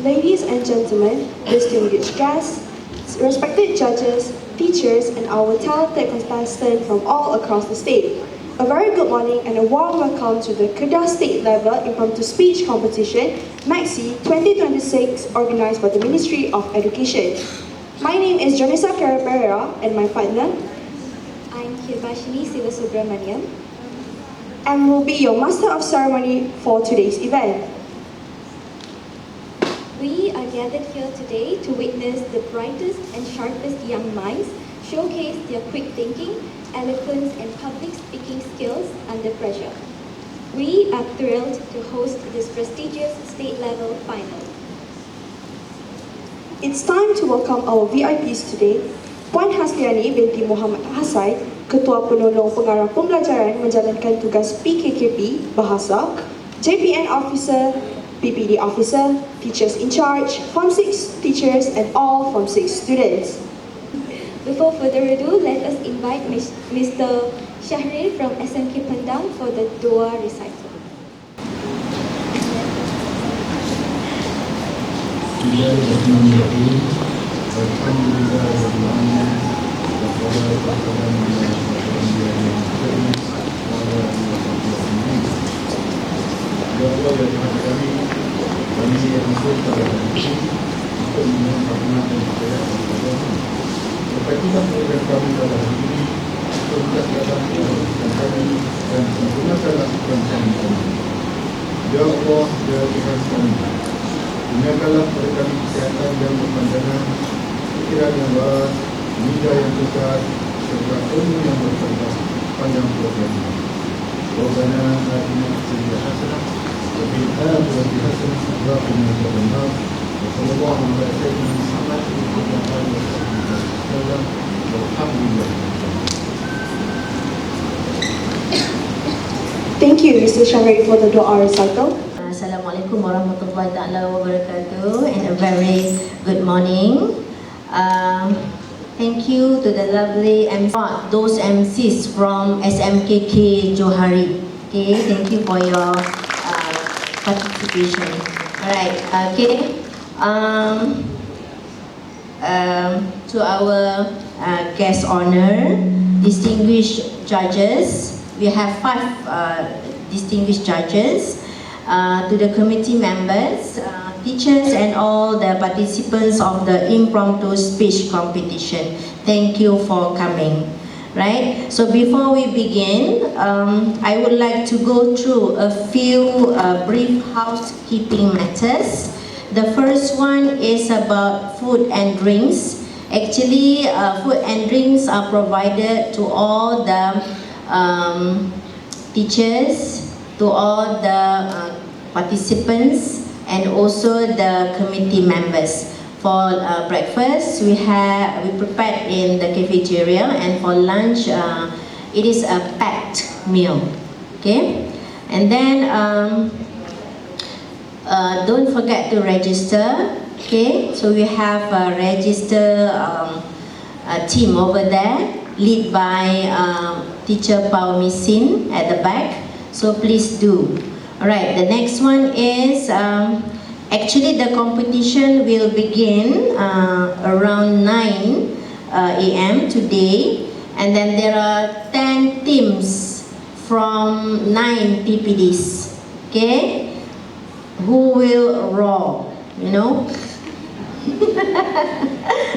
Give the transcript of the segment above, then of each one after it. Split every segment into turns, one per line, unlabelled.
Ladies and gentlemen, distinguished guests, respected judges, teachers, and our talented contestants from all across the state. A very good morning and a warm welcome to the Kedah State Level Impromptu Speech Competition, MAXI 2026, organized by the Ministry of Education. My name is Janessa Pereira and my partner,
I'm Kirvashini Sivasubramaniam,
and will be your Master of Ceremony for today's event.
We are gathered here today to witness the brightest and sharpest young minds showcase their quick thinking, eloquence, and public speaking skills under pressure. We are thrilled to host this prestigious state-level final.
It's time to welcome our VIPs today. Puan Hasliani binti Muhammad Hasai, Ketua Penolong Pengarah Pembelajaran menjalankan tugas PKKP Bahasa, JPN Officer, PPD Officer, Teachers in Charge, Form 6 teachers and all Form 6 students.
Before further ado, let us invite Mr. Shahril from SMK Pendang for the Dua recital.
Kami yang masuk pada hari ini untuk menyempurnakan kejayaan kepada kami. Lepas itulah program kami pada hari ini untuk menjaga dan kami dan menggunakan asupan kami. Ya Allah, ya Tuhan kami, gunakanlah pada kami kesehatan yang berpanjangan, pikiran yang luas, minda yang kekal, serta ilmu yang berkembang panjang program ini. Rabbana atina fid dunya hasanah وفي الآخرة حسنة وقنا عذاب النار وصلى الله على سيدنا محمد وعلى آله وصحبه وسلم والحمد لله.
Thank you, Mr. Shahril, for the Dua recital.
Assalamualaikum warahmatullahi taala wabarakatuh, and a very good morning. Thank you to the lovely those MCs from SMKK Johari. Okay, thank you for your participation. Alright, okay. To our guest honor, distinguished judges, we have 5 distinguished judges. To the committee members, teachers, and all the participants of the impromptu speech competition, thank you for coming. Right? So before we begin, I would like to go through a few brief housekeeping matters. The first one is about food and drinks. Actually, food and drinks are provided to all the teachers, to all the participants, and also the committee members. For breakfast, we prepared in the cafeteria, and for lunch, it is a packed meal. Okay, and then don't forget to register. Okay, so we have a register team over there, led by teacher Paumisin at the back. So please do. All right, the next one is. Actually, the competition will begin around 9 a.m. today, and then there are 10 teams from 9 PPDs, okay, who will roar, you know.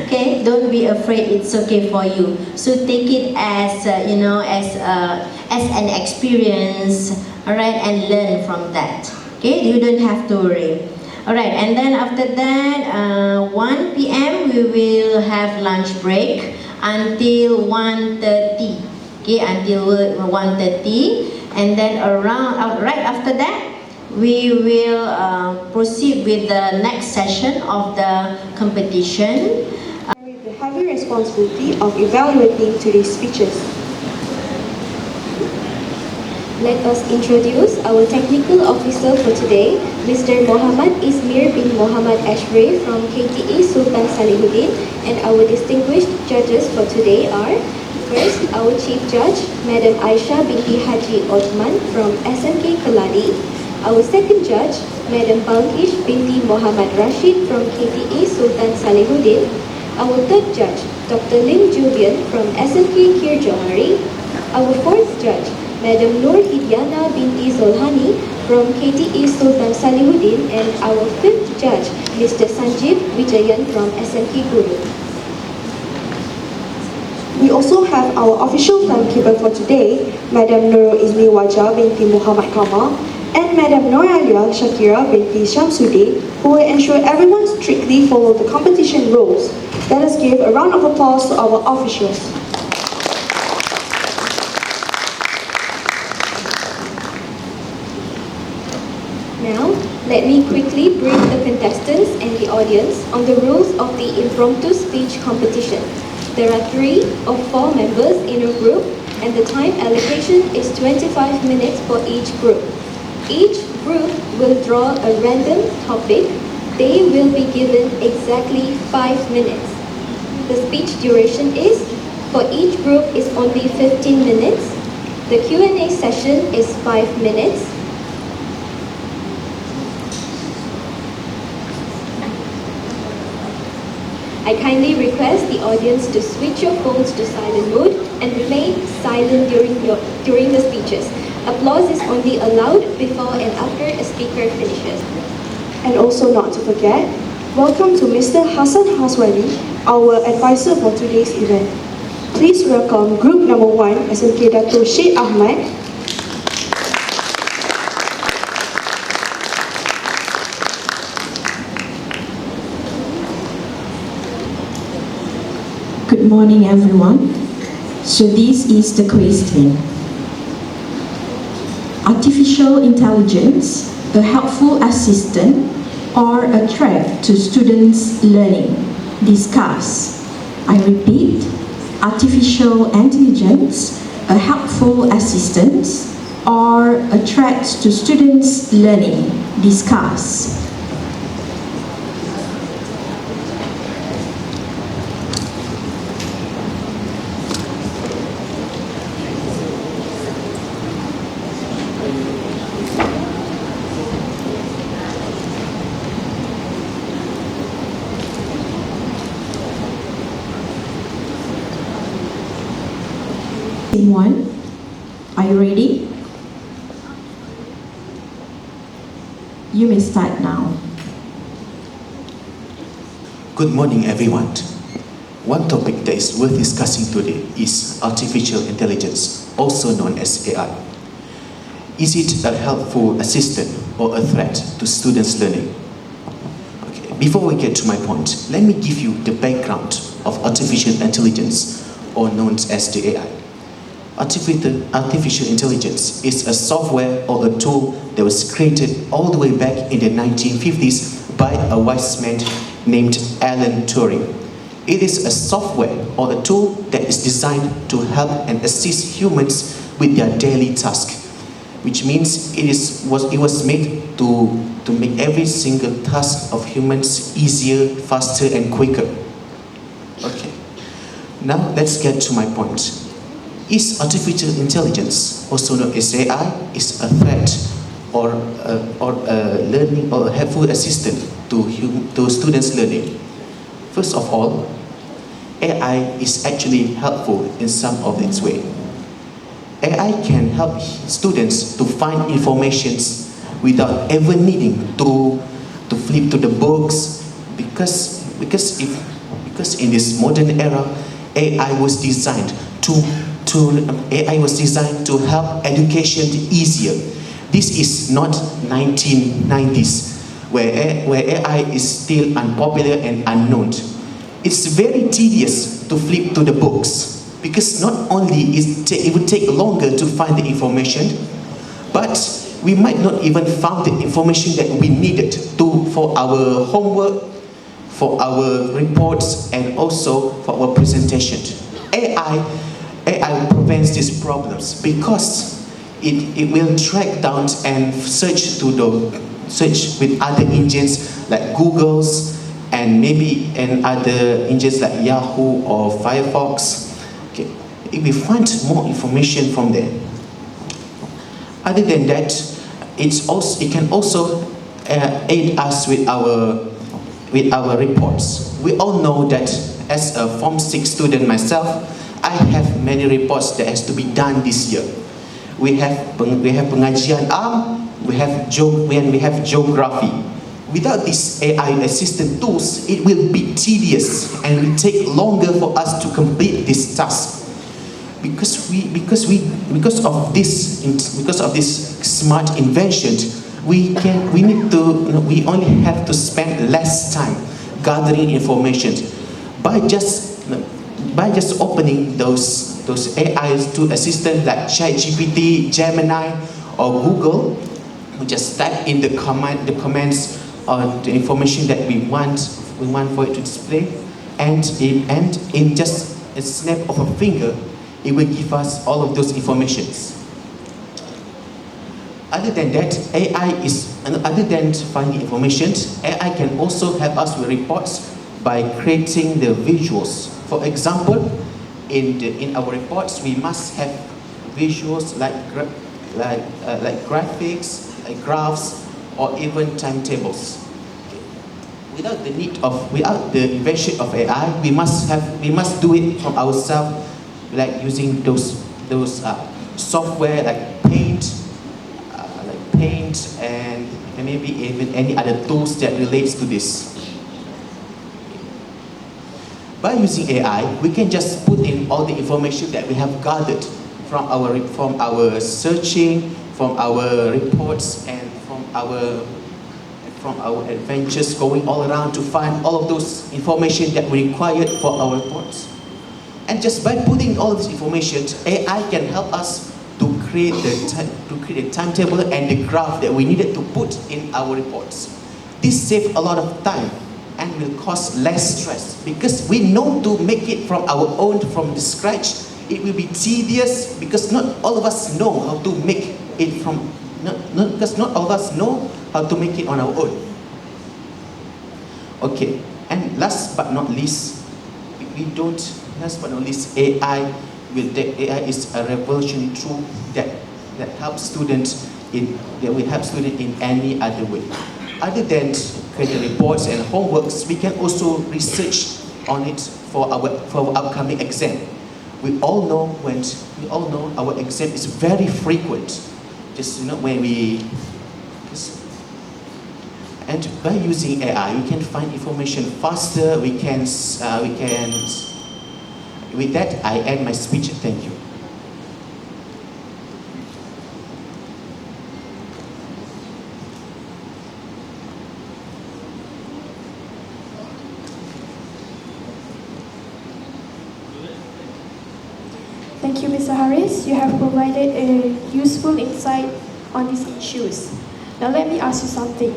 Okay, don't be afraid, it's okay for you. So take it as, you know, as an experience, all right, and learn from that, okay, you don't have to worry. Alright, and then after that, 1 p.m. we will have lunch break until 1:30. Okay, until 1:30, and then around right after that, we will proceed with the next session of the competition.
With the heavy responsibility of evaluating today's speeches.
Let us introduce our technical officer for today, Mr. Muhammad Ismir bin Muhammad Ashray from KTE Sultan Salihuddin, and our distinguished judges for today are, first, our Chief Judge, Madam Aisyah binti Haji Othman from SMK Keladi, Our second judge, Madam Balkish binti Muhammad Rashid from KTA Sultan Salihuddin. Our third judge, Dr. Lim Julian from SLK Kir Johari. Our fourth judge, Madam Nur Hidiana binti Zolhani from KTA Sultan Salihuddin, and our fifth judge, Mr. Sanjeev Vijayan from SMK Guru.
We also have our official timekeeper for today, Madam Nurul Izni Wajah binti Muhammad Kamal and Madam Noralia Shakira binti Shamsuddin, who will ensure everyone strictly follow the competition rules. Let us give a round of applause to our officials.
Now, let me quickly brief the contestants and the audience on the rules of the impromptu speech competition. There are 3 or 4 members in a group, and the time allocation is 25 minutes for each group. Each group will draw a random topic. They will be given exactly 5 minutes. The speech duration is, for each group, is only 15 minutes. The Q&A session is 5 minutes. I kindly request the audience to switch your phones to silent mode and remain silent during the speeches. Applause is only allowed before and after a speaker finishes.
And also not to forget, welcome to Mr. Hassan Haswani, our advisor for today's event. Please welcome group number 1, SMK Dato Sheikh Ahmad.
Good morning, everyone. So this is the question. Artificial intelligence, a helpful assistant or a threat to students' learning? Discuss. I repeat, artificial intelligence, a helpful assistant or a threat to students' learning? Discuss. One, are you ready? You may start now.
Good morning, everyone. One topic that is worth discussing today is artificial intelligence, also known as AI. Is it a helpful assistant or a threat to students' learning? Okay. Before we get to my point, let me give you the background of artificial intelligence, or known as the AI. Artificial intelligence is a software or a tool that was created all the way back in the 1950s by a wise man named Alan Turing. It is a software or a tool that is designed to help and assist humans with their daily task, which means it was made to make every single task of humans easier, faster, and quicker. Okay. Now let's get to my point. Is artificial intelligence, also known as AI, is a threat or a learning or a helpful assistant to students' learning? First of all, AI is actually helpful in some of its way. AI can help students to find information without ever needing to flip to the books, because in this modern era, AI was designed to help education easier. This is not 1990s where AI is still unpopular and unknown. It's very tedious to flip to the books, because not only it would take longer to find the information, but we might not even find the information that we needed for our homework, for our reports, and also for our presentation. AI prevents these problems because it will track down and search with other engines like Google's and other engines like Yahoo or Firefox. Okay. It will find more information from there. Other than that, it can also aid us with our reports. We all know that as a Form 6 student myself, I have many reports that has to be done this year. We have pengajian we have geography. Without these AI assistant tools, it will be tedious and will take longer for us to complete this task. Because of this smart invention, we only have to spend less time gathering information by just opening those AI tool assistants like ChatGPT, Gemini, or Google. We just type in the comments on the information that we want for it to display, and in just a snap of a finger, it will give us all of those informations. Other than that, other than finding information, AI can also help us with reports by creating the visuals. For example, in our reports, we must have visuals like graphics, like graphs, or even timetables. Without the invention of AI, we must do it from ourselves, like using those software like Paint, and maybe even any other tools that relates to this. By using AI, we can just put in all the information that we have gathered from our searching, from our reports, and from our adventures going all around to find all of those information that we required for our reports. And just by putting all of this information, AI can help us to create the timetable and the graph that we needed to put in our reports. This saves a lot of time and will cause less stress, because we know to make it from our own, from the scratch. It will be tedious because not all of us know how to make it because not all of us know how to make it on our own. Okay, and last but not least, AI is a revolutionary tool that helps students in any other way. Other than creating reports and homeworks, we can also research on it for our upcoming exam. We all know our exam is very frequent. And by using AI, we can find information faster. With that, I end my speech. Thank you.
Thank you, Mr. Harris. You have provided a useful insight on these issues. Now let me ask you something.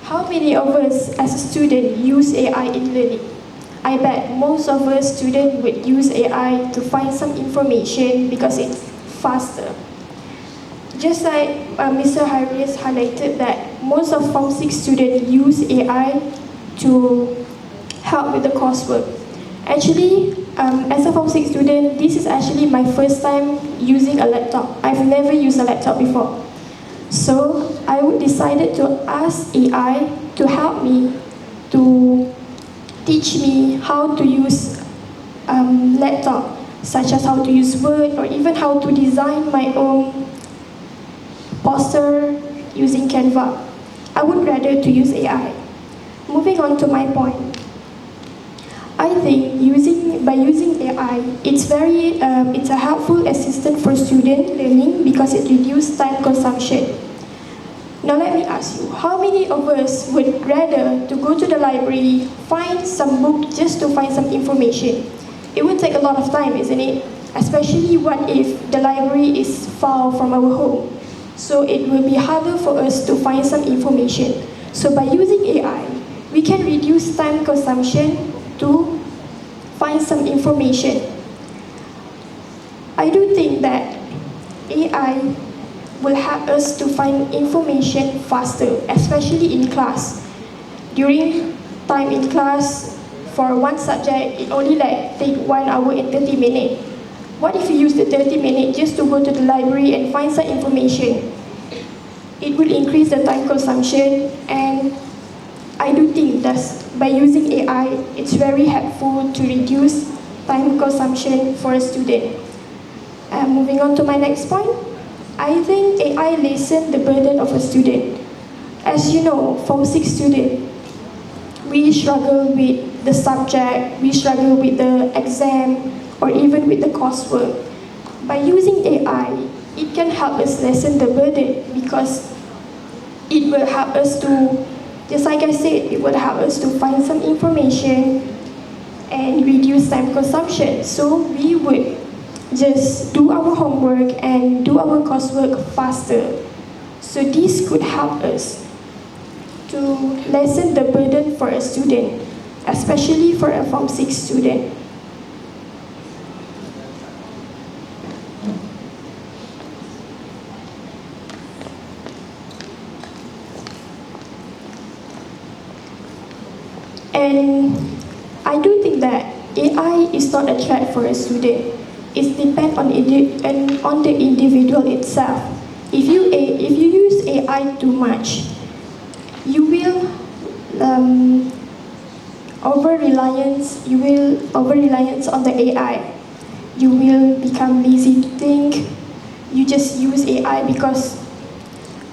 How many of us as a student use AI in learning? I bet most of us students would use AI to find some information because it's faster. Just like Mr. Harris highlighted that most of Form 6 students use AI to help with the coursework. Actually, as a Form 6 student, this is actually my first time using a laptop. I've never used a laptop before. So I decided to ask AI to help me, to teach me how to use laptop, such as how to use Word, or even how to design my own poster using Canva. I would rather to use AI. Moving on to my point. I think by using AI, it's a helpful assistant for student learning because it reduces time consumption. Now let me ask you, how many of us would rather to go to the library, find some book just to find some information? It would take a lot of time, isn't it? Especially what if the library is far from our home? So it will be harder for us to find some information. So by using AI, we can reduce time consumption to find some information. I do think that AI will help us to find information faster, especially in class. During time in class, for one subject, it only take 1 hour and 30 minutes. What if you use the 30 minutes just to go to the library and find some information?
it will increase the time consumption, and I do think that by using AI, it's very helpful to reduce time consumption for a student. Moving on to my next point, I think AI lessens the burden of a student. As you know, Form 6 student, we struggle with the subject, we struggle with the exam, or even with the coursework. By using AI, it can help us lessen the burden because it will help us to, just like I said, it will help us to find some information and reduce time consumption. So we would just do our homework and do our coursework faster. So this could help us to lessen the burden for a student, especially for a Form 6 student. And I do think that AI is not a threat for a student. It depends on the individual itself. If you use AI too much, you will over-reliance on the AI. You will become lazy to think. You just use AI because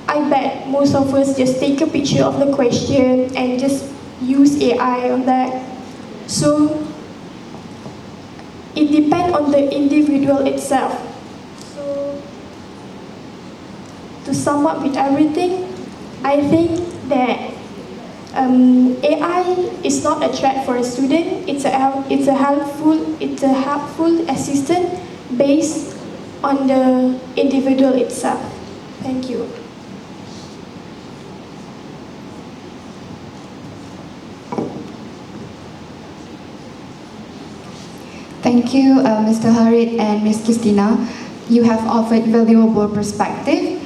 I bet most of us just take a picture of the question and just use AI on that. So it depends on the individual itself. So to sum up with everything, I think that AI is not a threat for a student. It's a helpful assistant based on the individual itself. Thank you.
Thank you, Mr. Harit and Ms. Christina. You have offered valuable perspective.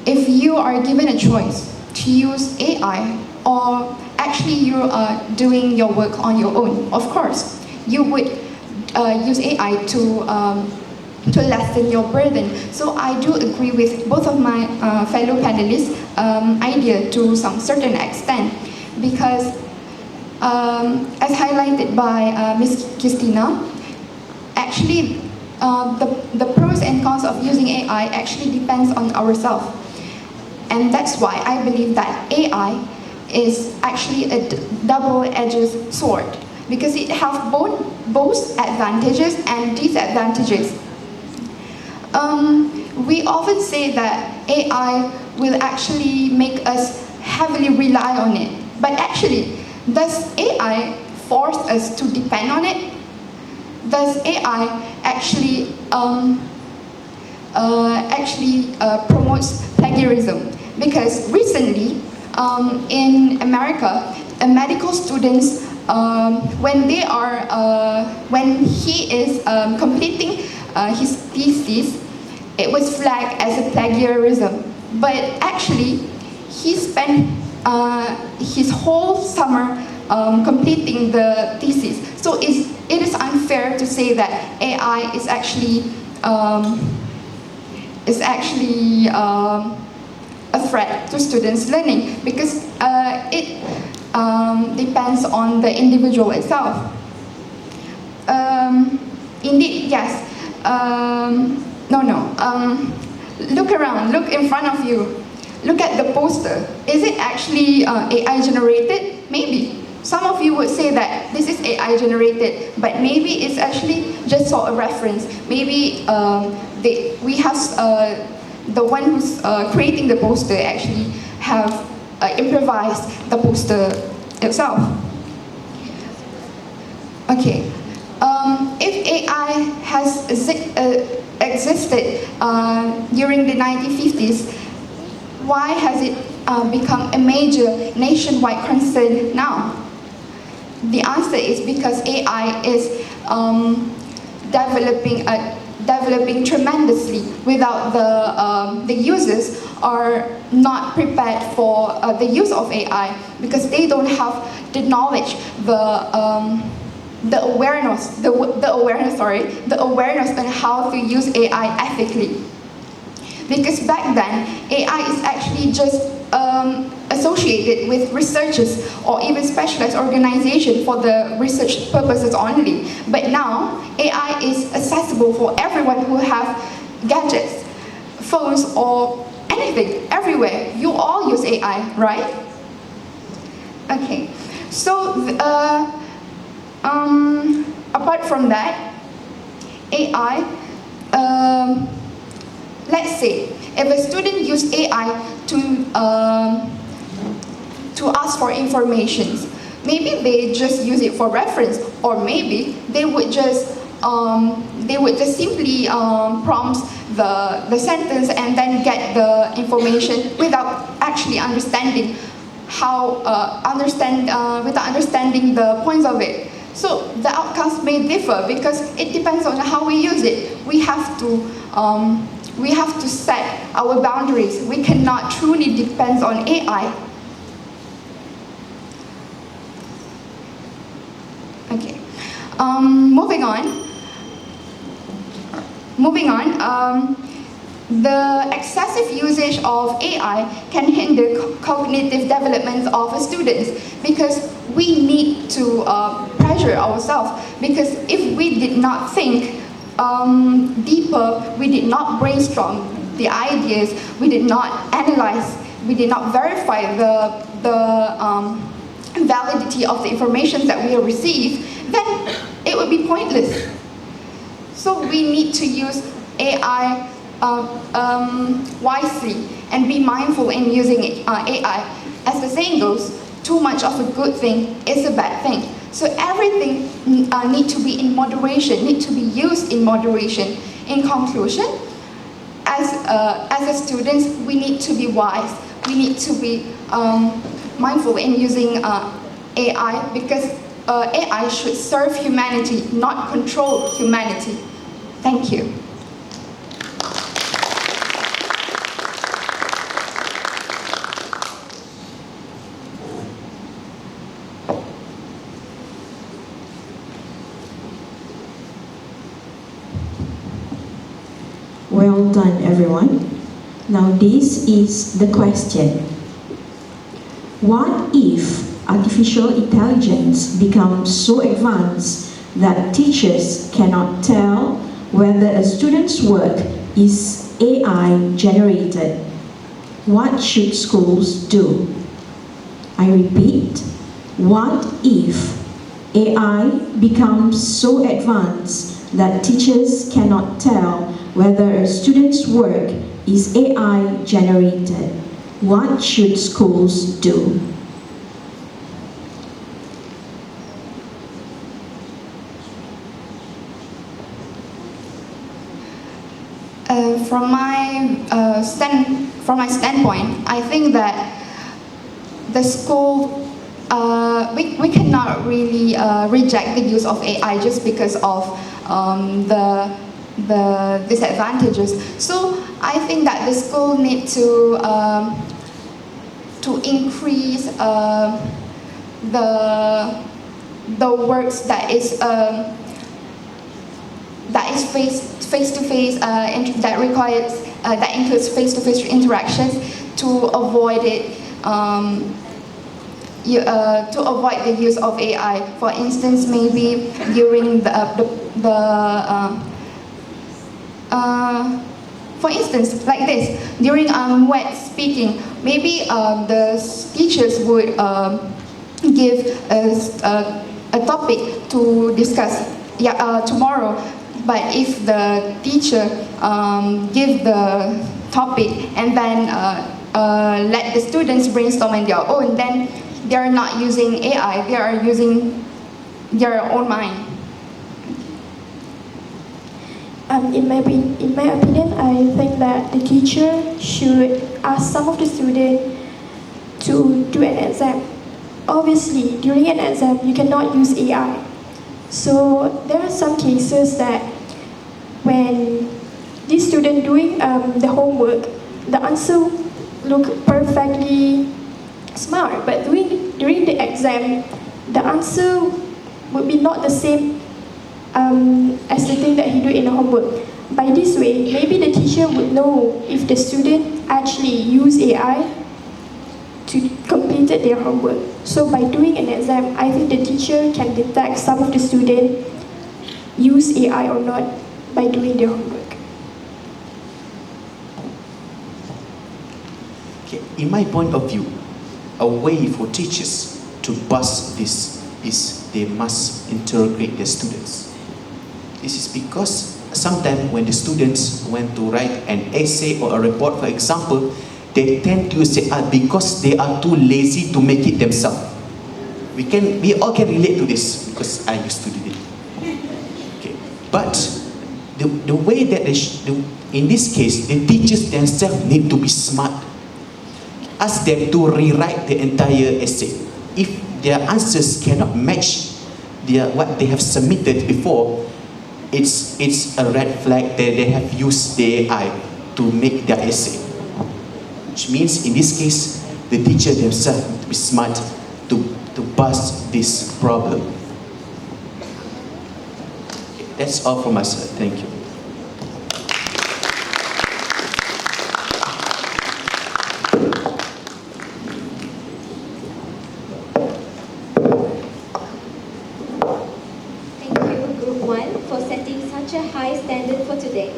If you are given a choice to use AI or actually you are doing your work on your own, of course, you would use AI to lessen your burden. So I do agree with both of my fellow panelists' idea to some certain extent, because as highlighted by Ms. Christina, actually the pros and cons of using AI actually depends on ourselves. And that's why I believe that AI is actually a double-edged sword, because it has both advantages and disadvantages. We often say that AI will actually make us heavily rely on it, but actually, does AI force us to depend on it? Does AI actually promotes plagiarism? Because recently, in America, medical students, when he is completing his thesis, it was flagged as a plagiarism. But actually, he spent his whole summer completing the thesis. So it is unfair to say that AI is actually a threat to students' learning, because it depends on the individual itself. Indeed, yes. Look around, look in front of you. Look at the poster. Is it actually AI generated? Maybe. Some of you would say that this is AI generated, but maybe it's actually just for a reference. Maybe we have the one who's creating the poster actually have improvised the poster itself. Okay. If AI has existed during the 1950s, why has it become a major nationwide concern now? The answer is because AI is developing tremendously. Without the users are not prepared for the use of AI, because they don't have the knowledge, the awareness on how to use AI ethically. because back then AI is actually just associated with researchers or even specialized organizations for the research purposes only. But now AI is accessible for everyone who have gadgets, phones, or anything, everywhere. You all use AI, right? Okay, so apart from that, AI, let's say if a student use AI to ask for information, maybe they just use it for reference, or maybe they would just simply prompt the sentence and then get the information without actually understanding without understanding the points of it. So the outcomes may differ because it depends on how we use it. We have to set our boundaries. We cannot truly depend on AI. Okay. Moving on. The excessive usage of AI can hinder cognitive development of students because we need to pressure ourselves, because if we did not think deeper, we did not brainstorm the ideas, we did not analyze, we did not verify the validity of the information that we have received, then it would be pointless. So we need to use AI wisely and be mindful in using AI. As the saying goes, too much of a good thing is a bad thing. So everything need to be in moderation, need to be used in moderation. In conclusion, as a students, we need to be wise. We need to be mindful in using AI, because AI should serve humanity, not control humanity. Thank you.
Well done, everyone. Now this is the question. What if artificial intelligence becomes so advanced that teachers cannot tell whether a student's work is AI generated? What should schools do? I repeat, what if AI becomes so advanced that teachers cannot tell whether a student's work is AI generated? What should schools do?
From my standpoint, I think that the school, we cannot really reject the use of AI just because of the disadvantages. So I think that the school need to increase the works that is face to face, that requires that includes face to face interactions, to avoid it. To avoid the use of AI. For instance, maybe during for instance, like this, during wet speaking, maybe the teachers would give a topic to discuss tomorrow. But if the teacher give the topic and then let the students brainstorm on their own, then they are not using AI, they are using their own mind.
In my opinion, I think that the teacher should ask some of the students to do an exam. Obviously, during an exam, you cannot use AI. So there are some cases that when this student doing the homework, the answer look perfectly smart, but during the exam, the answer would be not the same as the thing that he do in the homework. By this way, maybe the teacher would know if the student actually use AI to completed their homework. So by doing an exam, I think the teacher can detect some of the students use AI or not by doing their homework.
Okay, in my point of view, a way for teachers to bust this is they must interrogate their students. This is because sometimes when the students want to write an essay or a report, for example, they tend to use AI because they are too lazy to make it themselves. We all can relate to this because I used to do it. Okay, but the way that in this case, the teachers themselves need to be smart. Ask them to rewrite the entire essay. If their answers cannot match what they have submitted before, it's a red flag that they have used the AI to make their essay. Which means in this case, the teacher themselves need to be smart to bust this problem. Okay, that's all from us. Thank you.
High standard for today.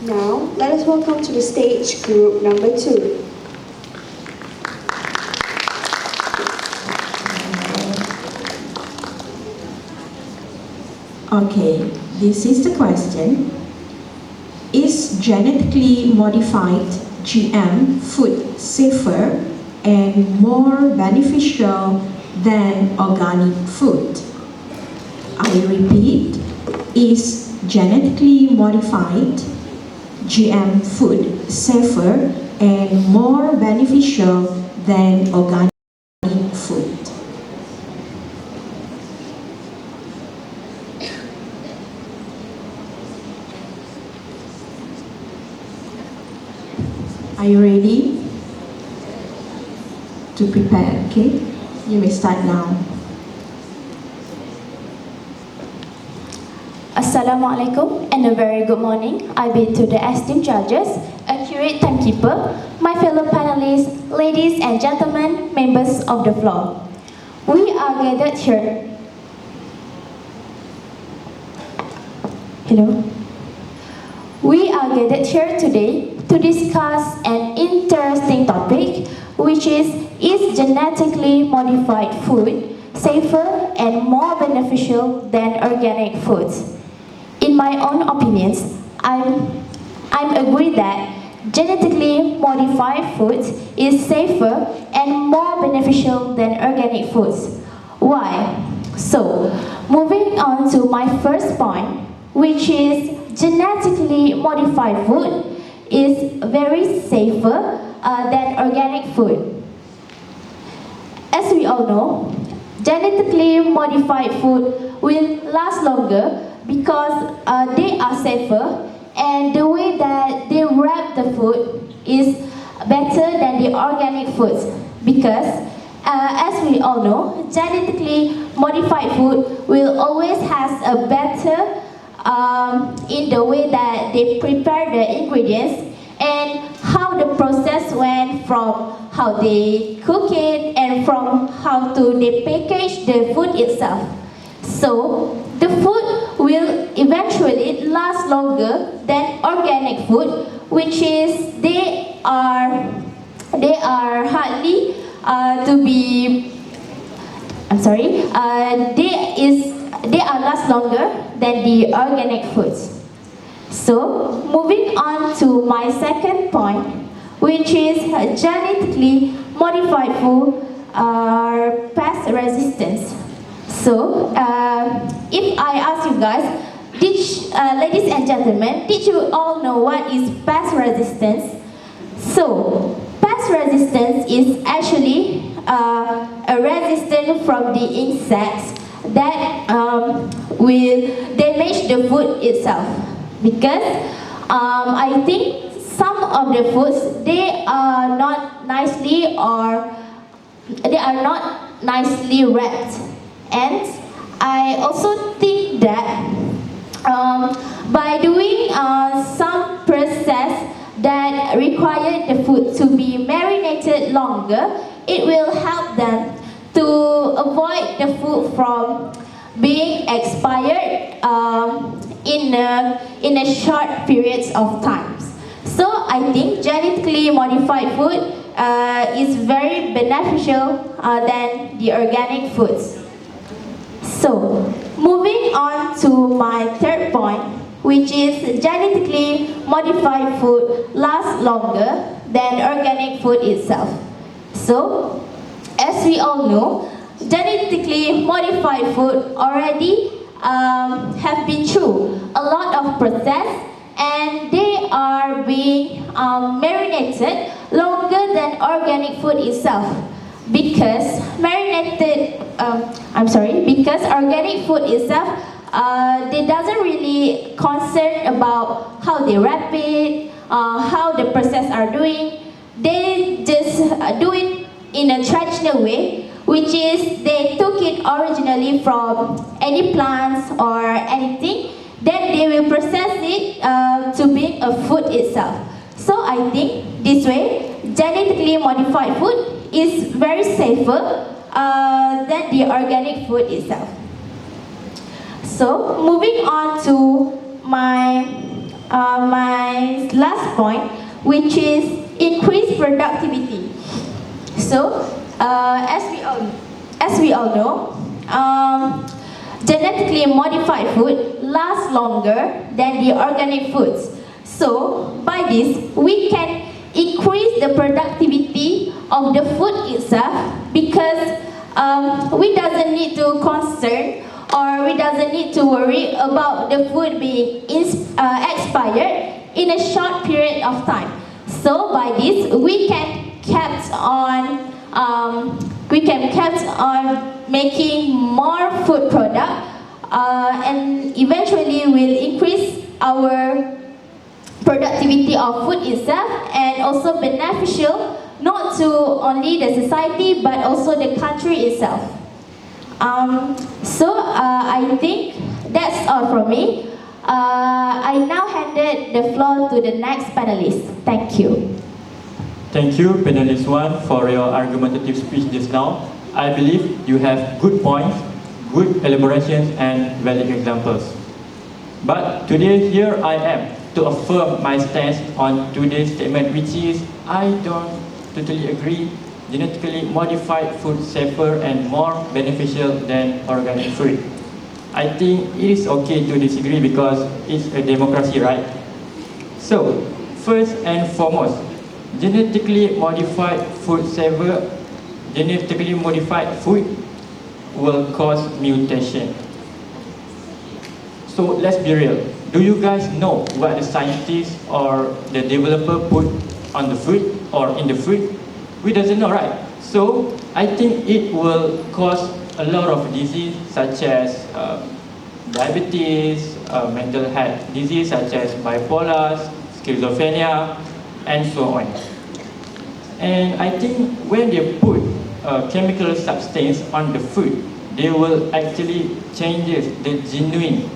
Now, let us welcome to the stage group number 2.
Okay, this is the question. Is genetically modified GM food safer and more beneficial than organic food? I repeat, is genetically modified GM food safer and more beneficial than organic food? Are you ready to prepare? Okay, you may start now.
Assalamualaikum and a very good morning. I bid to the esteemed judges, accurate timekeeper, my fellow panelists, ladies and gentlemen, members of the floor. We are gathered here. Hello. We are gathered here today to discuss an interesting topic, which is genetically modified food safer and more beneficial than organic foods? In my own opinions, I'm agree that genetically modified foods is safer and more beneficial than organic foods. Why? So, moving on to my first point, which is genetically modified food is very safer than organic food. As we all know, genetically modified food will last longer because they are safer, and the way that they wrap the food is better than the organic foods, because as we all know, genetically modified food will always has a better in the way that they prepare the ingredients and how the process went, from how they cook it and from how to they package the food itself. So the food will eventually last longer than organic food, which is they are hardly to be. I'm sorry. They are last longer than the organic foods. So moving on to my second point, which is genetically modified food are pest resistance. So, if I ask you guys, ladies and gentlemen, did you all know what is pest resistance? So, pest resistance is actually a resistance from the insects that will damage the food itself. Because I think some of the foods, they are not nicely wrapped. And I also think that By doing some process that require the food to be marinated longer, it will help them to avoid the food from being expired in a short periods of time. So I think genetically modified food is very beneficial than the organic foods. So moving on to my third point, which is genetically modified food lasts longer than organic food itself. So, as we all know, genetically modified food already have been through a lot of process, and they are being marinated longer than organic food itself. Because because organic food itself, they doesn't really concern about how they wrap it, how the process are doing. They just do it in a traditional way, which is they took it originally from any plants or anything, then they will process it to be a food itself. So I think this way, genetically modified food is very safer than the organic food itself. So moving on to my last point, which is increased productivity. So as we all know, genetically modified food lasts longer than the organic foods. So by this, we can increase the productivity of the food itself, because we doesn't need to concern, or we doesn't need to worry about the food being expired in a short period of time. So by this, we can kept on making more food product, and eventually will increase our productivity of food itself, and also beneficial not to only the society but also the country itself. I think that's all from me. I now handed the floor to the next panelist. Thank you.
Thank you, panelist 1, for your argumentative speech just now. I believe you have good points, good elaborations, and valid examples. But today here I am to affirm my stance on today's statement, which is I don't totally agree. Genetically modified food safer and more beneficial than organic food. I think it is okay to disagree because it's a democracy, right? So, first and foremost, genetically modified food saver, genetically modified food will cause mutation. So let's be real. Do you guys know what the scientist or the developer put on the food or in the food? We doesn't know, right? So I think it will cause a lot of disease such as diabetes, mental health disease such as bipolar, schizophrenia, and so on. And I think when they put chemical substance on the food, they will actually change the genuine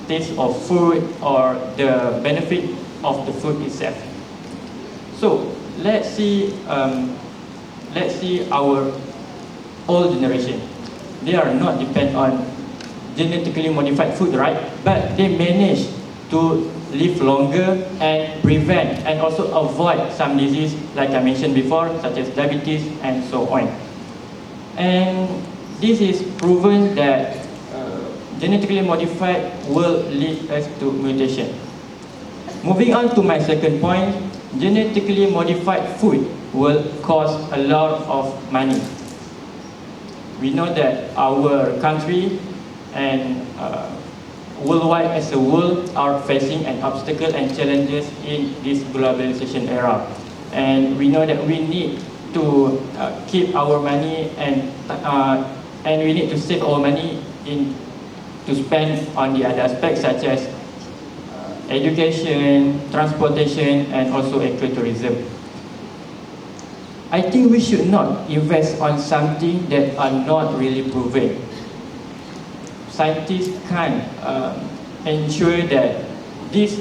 taste of food or the benefit of the food itself. So let's see our old generation. They are not dependent on genetically modified food, right? But they manage to live longer and prevent and also avoid some disease like I mentioned before, such as diabetes and so on. And this is proven that genetically modified will lead us to mutation. Moving on to my second point, genetically modified food will cost a lot of money. We know that our country and worldwide as a whole are facing an obstacle and challenges in this globalization era. And we know that we need to keep our money and we need to save our money to spend on the other aspects such as education, transportation, and also ecotourism. I think we should not invest on something that are not really proven. Scientists can't ensure that this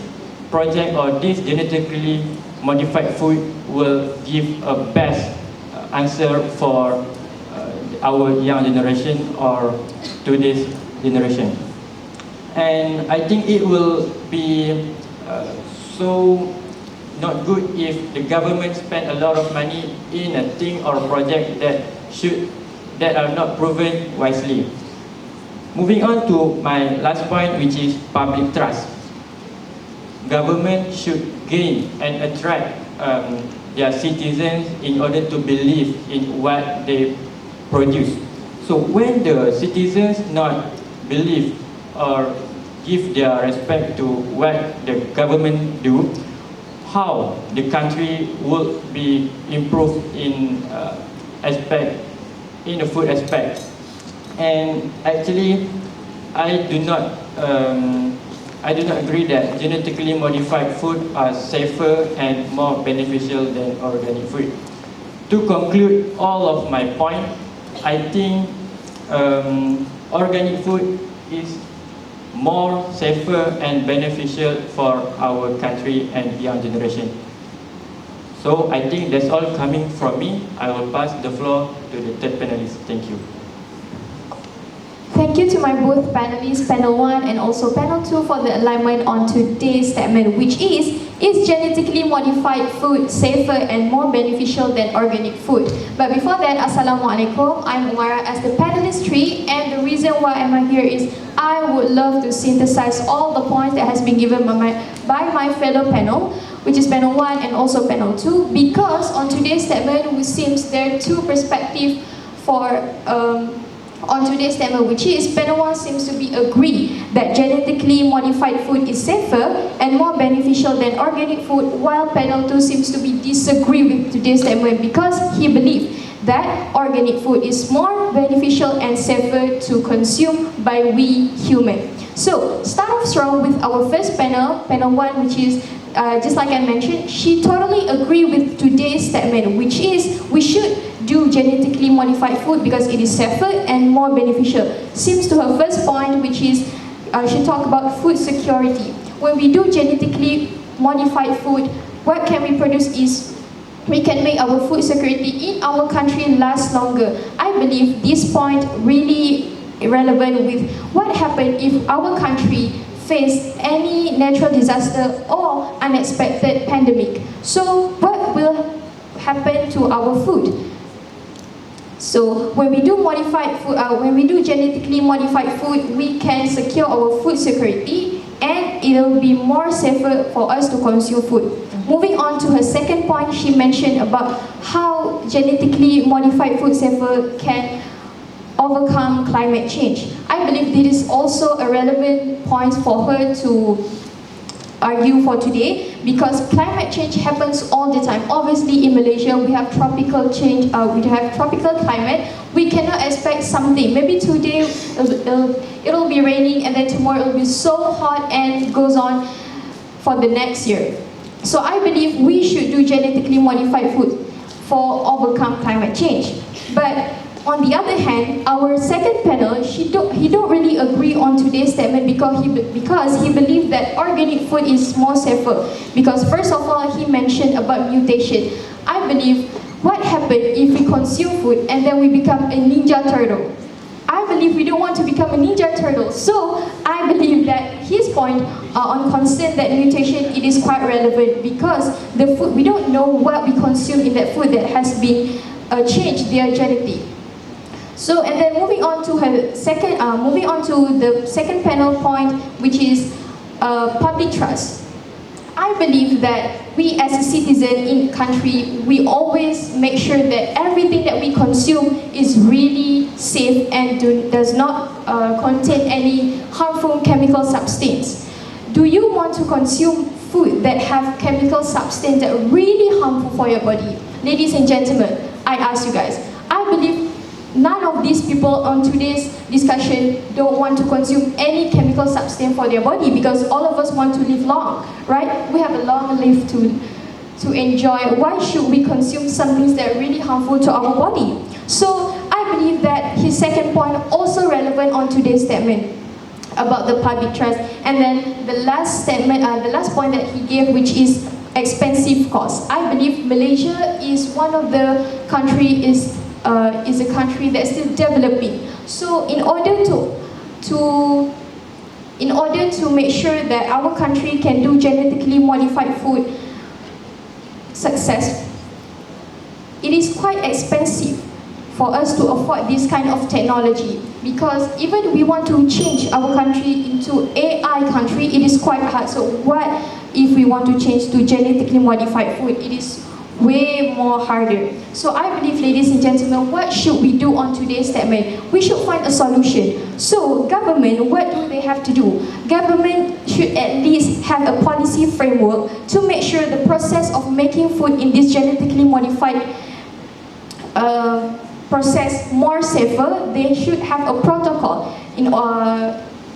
project or this genetically modified food will give a best answer for our young generation or today's generation. And I think it will be so not good if the government spend a lot of money in a thing or project that are not proven wisely. Moving on to my last point, which is public trust. Government should gain and attract their citizens in order to believe in what they produce. So when the citizens not believe or give their respect to what the government do, how the country will be improved in the food aspect. And actually, I do not agree that genetically modified food are safer and more beneficial than organic food. To conclude all of my point, I think organic food is more safer and beneficial for our country and young generation. So I think that's all coming from me. I will pass the floor to the third panelist. Thank you.
Thank you to my both panelists, panel 1 and also panel 2, for the alignment on today's statement, which is genetically modified food safer and more beneficial than organic food? But before that, Assalamualaikum, I'm Umara as the panelist 3, and the reason why I'm here is I would love to synthesize all the points that has been given by my fellow panel, which is panel 1 and also panel 2, because on today's statement, it seems there are two perspectives for on today's statement, which is panel 1 seems to be agree that genetically modified food is safer and more beneficial than organic food, while panel 2 seems to be disagree with today's statement because he believes that organic food is more beneficial and safer to consume by we human. So start off strong with our first panel, panel 1, which is just like I mentioned, she totally agree with today's statement, which is we should do genetically modified food because it is safer and more beneficial. Seems to her first point, which is she talked about food security. When we do genetically modified food, what can we produce is we can make our food security in our country last longer. I believe this point really relevant with what happened if our country face any natural disaster or unexpected pandemic. So what will happen to our food? So when we do modified food, when we do genetically modified food, we can secure our food security and it will be more safer for us to consume food. Moving on to her second point, she mentioned about how genetically modified food safer can overcome climate change. I believe this is also a relevant point for her to argue for today because climate change happens all the time. Obviously in Malaysia we have tropical change, we have tropical climate. We cannot expect something. Maybe today it'll be raining and then tomorrow it'll be so hot and goes on for the next year. So I believe we should do genetically modified food for overcome climate change. But on the other hand, our second panel, he don't really agree on today's statement because he believed that organic food is more safer. Because first of all, he mentioned about mutation. I believe what happens if we consume food and then we become a ninja turtle? I believe we don't want to become a ninja turtle. So I believe that his point on concern that mutation, it is quite relevant because the food, we don't know what we consume in that food that has been changed their genetic. So, and then moving on to her second, moving on to the second panel point, which is public trust. I believe that we as a citizen in the country, we always make sure that everything that we consume is really safe and does not contain any harmful chemical substance. Do you want to consume food that have chemical substance that are really harmful for your body? Ladies and gentlemen, I ask you guys, I believe none of these people on today's discussion don't want to consume any chemical substance for their body because all of us want to live long, right? We have a long life to enjoy. Why should we consume some things that are really harmful to our body? So I believe that his second point also relevant on today's statement. about the public trust. And then the last statement, the last point that he gave, which is expensive cost. I believe Malaysia is one of the country is a country that's still developing. So in order to make sure that our country can do genetically modified food success, it is quite expensive for us to afford this kind of technology, because even we want to change our country into AI country, it is quite hard. So what if we want to change to genetically modified food? It is way more harder. So I believe, ladies and gentlemen, what should we do on today's statement? We should find a solution. So government, what do they have to do? Government should at least have a policy framework to make sure the process of making food in this genetically modified process more safer. They should have a protocol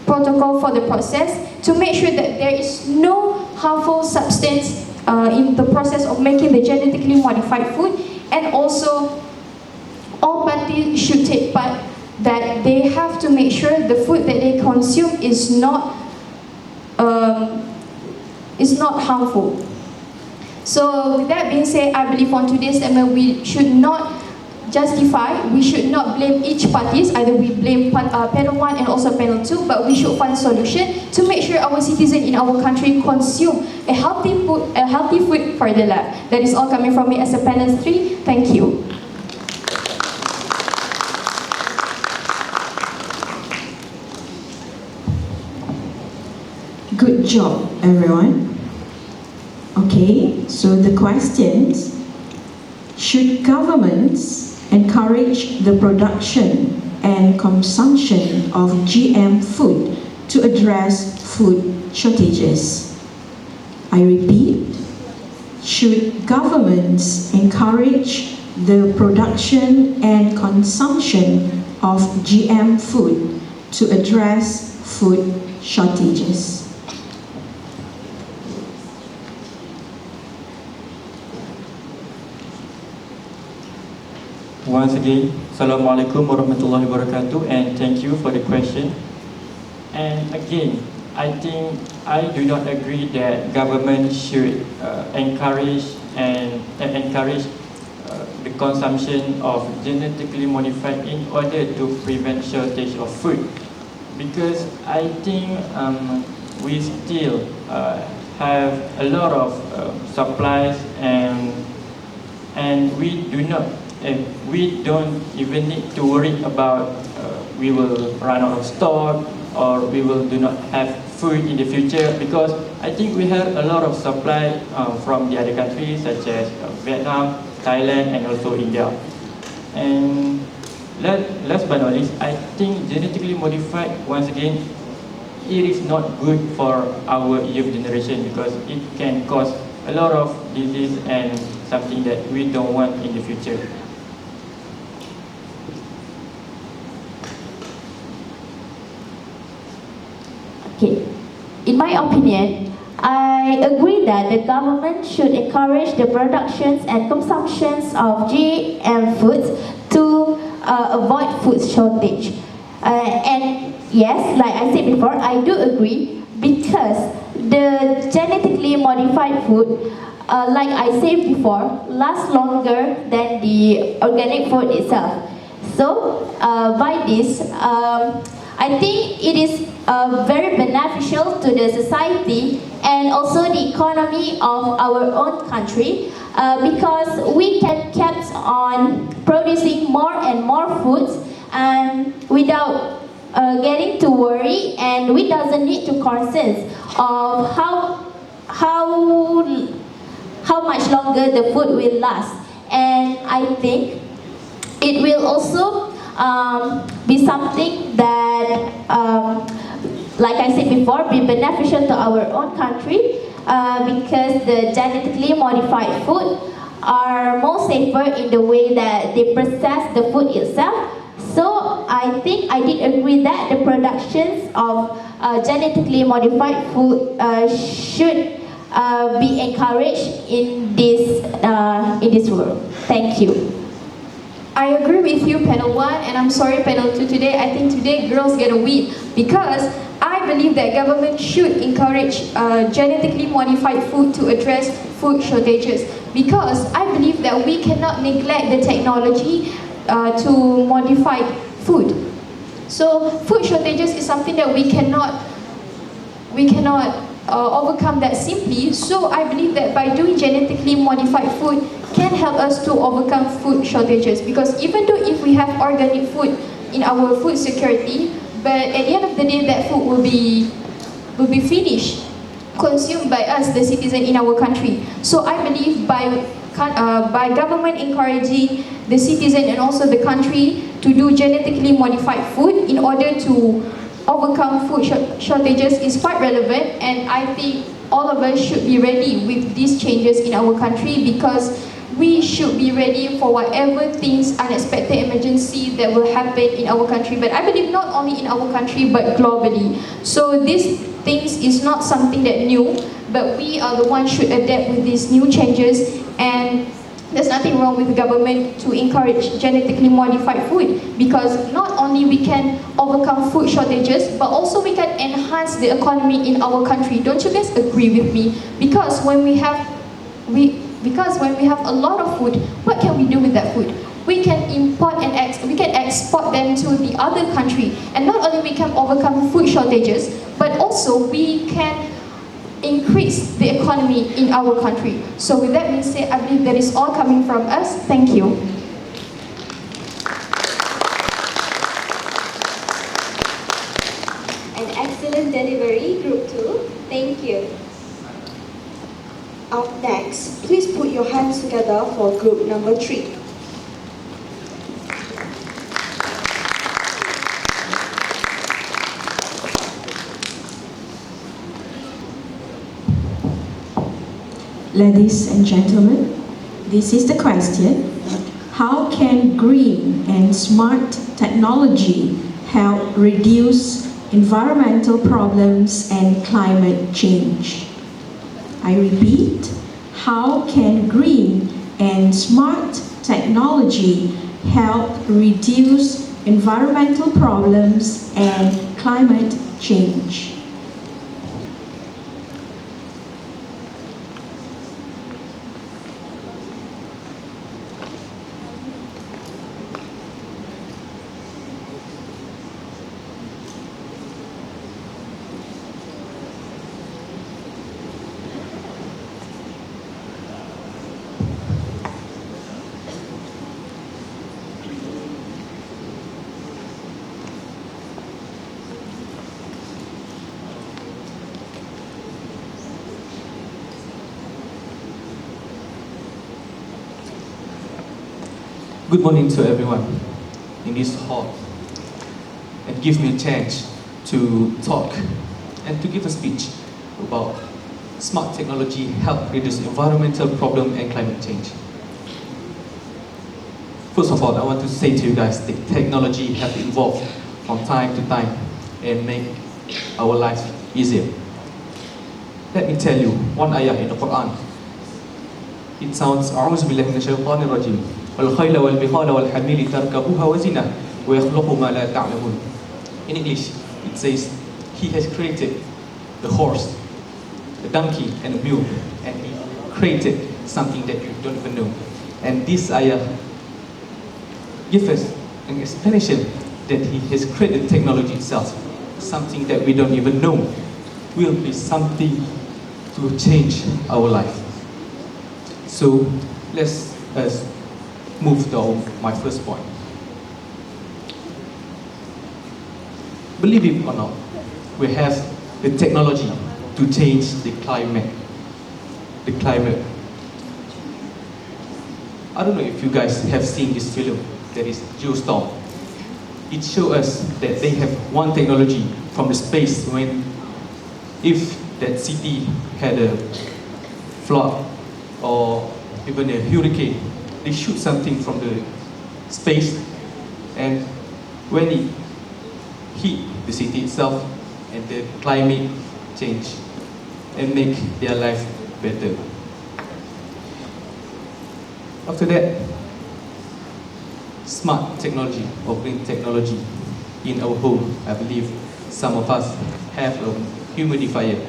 for the process to make sure that there is no harmful substance in the process of making the genetically modified food. And also all parties should take part, that they have to make sure the food that they consume is not harmful. So with that being said, I believe on today's statement we should not justify, we should not blame each parties, either we blame panel 1 and also panel 2, but we should find solution to make sure our citizens in our country consume a healthy food for their life. That is all coming from me as a panel 3. Thank you.
Good job, everyone. Okay, so the questions: should governments encourage the production and consumption of GM food to address food shortages? I repeat, should governments encourage the production and consumption of GM food to address food shortages?
Once again, Assalamualaikum warahmatullahi wabarakatuh, and thank you for the question. And again, I think I do not agree that government should encourage the consumption of genetically modified in order to prevent shortage of food, because I think we still have a lot of supplies, and we don't even need to worry about we will run out of stock or we do not have food in the future, because I think we have a lot of supply from the other countries such as Vietnam, Thailand, and also India. And last but not least, I think genetically modified, once again, it is not good for our youth generation, because it can cause a lot of disease and something that we don't want in the future.
Okay. In my opinion, I agree that the government should encourage the productions and consumptions of GM foods to avoid food shortage. And yes, like I said before, I do agree, because the genetically modified food, like I said before, lasts longer than the organic food itself. So by this, I think it is very beneficial to the society and also the economy of our own country, because we can keep on producing more and more foods and without getting to worry, and we doesn't need to concern of how much longer the food will last. And I think it will also be something that, like I said before, be beneficial to our own country, because the genetically modified food are more safer in the way that they process the food itself. So I think I did agree that the productions of genetically modified food should be encouraged in this world. Thank you.
I agree with you, panel 1, and I'm sorry, panel 2 today. I think today girls get a win, because I I believe that government should encourage genetically modified food to address food shortages, because I believe that we cannot neglect the technology to modify food. So food shortages is something that we cannot overcome that simply. So I believe that by doing genetically modified food can help us to overcome food shortages, because even though if we have organic food in our food security, but at the end of the day that food will be finished, consumed by us, the citizen in our country. So I believe by government encouraging the citizen and also the country to do genetically modified food in order to overcome food shortages is quite relevant, and I think all of us should be ready with these changes in our country, because we should be ready for whatever things, unexpected emergency that will happen in our country. But I believe not only in our country but globally. So these things is not something that new, but we are the ones should adapt with these new changes, and there's nothing wrong with the government to encourage genetically modified food, because not only we can overcome food shortages, but also we can enhance the economy in our country. Don't you guys agree with me? Because when we have a lot of food, what can we do with that food? We can import and we can export them to the other country, and not only we can overcome food shortages, but also we can increase the economy in our country. So with that being said, I believe that is all coming from us. Thank you.
An excellent delivery, Group 2. Thank you.
Up next, please put your hands together for group number 3.
Ladies and gentlemen, this is the question. How can green and smart technology help reduce environmental problems and climate change? I repeat, how can green and smart technology help reduce environmental problems and climate change?
Good morning to everyone in this hall, and give me a chance to talk and to give a speech about smart technology help reduce environmental problem and climate change. First of all, I want to say to you guys that technology have evolved from time to time and make our lives easier. Let me tell you one ayah in the Quran. It sounds أعوذ بالله من الشيطان الرجيم والخيل والبغال والحمير تركبوها وزنة ويخلق ما لا تعلمون. In English, it says, He has created the horse, the donkey, and the mule, and He created something that you don't even know. And this ayah gives us an explanation that He has created technology itself, something that we don't even know will be something to change our life. So let's move to my first point. Believe it or not, we have the technology to change the climate. I don't know if you guys have seen this film, that is Geostorm. It shows us that they have one technology from the space when, if that city had a flood or even a hurricane, they shoot something from the space, and when it hit the city itself, and the climate change and make their life better. After that, smart technology or green technology in our home, I believe some of us have a humidifier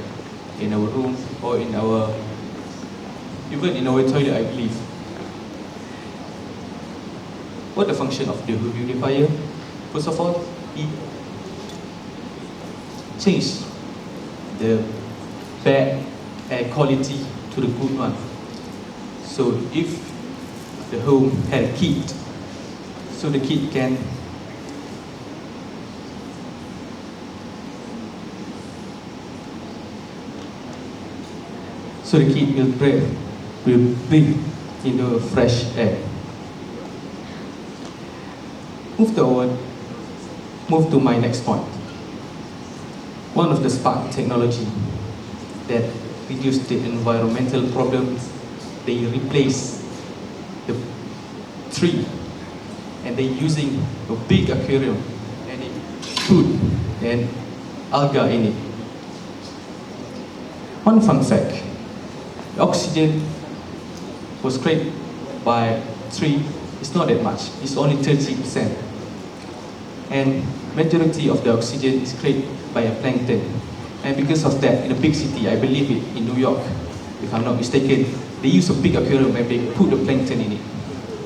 in our room or in our, even in our toilet, I believe. What the function of the humidifier? First of all, it changes the bad air quality to the good one. So if the home had a kid, so the kid can will breathe into fresh air. Move to my next point. One of the spark technology that reduce the environmental problems, they replace the tree and they using a big aquarium and they put an alga in it. One fun fact, the oxygen was created by tree. It's not that much, it's only 30%. And majority of the oxygen is created by a plankton. And because of that, in a big city, I believe it, in New York, if I'm not mistaken, they use a big aquarium and they put the plankton in it.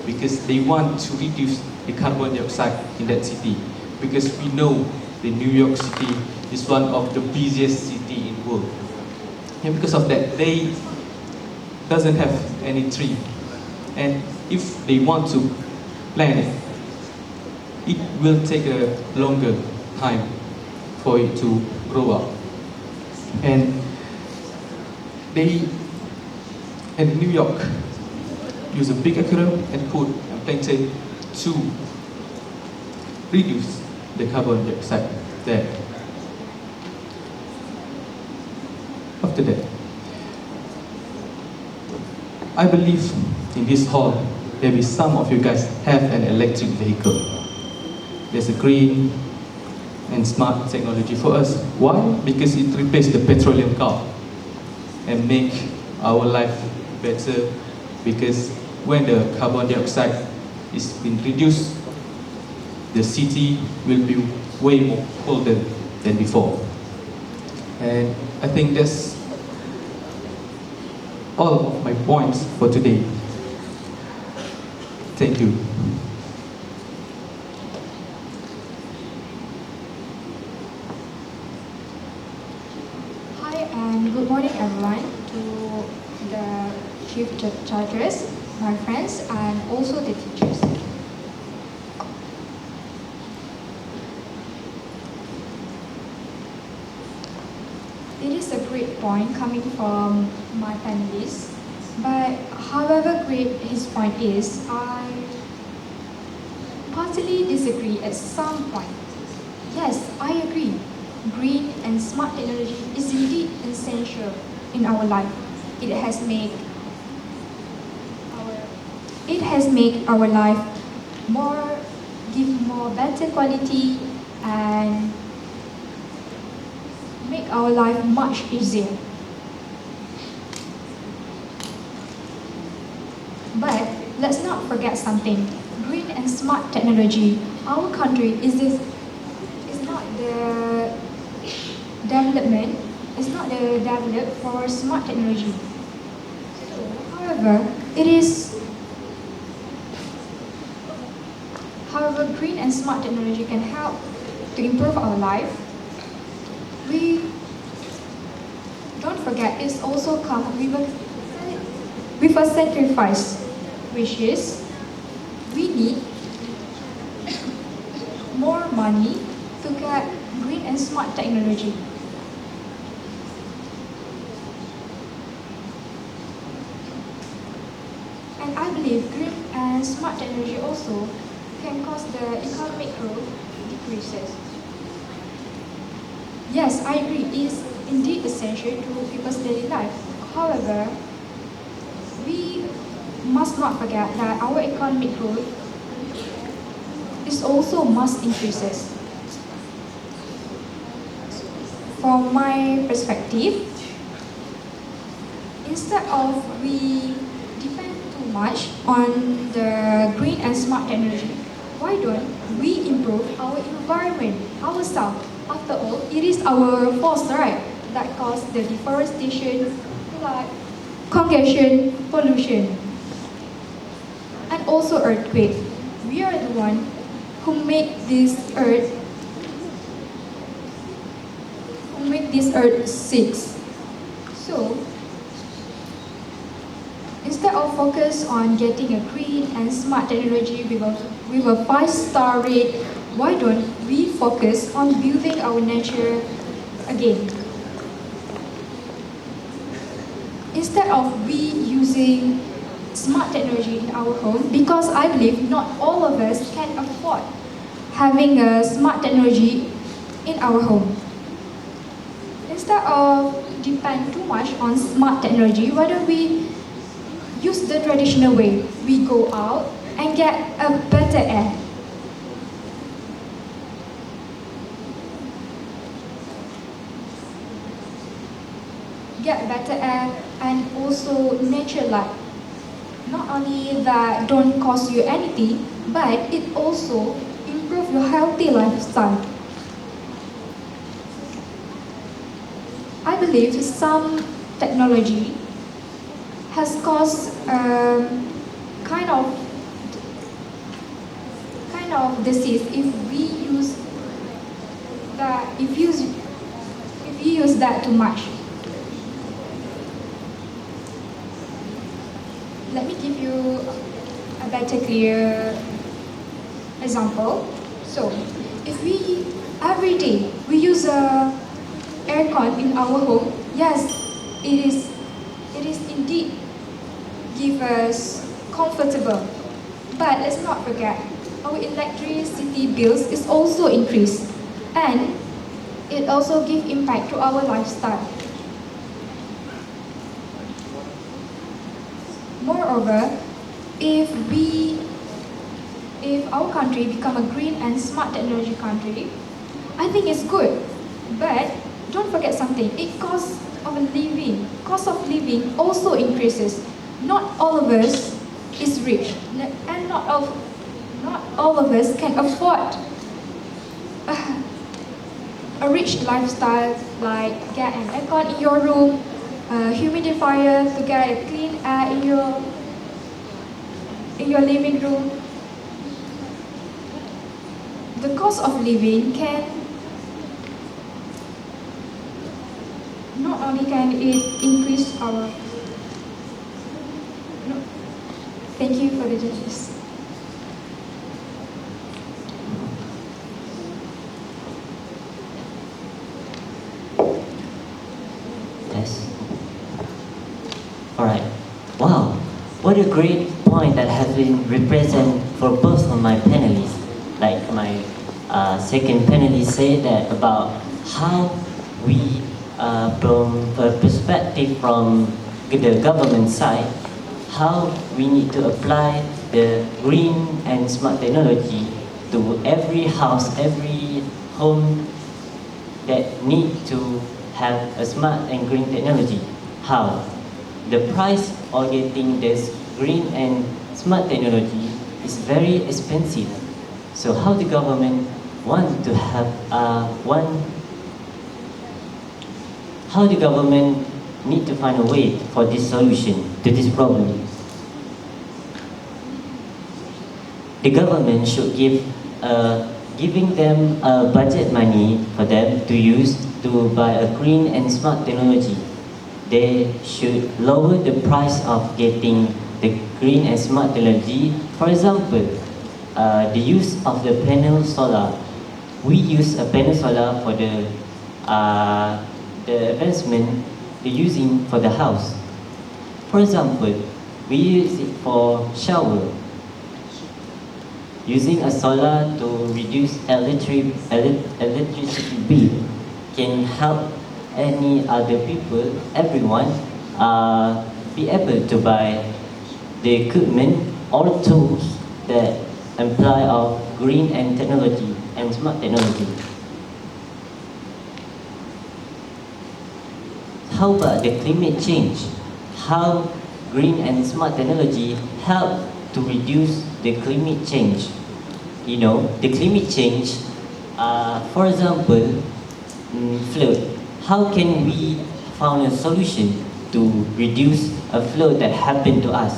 Because they want to reduce the carbon dioxide in that city. Because we know the New York City is one of the busiest city in the world. And because of that, they doesn't have any tree. And if they want to plant it, it will take a longer time for it to grow up. And they, in New York, use a big aquarium and put a plankton to reduce the carbon dioxide there. After that, I believe in this hall, maybe some of you guys have an electric vehicle. There's a green and smart technology for us. Why? Because it replaces the petroleum car and make our life better. Because when the carbon dioxide is been reduced, the city will be way more colder than before. And I think that's all of my points for today. Thank you.
Hi and good morning everyone, to the chief judges, my friends, and also the teachers. It is a great point coming from my panelists, but however great his point is, I partly disagree at some point. Yes, I agree. Green and smart technology is indeed essential in our life. It has made our life give more better quality and make our life much easier. But let's not forget something. Green and smart technology, our country is not developed for smart technology. However, green and smart technology can help to improve our life. We don't forget it's also come with a sacrifice, which is we need more money to get green and smart technology. And I believe green and smart technology also can cause the economic growth decreases. Yes, I agree, it is indeed essential to people's daily life. However, we must not forget that our economic growth is also must increases. From my perspective, instead of we depend too much on the green and smart technology, why don't we improve our environment ourselves?
After all, it is our fault, right, that cause the deforestation, flood, congestion, pollution, and also earthquake. We are the one who make this earth sick. So instead of focus on getting a green and smart technology with a 5-star rate, why don't we focus on building our nature again? Instead of we using smart technology in our home, because I believe not all of us can afford having a smart technology in our home. Instead of depend too much on smart technology, why don't we use the traditional way? We go out and get a better air. Get better air and also nature light. Not only that don't cost you anything, but it also improve your healthy lifestyle. I believe some technology has caused kind of disease if we use that too much. Let me give you a better clear example. So, if we every day we use a aircon in our home, yes, it is indeed give us comfortable. But let's not forget, our electricity bills is also increased, and it also give impact to our lifestyle. Moreover, if our country become a green and smart technology country, I think it's good. But don't forget something, cost of living also increases. Not all of us is rich, and not all of us can afford a rich lifestyle like get an aircon in your room, a humidifier to get a clean air in your living room. The cost of living not only can it increase our. No, thank you for the judges.
Yes. All right. Wow, what a great point that has been represented for both of my panelists. Like my second panelist said that about how we, from a perspective from the government side, how we need to apply the green and smart technology to every house, every home that need to have a smart and green technology. How? The price of getting this green and smart technology is very expensive. So how the government want to have how the government need to find a way for this solution to this problem? The government should giving them budget money for them to use to buy a green and smart technology. They should lower the price of getting the green and smart technology. For example, the use of the panel solar. We use a panel solar for the investment they're using for the house. For example, we use it for shower. Using a solar to reduce electricity bill can help any other people, everyone, be able to buy the equipment or tools that imply of green and technology and smart technology. How about the climate change? How green and smart technology help to reduce the climate change? You know, the climate change, for example, flood. How can we find a solution to reduce a flood that happened to us?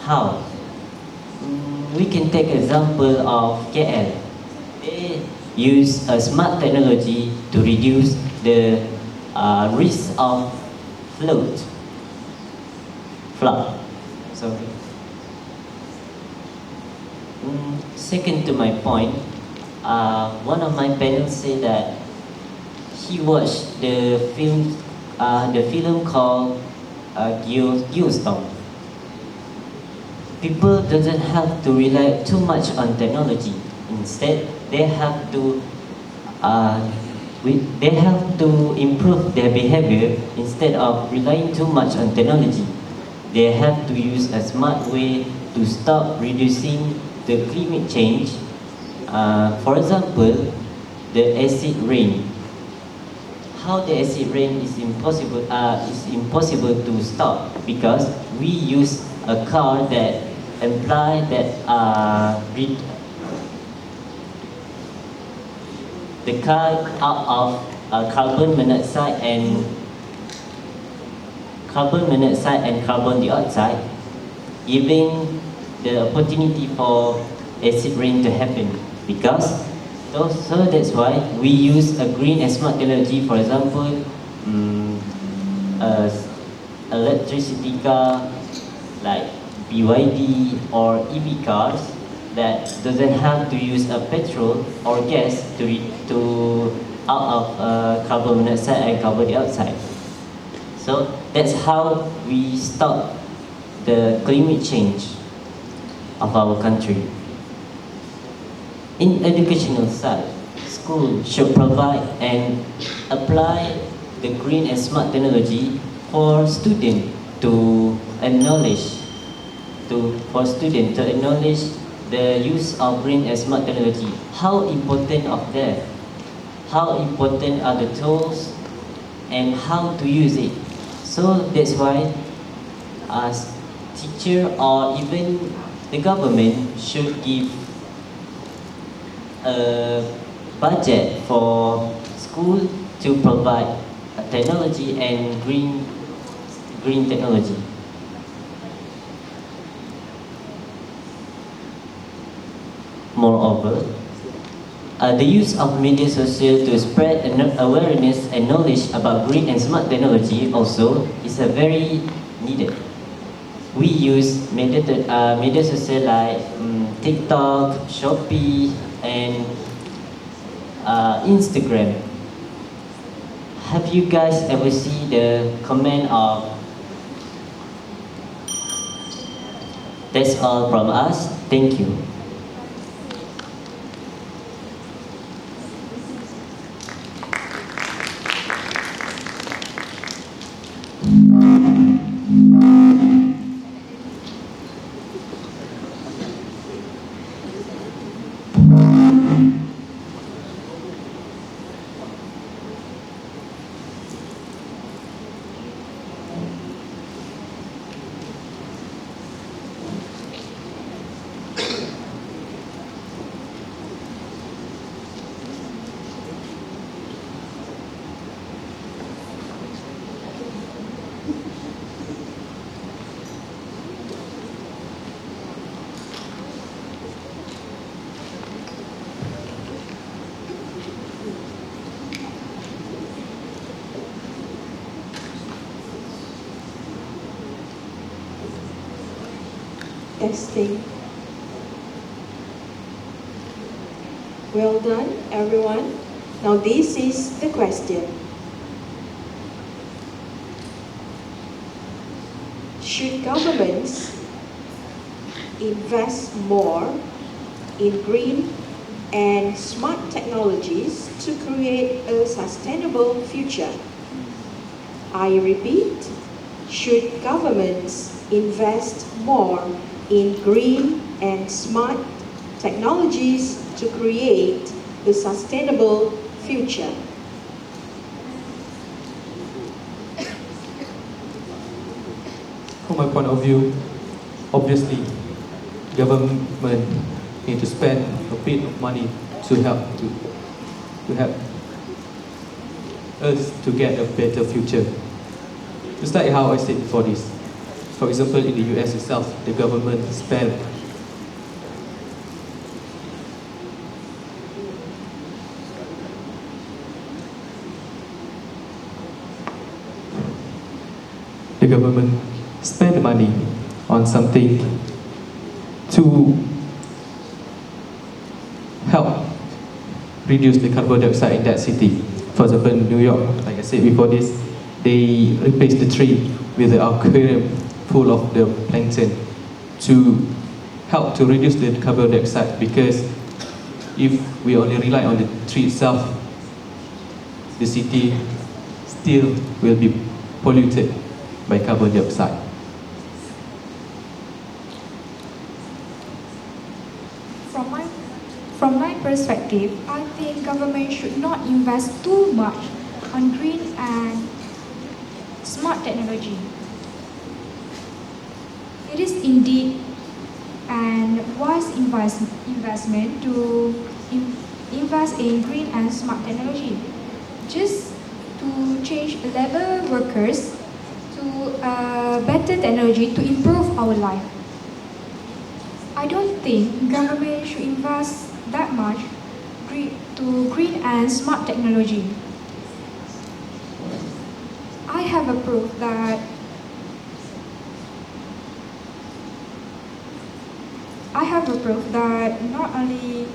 How? We can take example of KL. They use a smart technology to reduce the risk of flood. Sorry. Second to my point, one of my panels said that he watched the film called Geostorm. People doesn't have to rely too much on technology. Instead, they have to improve their behavior instead of relying too much on technology. They have to use a smart way to stop reducing the climate change. For example, the acid rain. How the acid rain is impossible to stop because we use a car that imply that the car out of carbon monoxide and carbon dioxide, giving the opportunity for acid rain to happen. So that's why we use a green and smart technology. For example, electricity car like BYD or EV cars that doesn't have to use a petrol or gas to out of carbon monoxide and carbon dioxide. So that's how we stop the climate change of our country. In educational side, school should provide and apply the green and smart technology for students to acknowledge the use of green and smart technology. How important of that? How important are the tools and how to use it? So that's why as teacher or even the government should give a budget for school to provide technology and green technology. Moreover, the use of media social to spread awareness and knowledge about green and smart technology also is a very needed. We use media social like TikTok, Shopee, and Instagram. Have you guys ever seen the comment of "That's all from us, thank you"?
Testing. Well done, everyone. Now this is the question. Should governments invest more in green and smart technologies to create a sustainable future? I repeat, should governments invest more in green and smart technologies to create a sustainable future?
From my point of view, obviously, government need to spend a bit of money to help us to get a better future. Just like how I said before this. For example, in the US itself, the government spent money on something to help reduce the carbon dioxide in that city. For example, in New York, like I said before this, they replaced the tree with an aquarium full of the plankton to help to reduce the carbon dioxide, because if we only rely on the tree itself, the city still will be polluted by carbon dioxide.
From my perspective, I think government should not invest too much on green and smart technology. It is indeed an wise investment to invest in green and smart technology, just to change labor workers to better technology to improve our life. I don't think government should invest that much to green and smart technology. I have a proof that not only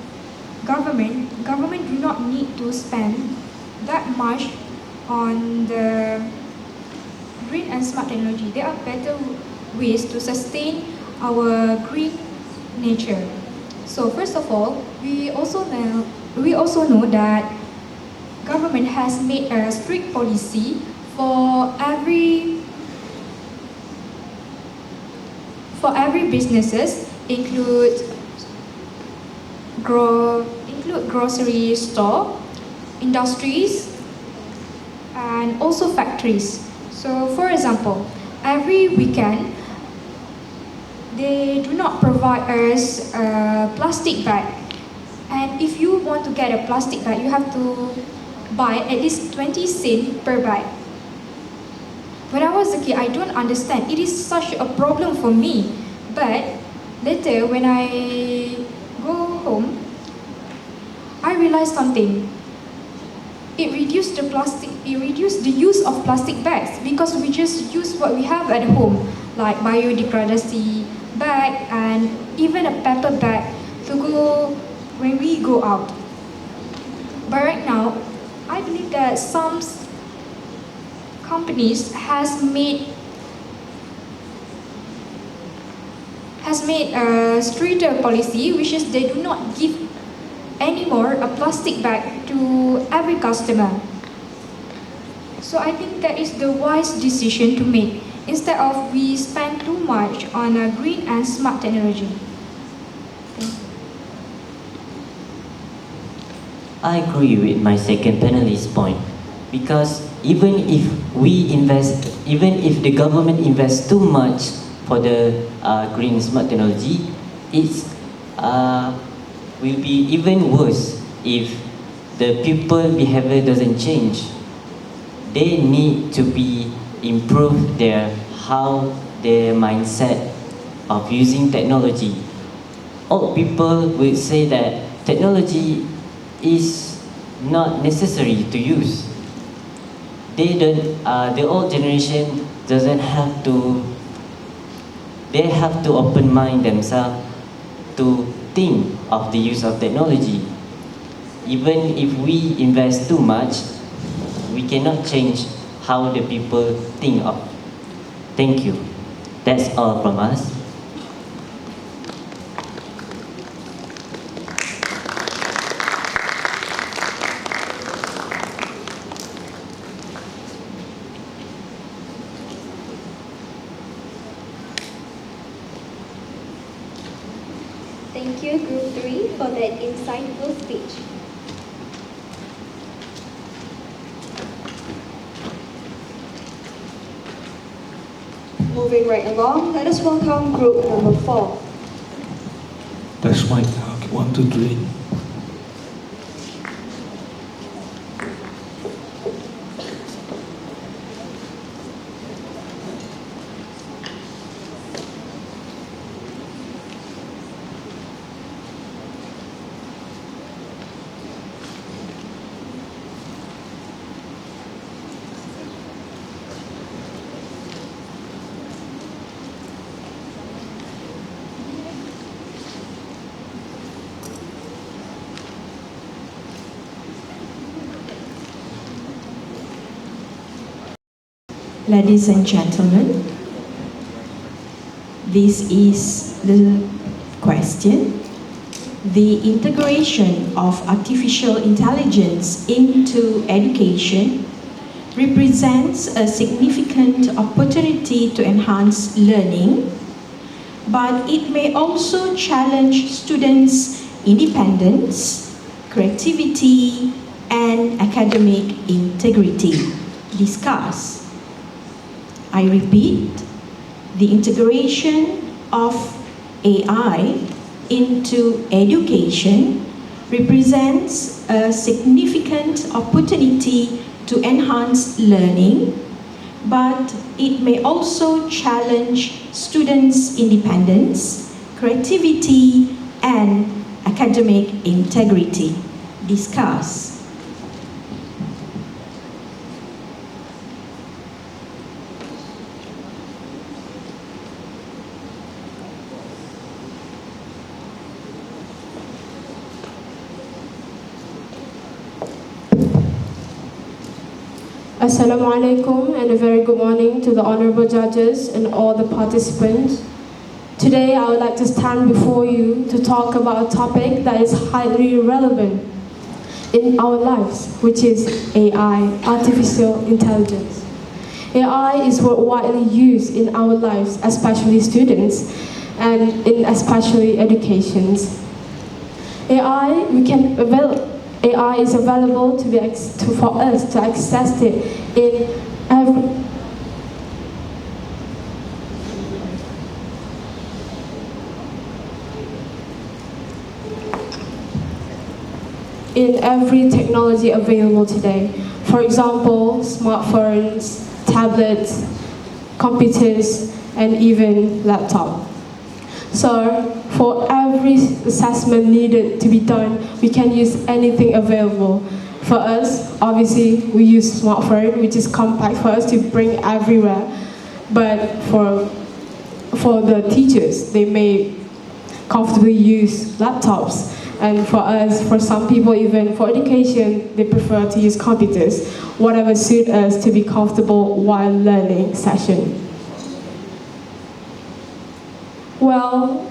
government do not need to spend that much on the green and smart technology. There are better ways to sustain our green nature. So first of all, we also know that government has made a strict policy for every businesses, include grocery store, industries, and also factories. So for example, every weekend they do not provide us a plastic bag, and if you want to get a plastic bag, you have to buy at least 20 cents per bag. When I was a kid, I don't understand. It is such a problem for me. But later, when I go home, I realized something. It reduced the use of plastic bags, because we just use what we have at home, like biodegradable bag and even a paper bag to go when we go out. But right now, I believe that some companies has made a stricter policy, which is they do not give anymore a plastic bag to every customer. So I think that is the wise decision to make, instead of we spend too much on a green and smart technology.
I agree with my second panelist point, because even if the government invests too much for the green and smart technology, it's will be even worse if the people behavior doesn't change. They need to be improve their mindset of using technology. All people will say that technology is not necessary to use. They don't. The old generation doesn't have to. They have to open mind themselves to think of the use of technology. Even if we invest too much, we cannot change how the people think of. Thank you. That's all from us.
Thank you, Group 3, for that insightful speech.
Moving right along, let us welcome Group number 4.
That's right. Okay, 1, 2, 3.
Ladies and gentlemen, this is the question. The integration of artificial intelligence into education represents a significant opportunity to enhance learning, but it may also challenge students' independence, creativity, and academic integrity. Discuss. I repeat, the integration of AI into education represents a significant opportunity to enhance learning, but it may also challenge students' independence, creativity, and academic integrity. Discuss.
Assalamualaikum and a very good morning to the honorable judges and all the participants. Today I would like to stand before you to talk about a topic that is highly relevant in our lives, which is AI, artificial intelligence. AI is widely used in our lives, especially students and in especially educations. AI is available for us to access it in every technology available today. For example, smartphones, tablets, computers, and even laptop. So, for every assessment needed to be done, we can use anything available. For us, obviously, we use smartphone, which is compact for us to bring everywhere. But for the teachers, they may comfortably use laptops. And for us, for some people, even for education, they prefer to use computers, whatever suits us to be comfortable while learning session. Well,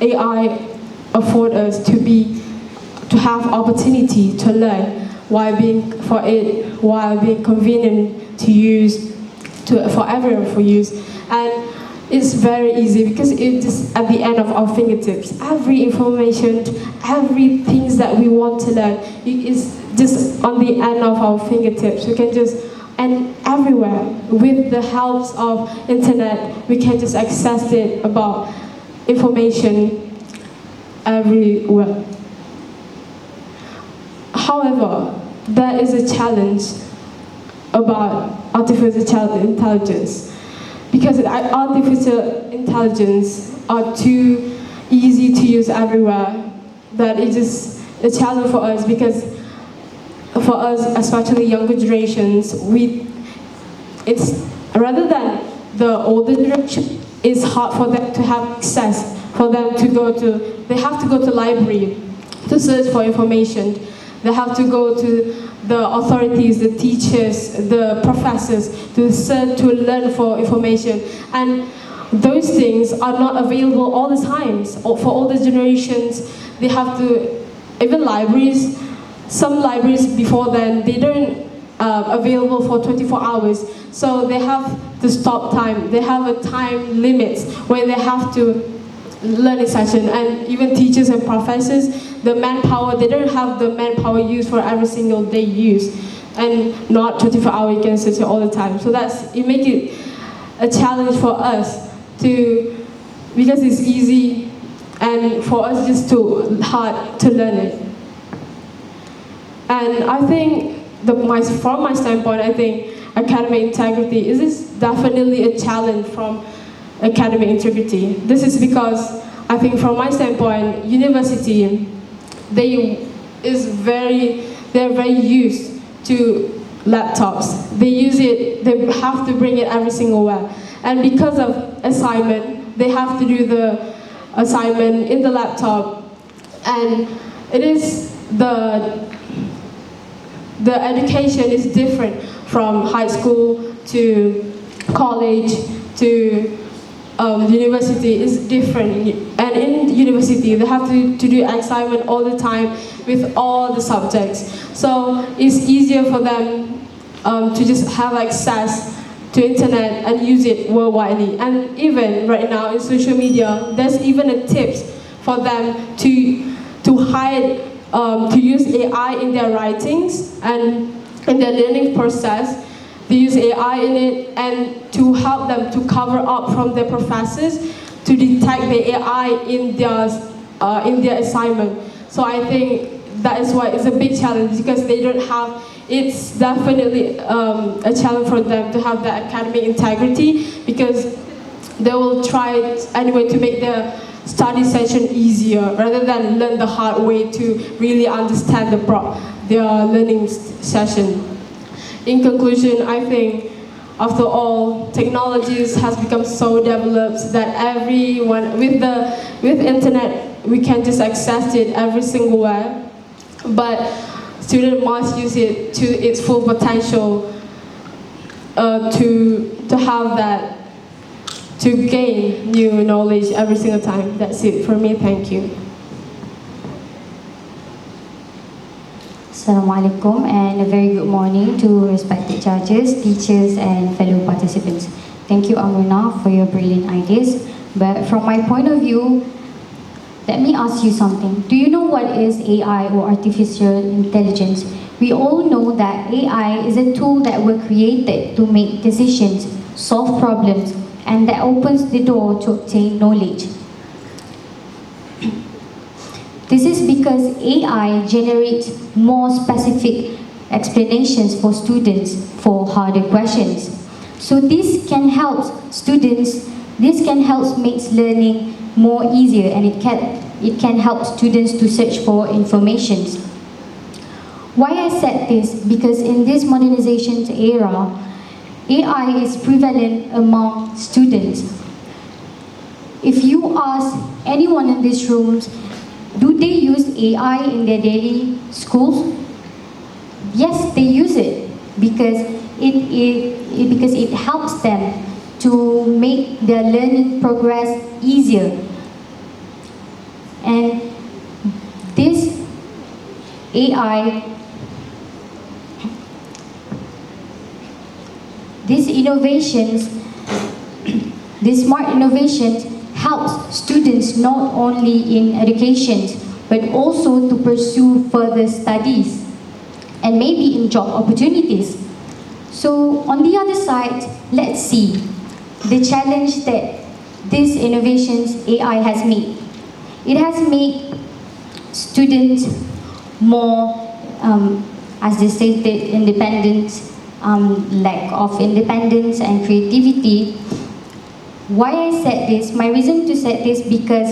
AI afford us to have opportunity to learn while being convenient to use for everyone for use, and it's very easy because it's just at the end of our fingertips. Every information, everything that we want to learn is just on the end of our fingertips. We can just, and everywhere, with the help of internet, we can just access it about information everywhere. However, there is a challenge about artificial intelligence, because artificial intelligence are too easy to use everywhere. That is just a challenge for us, because for us, especially younger generations, it's rather than the older generation, it's hard for them to have access. For them to they have to go to library to search for information. They have to go to the authorities, the teachers, the professors to search, to learn for information. And those things are not available all the time. For older generations, they have to, even libraries, some libraries before then, they don't available for 24 hours. So they have to stop time. They have a time limit where they have to learning session, and even teachers and professors, the manpower, they don't have the manpower used for every single day use, and not 24 hours you can search it all the time. So it makes it a challenge for us because it's easy, and for us just too hard to learn it. And I think from my standpoint, I think academic integrity is definitely a challenge from academic integrity. This is because I think from my standpoint, university, they're very used to laptops. They use it, they have to bring it every single where. And because of assignment, they have to do the assignment in the laptop. And it is the education is different from high school to college to university is different. And in university, they have to do assignment all the time with all the subjects. So it's easier for them to just have access to internet and use it worldwide. And even right now in social media, there's even a tips for them to hide, to use AI in their writings and in their learning process. They use AI in it and to help them to cover up from their professors to detect the AI in their assignment. So I think that is why it's a big challenge, because they don't have, it's definitely a challenge for them to have that academic integrity, because they will try anyway to make their study session easier rather than learn the hard way to really understand their learning session. In conclusion, I think after all, technologies has become so developed that everyone, with internet, we can just access it every single way. But students must use it to its full potential to have that, to gain new knowledge every single time. That's it for me. Thank you.
Assalamualaikum and a very good morning to respected judges, teachers and fellow participants. Thank you Amruna for your brilliant ideas. But from my point of view, let me ask you something. Do you know what is AI or artificial intelligence? We all know that AI is a tool that was created to make decisions, solve problems, and that opens the door to obtain knowledge. This is because AI generates more specific explanations for students for harder questions. So this can help students, this can help make learning more easier, and it can help students to search for information. Why I said this? Because in this modernization era, AI is prevalent among students. If you ask anyone in this room, do they use AI in their daily schools? Yes, they use it because it helps them to make their learning progress easier. And this AI, these innovations, these smart innovations helps students not only in education but also to pursue further studies and maybe in job opportunities. So on the other side, let's see the challenge that these innovations AI has made. It has made students more, as they stated, independent, lack of independence and creativity. Why I said this, my reason to say this, because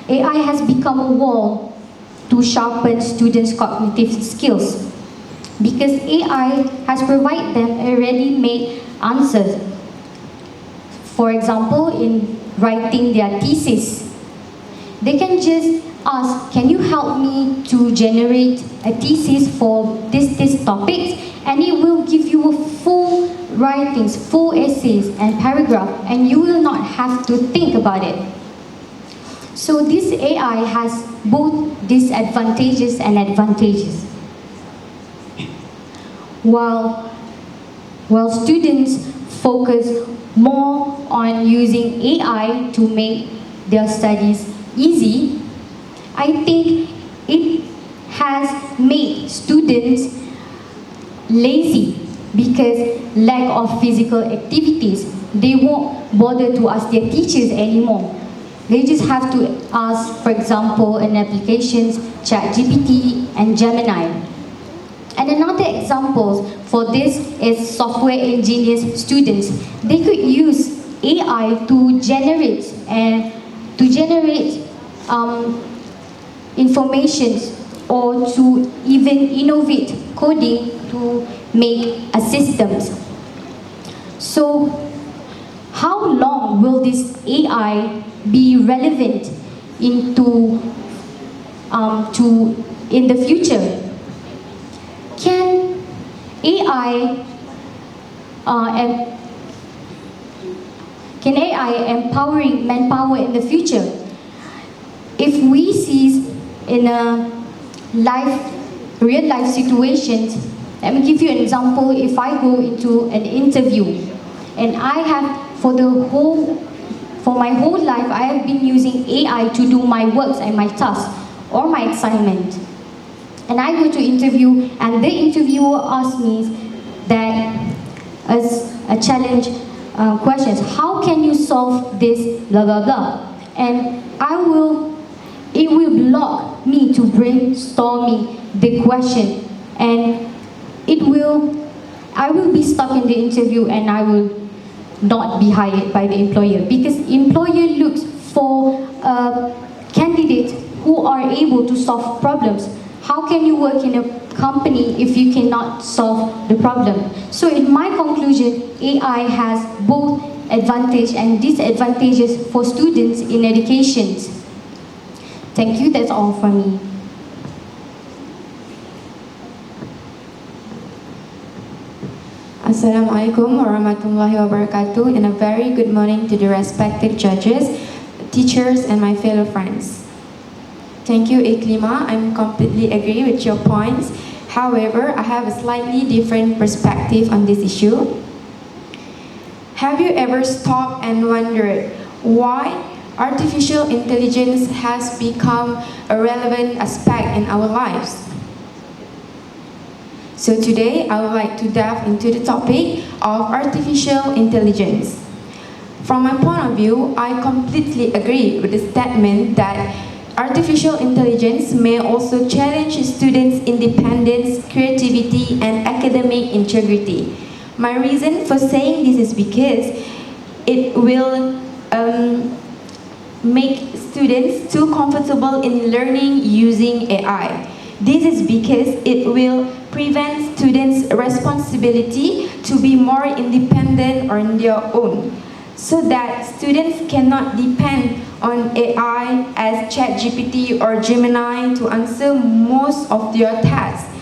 AI has become a wall to sharpen students' cognitive skills. Because AI has provided them a ready-made answer. For example, in writing their thesis, they can just ask, can you help me to generate a thesis for this topic? And it will give you a full writings, full essays and paragraph, and you will not have to think about it. So this AI has both disadvantages and advantages. While students focus more on using AI to make their studies easy, I think it has made students lazy because lack of physical activities. They won't bother to ask their teachers anymore. They just have to ask, for example, in applications, ChatGPT and Gemini. And another example for this is software engineers students. They could use AI to generate information or to even innovate coding to make a systems. So how long will this AI be relevant in the future? Can AI Can AI empowering manpower in the future? If we see in a real life situations, let me give you an example. If I go into an interview and I have for my whole life I have been using AI to do my works and my tasks or my assignment, and I go to interview and the interviewer asks me that as a challenge questions, how can you solve this blah blah blah, and it will block me to brainstorming the question, and I will be stuck in the interview and I will not be hired by the employer, because employer looks for candidates who are able to solve problems. How can you work in a company if you cannot solve the problem? So in my conclusion, AI has both advantage and disadvantages for students in education. Thank you, that's all from me.
Assalamualaikum warahmatullahi wabarakatuh, and a very good morning to the respected judges, teachers, and my fellow friends. Thank you, Iklima. I'm completely agree with your points. However, I have a slightly different perspective on this issue. Have you ever stopped and wondered why artificial intelligence has become a relevant aspect in our lives? So today, I would like to dive into the topic of artificial intelligence. From my point of view, I completely agree with the statement that artificial intelligence may also challenge students' independence, creativity, and academic integrity. My reason for saying this is because it will make students too comfortable in learning using AI. This is because it will prevent students' responsibility to be more independent on their own, so that students cannot depend on AI as ChatGPT or Gemini to answer most of their tasks.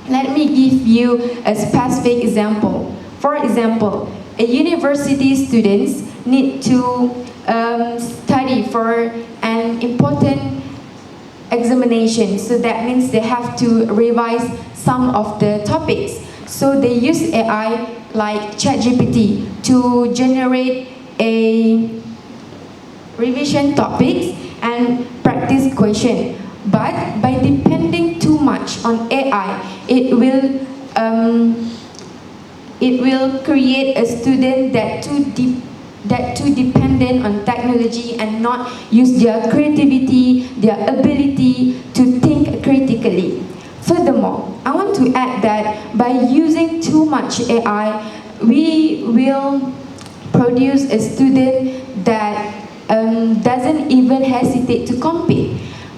Let me give you a specific example. For example, a university students need to study for an important examination, so that means they have to revise some of the topics. So they use AI like ChatGPT to generate a revision topics and practice question. But by depending too much on AI, it will create a student that too dependent on technology and not use their creativity, their ability to think critically. Furthermore, I want to add that by using too much AI, we will produce a student that doesn't even hesitate to compete.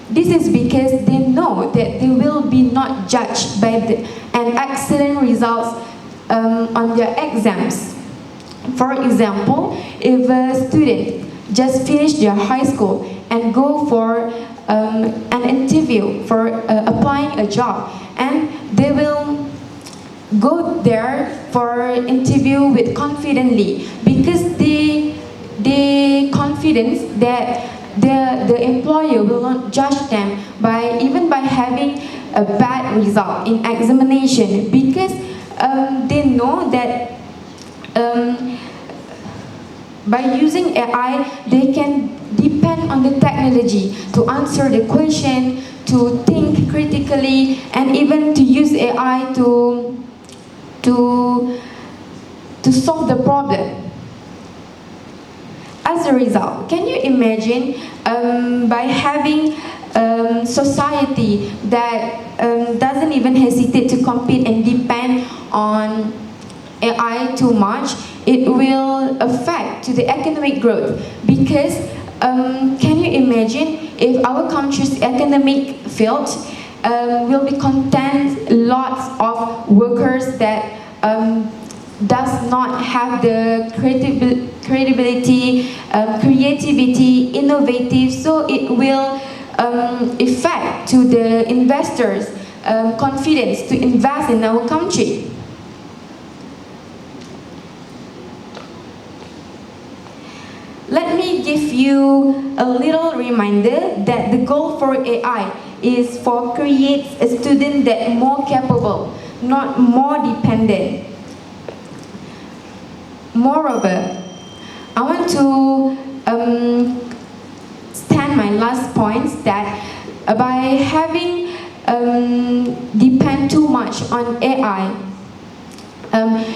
This is because they know that they will be not judged by an excellent results on their exams. For example, if a student just finished their high school and go for an interview for applying a job, and they will go there for interview with confidently, because they confidence that the employer will not judge them even by having a bad result in examination, because they know that by using AI, they can depend on the technology to answer the question, to think critically, and even to use AI to solve the problem. As a result, can you imagine by having society that doesn't even hesitate to compete and depend on AI too much, it will affect to the economic growth, because can you imagine if our country's economic field will be content lots of workers that does not have the credibility, creativity, innovative, so it will affect to the investors' confidence to invest in our country. give you a little reminder that the goal for AI is for create a student that more capable, not more dependent. Moreover, I want to stand my last points that by having depend too much on AI,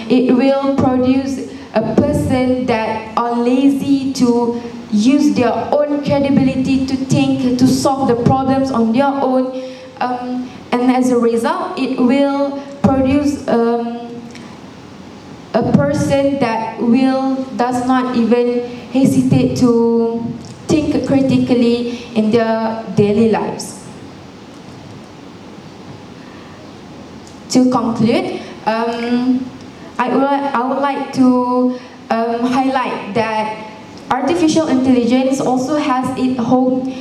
it will produce a person that are lazy to use their own credibility to think, to solve the problems on their own, and as a result, it will produce a person that does not even hesitate to think critically in their daily lives. To conclude, I would like to highlight that artificial intelligence also has its own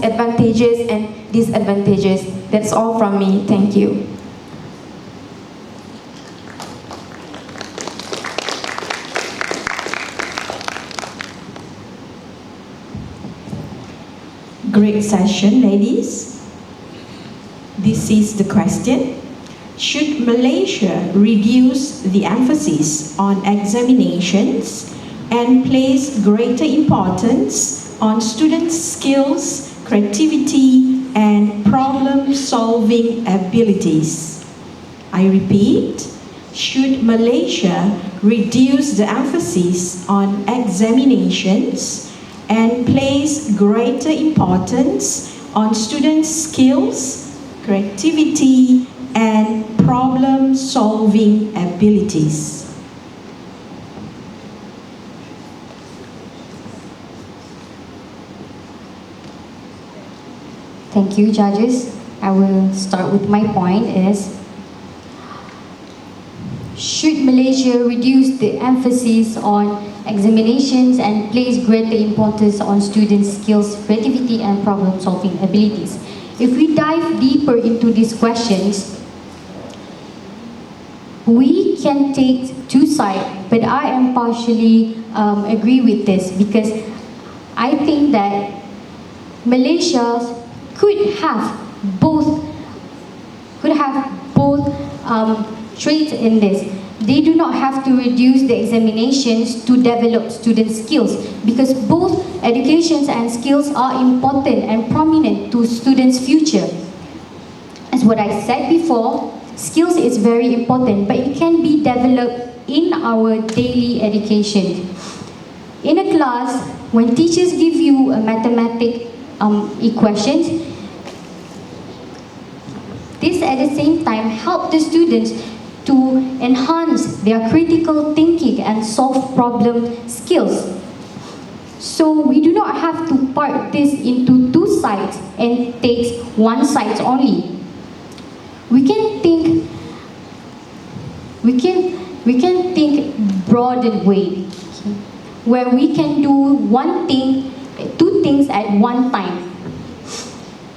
advantages and disadvantages. That's all from me. Thank you.
Great session, ladies. This is the question. Should Malaysia reduce the emphasis on examinations and place greater importance on students' skills, creativity, and problem-solving abilities? I repeat, should Malaysia reduce the emphasis on examinations and place greater importance on students' skills, creativity, and problem-solving abilities?
Thank you, judges. I will start with my point is, should Malaysia reduce the emphasis on examinations and place greater importance on students' skills, creativity, and problem-solving abilities? If we dive deeper into these questions, we can take two sides, but I am partially agree with this because I think that Malaysia could have both traits in this. They do not have to reduce the examinations to develop student skills because both education and skills are important and prominent to students' future. As what I said before, skills is very important, but it can be developed in our daily education. In a class, when teachers give you a mathematic equations, this at the same time help the students to enhance their critical thinking and solve problem skills. So we do not have to part this into two sides and take one side only. We can think broader way, where we can do two things at one time.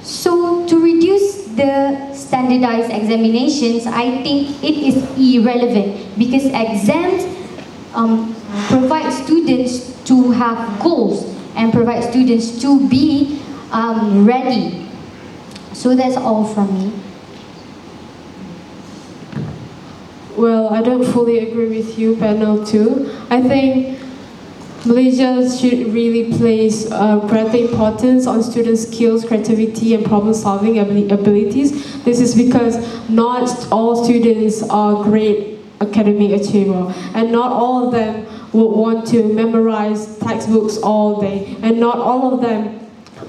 So to reduce the standardized examinations, I think it is irrelevant because exams provide students to have goals and provide students to be ready. So that's all from me.
Well, I don't fully agree with you, panel 2. I think Malaysia should really place greater importance on students' skills, creativity, and problem-solving abilities. This is because not all students are great academic achievers, and not all of them would want to memorize textbooks all day, and not all of them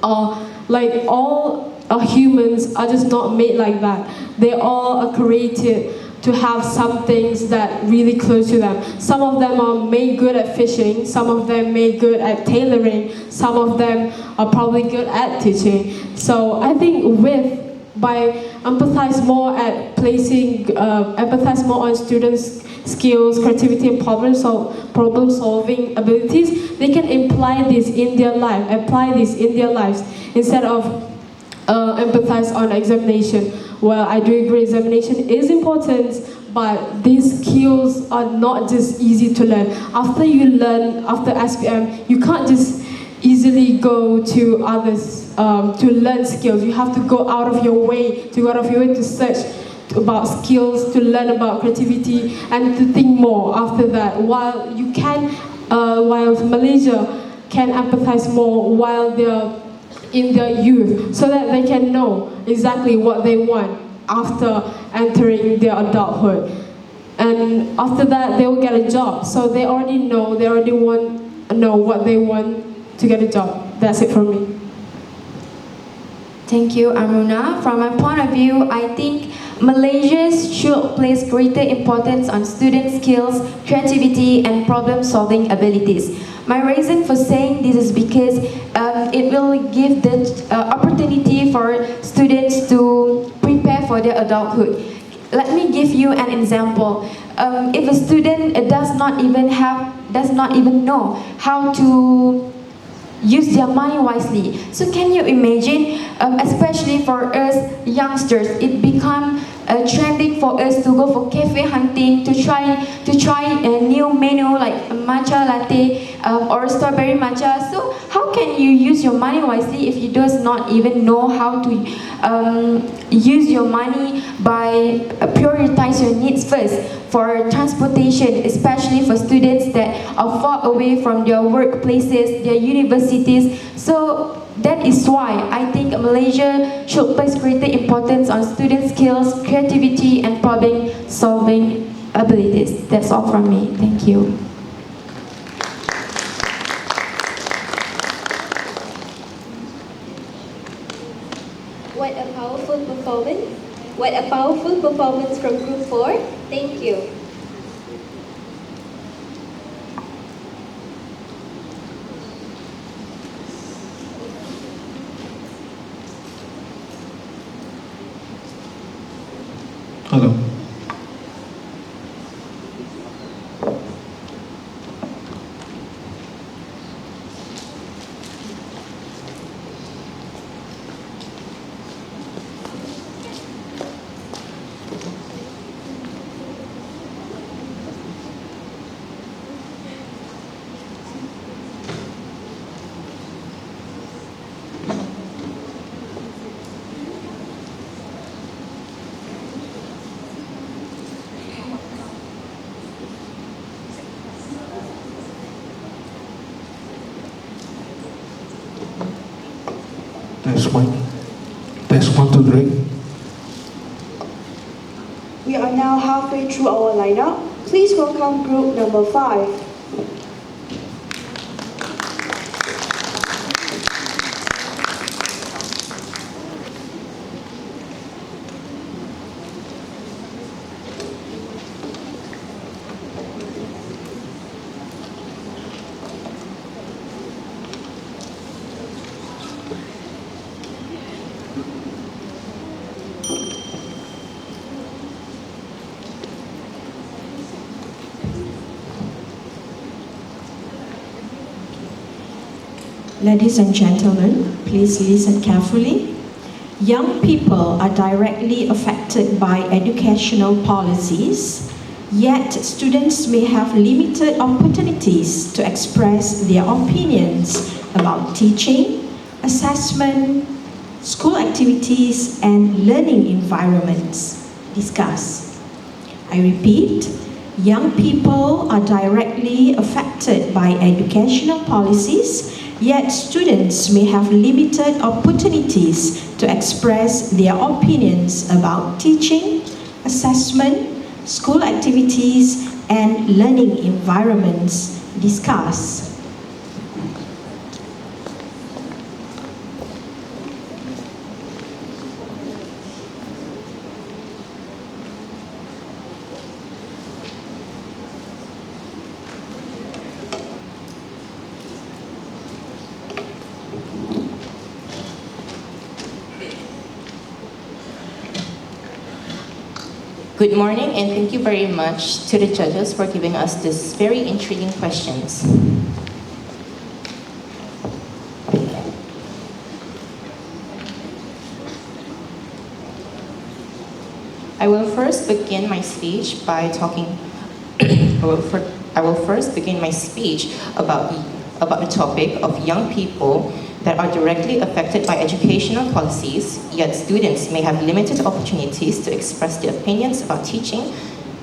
are like all humans are just not made like that. They all are created to have some things that really close to them. Some of them are made good at fishing, some of them made good at tailoring, some of them are probably good at teaching. So I think by empathize more on students' skills, creativity, and problem-solving abilities, they can apply this in their lives instead of empathize on examination. Well, I do agree examination is important, but these skills are not just easy to learn. After you learn, after SPM, you can't just easily go to others to learn skills. You have to go out of your way, to search about skills, to learn about creativity, and to think more after that. While Malaysia can empathize more while they're in their youth, so that they can know exactly what they want after entering their adulthood. And after that, they will get a job. So they already know what they want to get a job. That's it from me.
Thank you, Aruna. From my point of view, I think Malaysia should place greater importance on student skills, creativity, and problem-solving abilities. My reason for saying this is because it will give the opportunity for students to prepare for their adulthood. Let me give you an example. If a student does not even know how to use their money wisely. So can you imagine, especially for us youngsters, it become trending for us to go for cafe hunting, to try a new menu like matcha latte or strawberry matcha. So how can you use your money wisely if you does not even know how to use your money by prioritize your needs first? For transportation, especially for students that are far away from their workplaces, their universities. So that is why I think Malaysia should place greater importance on student skills, creativity, and problem-solving abilities. That's all from me. Thank you.
What a powerful performance. What a powerful performance from Group 4. Thank you.
Hello. Test mic. Test 1, 2, 3.
We are now halfway through our lineup. Please welcome group number 5.
Ladies and gentlemen, please listen carefully. Young people are directly affected by educational policies, yet students may have limited opportunities to express their opinions about teaching, assessment, school activities, and learning environments. Discuss. I repeat, young people are directly affected by educational policies, yet students may have limited opportunities to express their opinions about teaching, assessment, school activities, and learning environments. Discuss.
Good morning, and thank you very much to the judges for giving us these very intriguing questions. I will first begin my speech by talking. I will first begin my speech about the topic of young people that are directly affected by educational policies, yet students may have limited opportunities to express their opinions about teaching,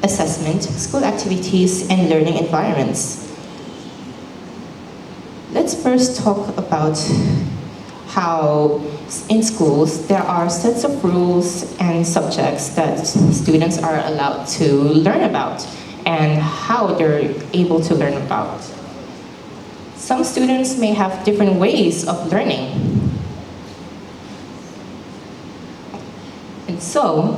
assessment, school activities, and learning environments. Let's first talk about how in schools there are sets of rules and subjects that students are allowed to learn about and how they're able to learn about. Some students may have different ways of learning. And so,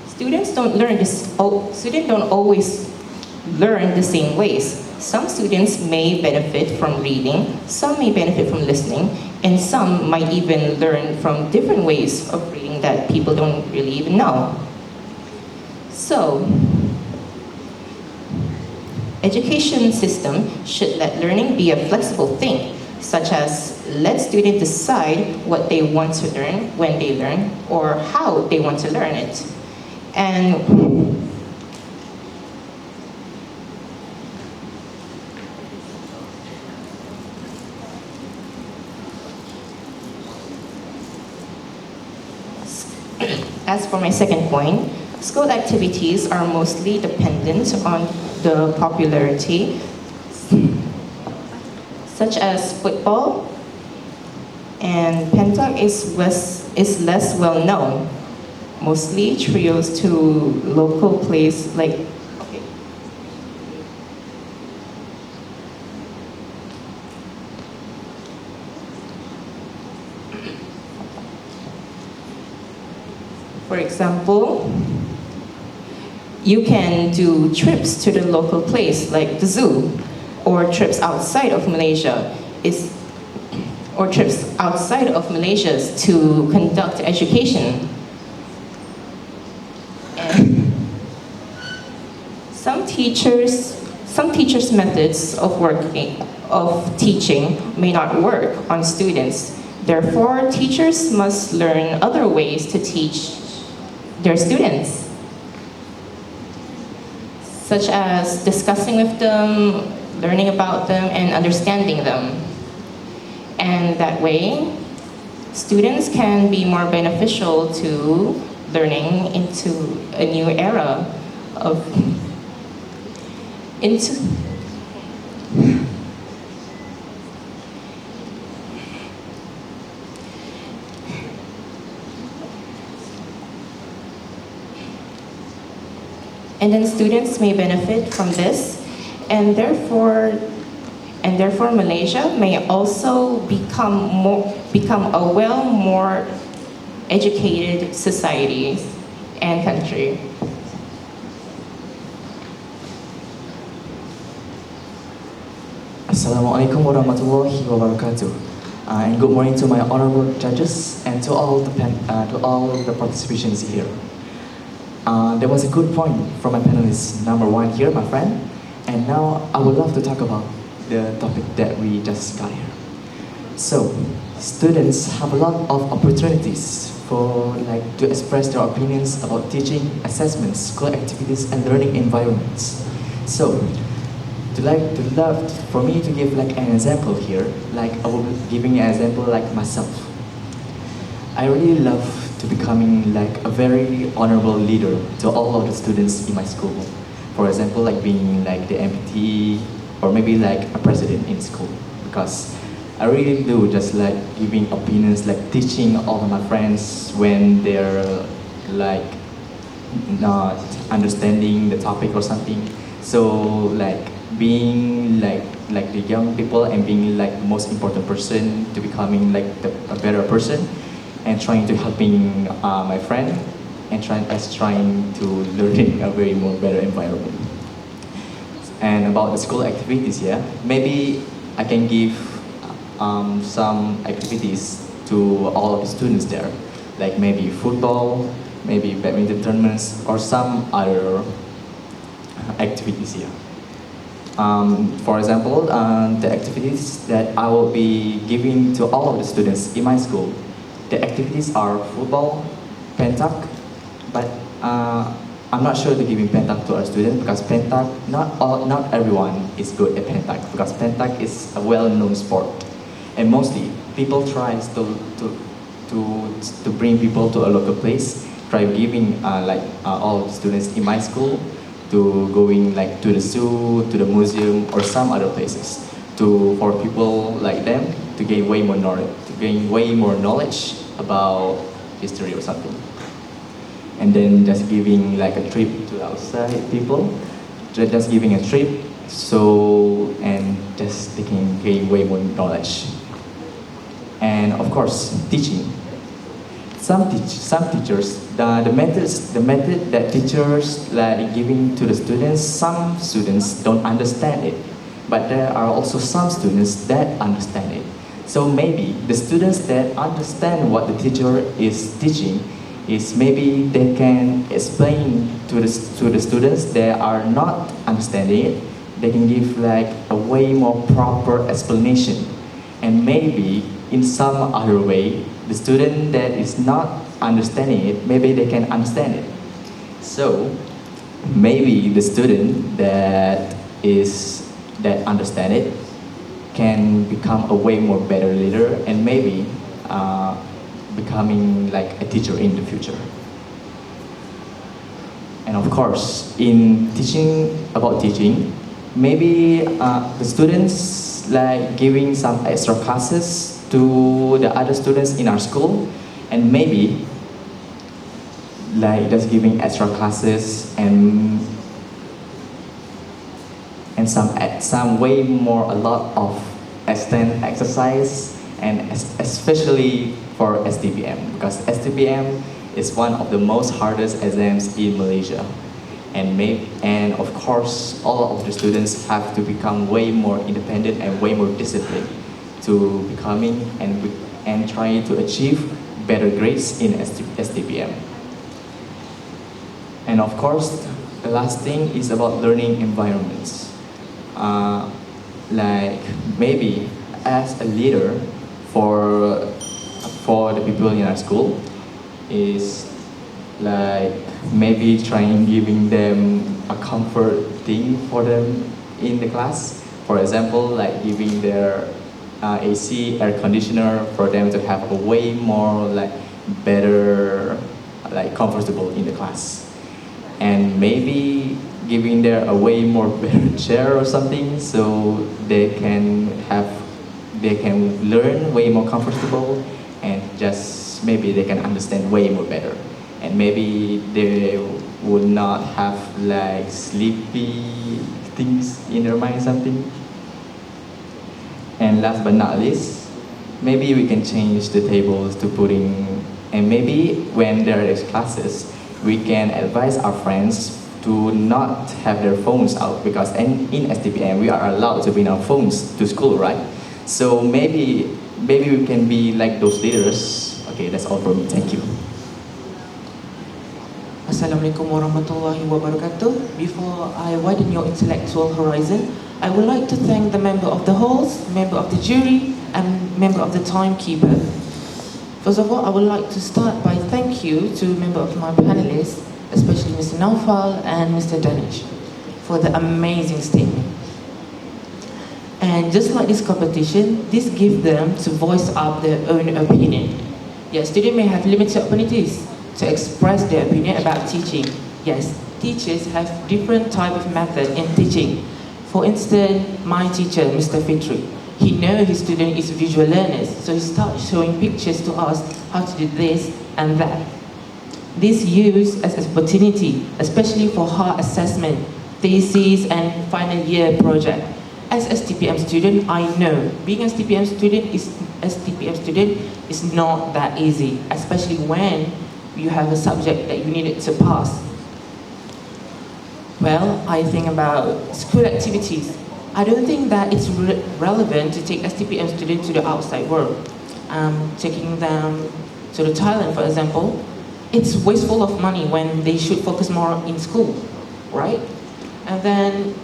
students don't always learn the same ways. Some students may benefit from reading, some may benefit from listening, and some might even learn from different ways of reading that people don't really even know. So, education system should let learning be a flexible thing, such as let students decide what they want to learn when they learn, or how they want to learn it. And as for my second point, school activities are mostly dependent on the popularity, such as football, and Petah is less well known. Mostly trios to local plays like. Okay. For example, you can do trips to the local place like the zoo, or trips outside of Malaysia to conduct education. And some teachers' methods of teaching may not work on students. Therefore, teachers must learn other ways to teach their students, such as discussing with them, learning about them, and understanding them. And that way, students can be more beneficial to learning into a new era of and then students may benefit from this, and therefore Malaysia may also become a more educated society and country.
Assalamualaikum warahmatullahi wabarakatuh. And good morning to my honorable judges and to all the participants here. There was a good point from my panelist number one here, my friend. And now I would love to talk about the topic that we just got here. So, students have a lot of opportunities to express their opinions about teaching, assessments, school activities, and learning environments. So, for me to give an example here, I will be giving an example like myself. I really love to becoming a very honorable leader to all of the students in my school. For example, being the MPT, or maybe a president in school, because I really do just giving opinions, teaching all of my friends when they're not understanding the topic or something. So being the young people and being the most important person to becoming a better person, and trying to helping my friend, and trying to learning a very more better environment. And about the school activities, maybe I can give some activities to all of the students there, maybe football, maybe badminton tournaments, or some other activities here. For example, the activities that I will be giving to all of the students in my school, the activities are football, Pentak, but I'm not sure to giving Pentak to our students because Pentak, not everyone is good at Pentak because Pentak is a well-known sport, and mostly people tries to bring people to a local place, try giving all the students in my school to going like to the zoo, to the museum, or some other places, for people like them to gain way more knowledge about history or something. And then just giving like a trip to outside people, just giving a trip, and just they can gain way more knowledge. And of course, teaching. Some teachers, the method that teachers like giving to the students, some students don't understand it, but there are also some students that understand it. So maybe the students that understand what the teacher is teaching is maybe they can explain to the students that are not understanding it. They can give like a way more proper explanation, and maybe in some other way, the student that is not understanding it, maybe they can understand it. So maybe the student that understand it can become a way more better leader, and maybe becoming like a teacher in the future. And of course, in teaching, maybe the students like giving some extra classes to the other students in our school, and maybe like just giving extra classes and some way more, a lot of extend exercise, and especially for STPM, because STPM is one of the most hardest exams in Malaysia. And of course, all of the students have to become way more independent and way more disciplined to becoming and trying to achieve better grades in STPM. And of course, the last thing is about learning environments. Like maybe as a leader for the people in our school is like maybe trying giving them a comfort thing for them in the class. For example, like giving their AC, air conditioner for them to have a way more like better, like comfortable in the class. And maybe giving them a way more better chair or something so they can learn way more comfortable, and just maybe they can understand way more better. And maybe they would not have like sleepy things in their mind, something. And last but not least, maybe we can change the tables to putting, and maybe when there is classes, we can advise our friends to not have their phones out, because in STPM we are allowed to bring our phones to school, right? So maybe we can be like those leaders. Okay, that's all from me. Thank you.
Assalamualaikum warahmatullahi wabarakatuh. Before I widen your intellectual horizon, I would like to thank the member of the host, member of the jury, and member of the timekeeper. First of all, I would like to start by thank you to member of my panelists, especially Mr. Naufal and Mr. Danish, for the amazing statement. And just like this competition, this gives them to voice up their own opinion. Yes, students may have limited opportunities to express their opinion about teaching. Yes, teachers have different type of method in teaching. For instance, my teacher, Mr. Fitri, he knows his student is visual learners, so he starts showing pictures to us how to do this and that. This used as an opportunity, especially for hard assessment, thesis, and final year project. As a STPM student, I know being a STPM student is not that easy, especially when you have a subject that you needed to pass. Well, I think about school activities. I don't think that it's relevant to take STPM students to the outside world. Taking them to the Thailand, for example, it's wasteful of money when they should focus more in school, right? And then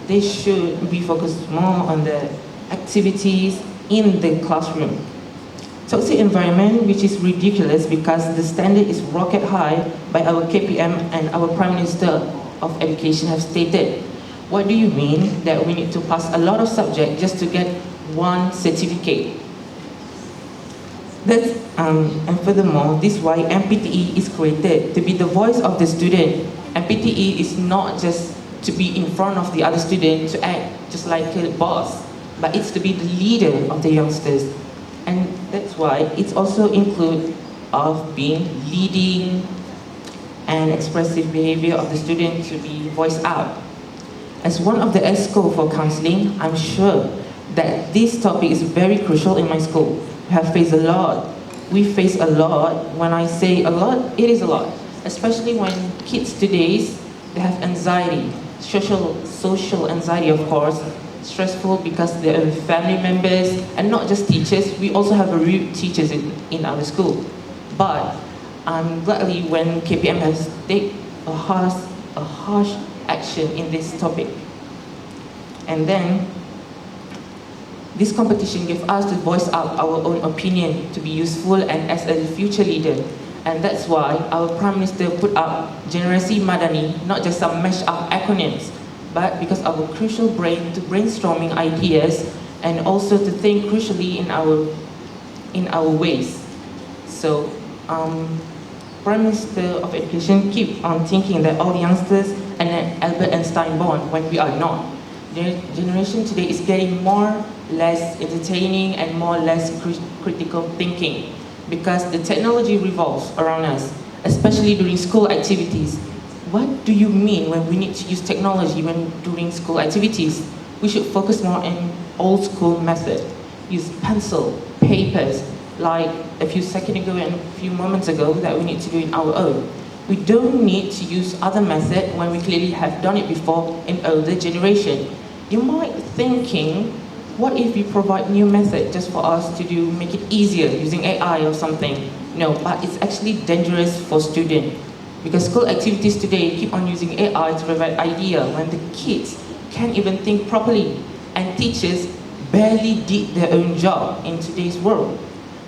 they should be focused more on the activities in the classroom. Toxic environment, which is ridiculous because the standard is rocket high by our KPM and our Prime Minister of Education have stated. What do you mean that we need to pass a lot of subjects just to get one certificate? And furthermore, this is why MPTE is created, to be the voice of the student. MPTE is not just to be in front of the other student to act just like a boss, but it's to be the leader of the youngsters. And that's why it's also include of being leading and expressive behavior of the student to be voiced out. As one of the ESCO for counseling, I'm sure that this topic is very crucial in my school. We have faced a lot. We face a lot. When I say a lot, it is a lot. Especially when kids today, they have anxiety, social anxiety, of course, stressful because they're family members, and not just teachers. We also have rude teachers in our school. But I'm gladly when KPM has taken a harsh action in this topic. And then this competition gives us to voice out our own opinion to be useful and as a future leader. And that's why our Prime Minister put up Generasi Madani, not just some mashed up acronyms, but because of our crucial brain to brainstorming ideas and also to think crucially in our ways. So Prime Minister of Education keep on thinking that all youngsters and an Albert Einstein born when we are not. The generation today is getting more less entertaining and more less critical thinking because the technology revolves around us, especially during school activities. What do you mean when we need to use technology when during school activities? We should focus more on old school method. Use pencil, papers, like a few seconds ago and a few moments ago that we need to do in our own. We don't need to use other method when we clearly have done it before in older generation. You might be thinking, what if we provide new method just for us to do, make it easier using AI or something? No, but it's actually dangerous for students because school activities today keep on using AI to provide idea when the kids can't even think properly and teachers barely did their own job in today's world.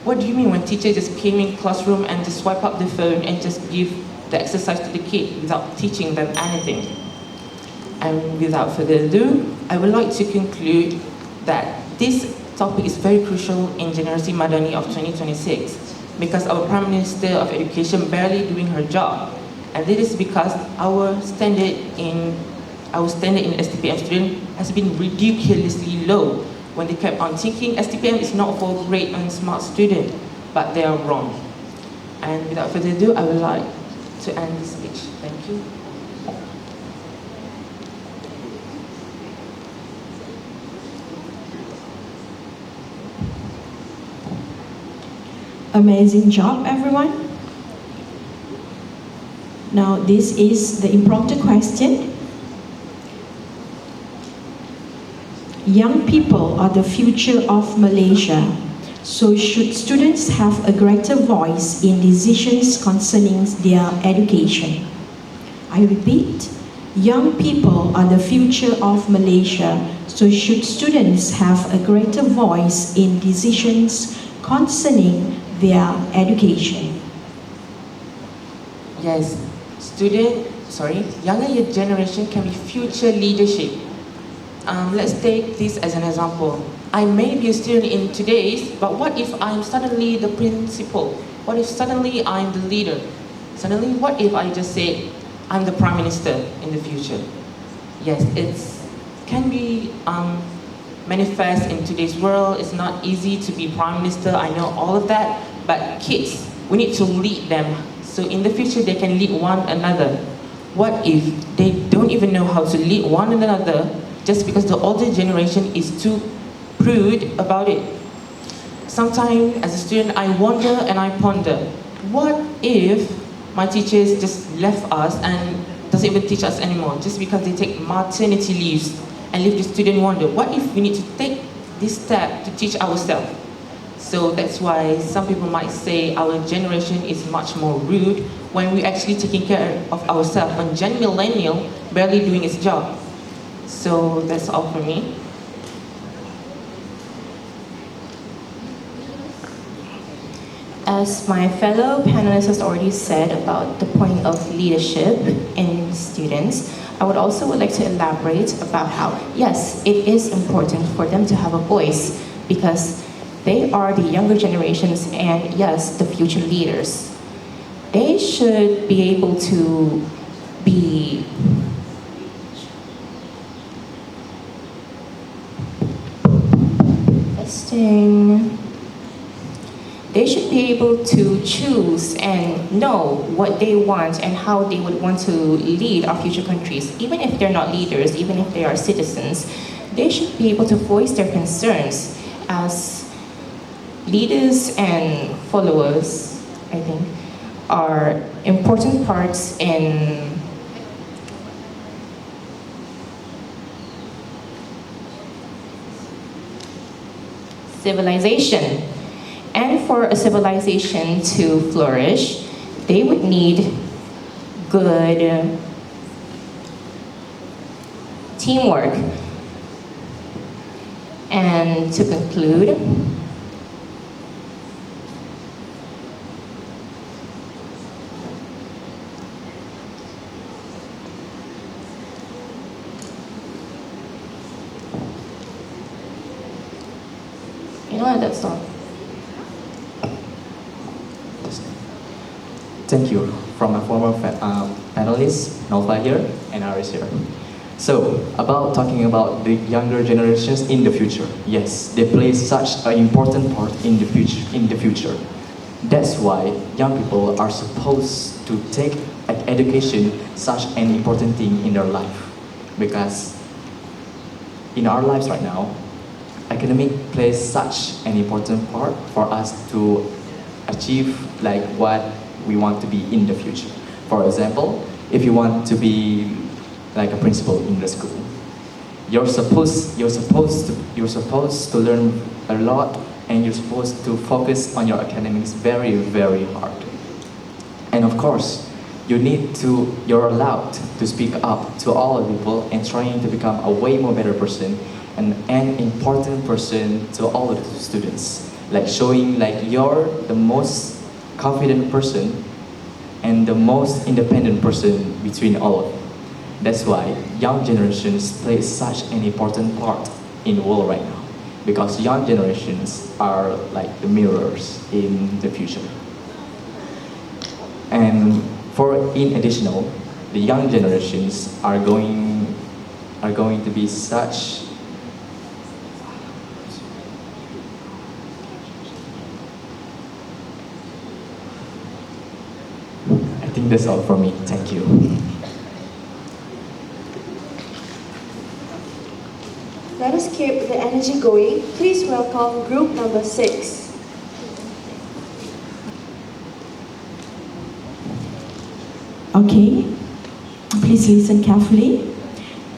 What do you mean when teachers just came in classroom and just swipe up the phone and just give the exercise to the kid without teaching them anything? And without further ado, I would like to conclude that this topic is very crucial in Generasi Madani of 2026 because our Prime Minister of Education barely doing her job. And this is because our standard in STPM student has been ridiculously low when they kept on thinking STPM is not for great and smart students, but they are wrong. And without further ado, I would like to end this speech. Thank you.
Amazing job, everyone. Now, this is the impromptu question. Young people are the future of Malaysia, so should students have a greater voice in decisions concerning their education? I repeat, young people are the future of Malaysia, so should students have a greater voice in decisions concerning their education?
Yes, younger generation can be future leadership. Let's take this as an example. I may be a student in today's, but what if I'm suddenly the principal? What if suddenly I'm the leader? Suddenly, what if I just say I'm the Prime Minister in the future? Yes, it can be manifest in today's world. It's not easy to be Prime Minister, I know all of that, but kids, we need to lead them. So in the future, they can lead one another. What if they don't even know how to lead one another just because the older generation is too prude about it? Sometimes as a student, I wonder and I ponder, what if my teachers just left us and doesn't even teach us anymore just because they take maternity leaves and leave the student wonder, what if we need to take this step to teach ourselves? So that's why some people might say our generation is much more rude when we're actually taking care of ourselves, when Gen Millennial barely doing its job.
So that's all for me. As my fellow panelists has already said about the point of leadership in students, I would also like to elaborate about how, yes, it is important for them to have a voice because they are the younger generations and, yes, the future leaders. They should be able to be They should be able to choose and know what they want and how they would want to lead our future countries. Even if they're not leaders, even if they are citizens, they should be able to voice their concerns as leaders and followers, I think, are important parts in civilization. And for a civilization to flourish, they would need good teamwork. And to conclude, that's all.
Thank you from my former panelists, Nova here and Aris here. So, talking about the younger generations in the future. Yes, they play such an important part in the future. That's why young people are supposed to take education such an important thing in their life. Because in our lives right now, academic plays such an important part for us to achieve like what we want to be in the future. For example, if you want to be like a principal in the school, you're supposed to learn a lot, and you're supposed to focus on your academics very, very hard. And of course, you're allowed to speak up to all people and trying to become a way more better person and an important person to all of the students, like showing like you're the most confident person and the most independent person between all of them. That's why young generations play such an important part in the world right now, because young generations are like the mirrors in the future. And in additional, the young generations are going to be such I think that's all from me. Thank you.
Let us keep the energy going. Please welcome group number 6.
Okay, please listen carefully.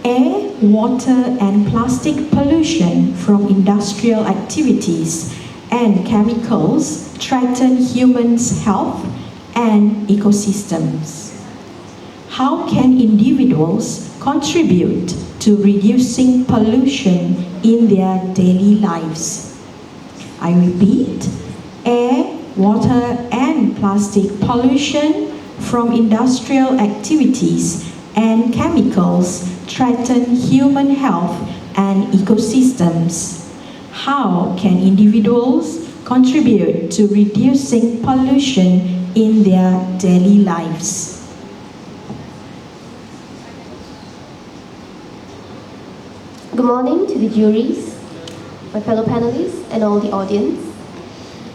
Air, water and plastic pollution from industrial activities and chemicals threaten humans' health and ecosystems. How can individuals contribute to reducing pollution in their daily lives? I repeat, air, water and plastic pollution from industrial activities and chemicals threaten human health and ecosystems. How can individuals contribute to reducing pollution in their daily lives?
Good morning to the juries, my fellow panelists and all the audience.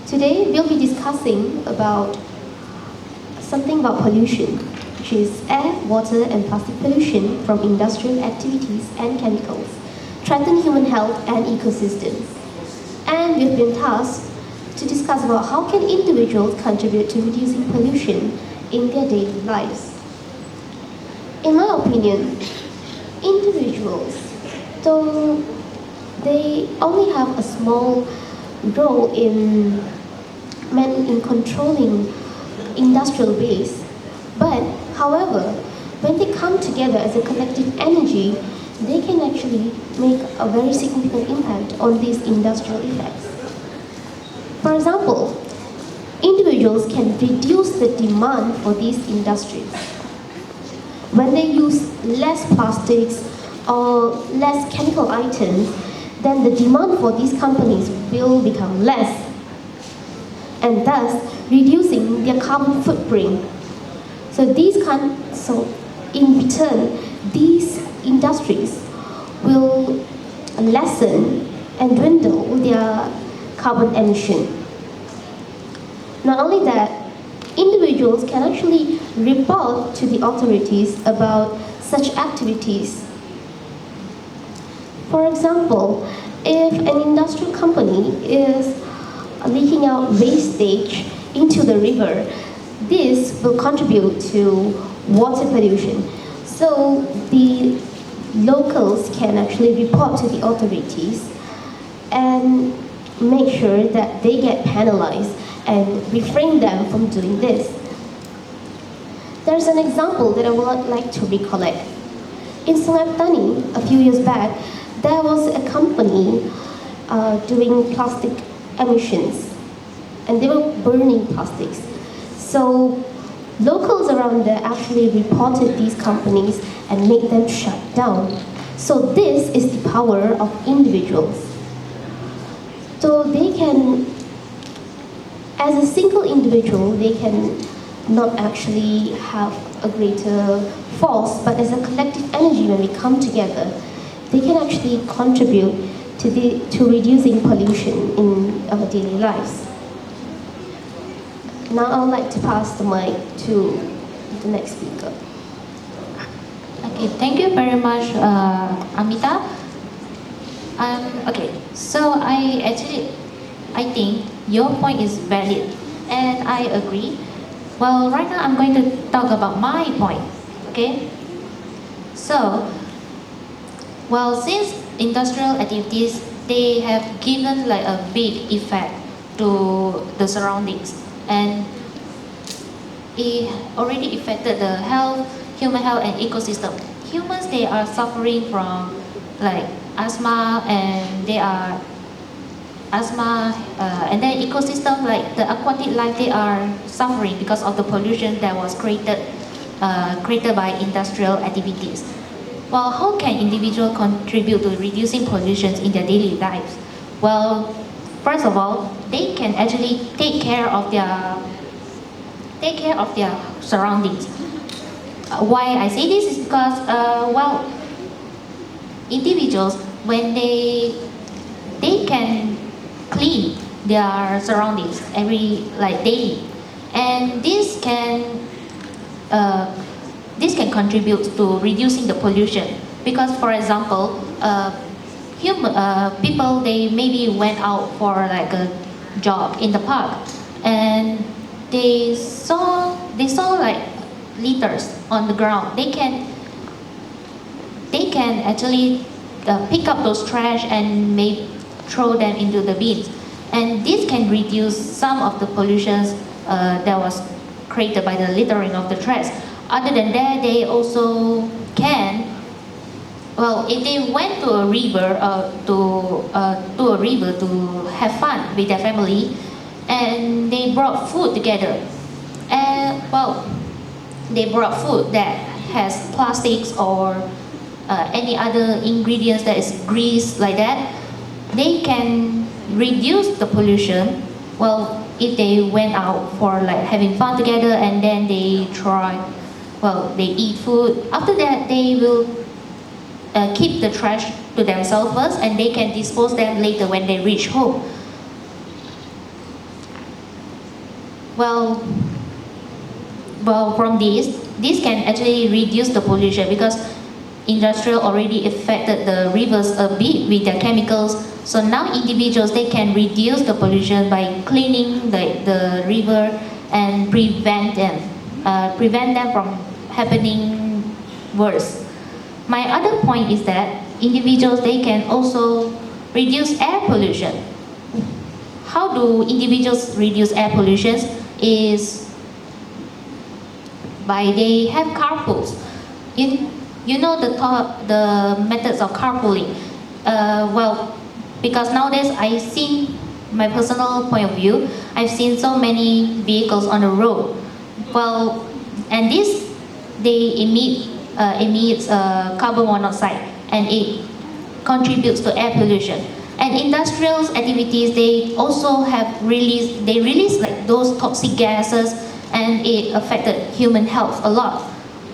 Today we'll be discussing about something about pollution, which is air, water and plastic pollution from industrial activities and chemicals threaten human health and ecosystems. And we've been tasked to discuss about how can individuals contribute to reducing pollution in their daily lives. In my opinion, individuals, though they only have a small role in controlling industrial waste, but however, when they come together as a collective energy, they can actually make a very significant impact on these industrial effects. For example, individuals can reduce the demand for these industries. When they use less plastics or less chemical items, then the demand for these companies will become less, and thus reducing their carbon footprint. So in return, these industries will lessen and dwindle their carbon emission. Not only that, individuals can actually report to the authorities about such activities. For example, if an industrial company is leaking out wastage into the river, this will contribute to water pollution. So the locals can actually report to the authorities and make sure that they get penalized and refrain them from doing this. There's an example that I would like to recollect. In Tingkatan, a few years back, there was a company doing plastic emissions, and they were burning plastics. So locals around there actually reported these companies and made them shut down. So this is the power of individuals. So they can, as a single individual, they can not actually have a greater force, but as a collective energy, when we come together, they can actually contribute to reducing pollution in our daily lives. Now I would like to pass the mic to the next speaker.
Okay, thank you very much, Amita. Okay, so I think your point is valid, and I agree. Well, right now I'm going to talk about my point. Okay, so since industrial activities, they have given like a big effect to the surroundings, and it already affected the human health and ecosystem. Humans, they are suffering from like asthma, and and then ecosystem like the aquatic life, they are suffering because of the pollution that was created by industrial activities. Well, how can individuals contribute to reducing pollution in their daily lives? Well, first of all, they can actually take care of their surroundings. Why I say this is because individuals, when they can clean their surroundings daily, and this can contribute to reducing the pollution. Because, for example, people, they maybe went out for like a jog in the park, and they saw like litters on the ground. They can actually pick up those trash and throw them into the bins, and this can reduce some of the pollutions that was created by the littering of the trash. Other than that, they also can, if they went to a river to have fun with their family, and they brought food together, and they brought food that has plastics or any other ingredients that is grease like that, they can reduce the pollution. If they went out for like having fun together, and then they they eat food. After that, they will keep the trash to themselves first, and they can dispose them later when they reach home. From this can actually reduce the pollution, because industrial already affected the rivers a bit with their chemicals. So now individuals, they can reduce the pollution by cleaning the river and prevent them from happening worse. My other point is that individuals, they can also reduce air pollution. How do individuals reduce air pollution? Is by they have carpools.
you know the methods of carpooling. Well, because nowadays I see my personal point of view, I've seen so many vehicles on the road. Well, and this they emits carbon monoxide, and it contributes to air pollution. And industrial activities, they also release like those toxic gases, and it affected human health a lot.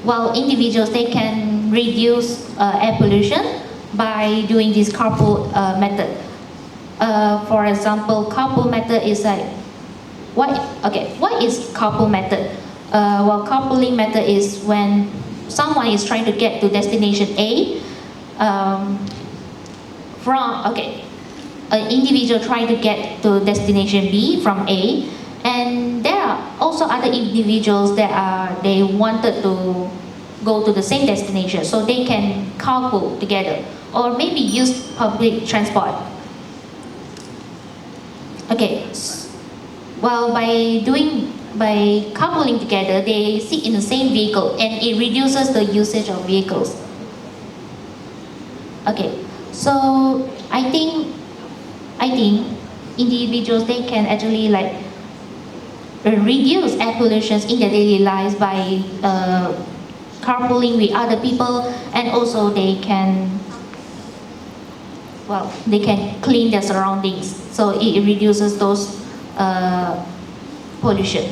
While individuals, they can reduce air pollution by doing this carpool method. For example, carpool method is like, what is carpool method? Well, carpooling method is when someone is trying to get to destination A, an individual trying to get to destination B from A, and there are also other individuals that they wanted to go to the same destination, so they can carpool together or maybe use public transport. Okay, well, by carpooling together, they sit in the same vehicle, and it reduces the usage of vehicles. Okay, so I think individuals, they can actually like reduce air pollution in their daily lives by carpooling with other people, and also they can clean their surroundings, so it reduces those pollution.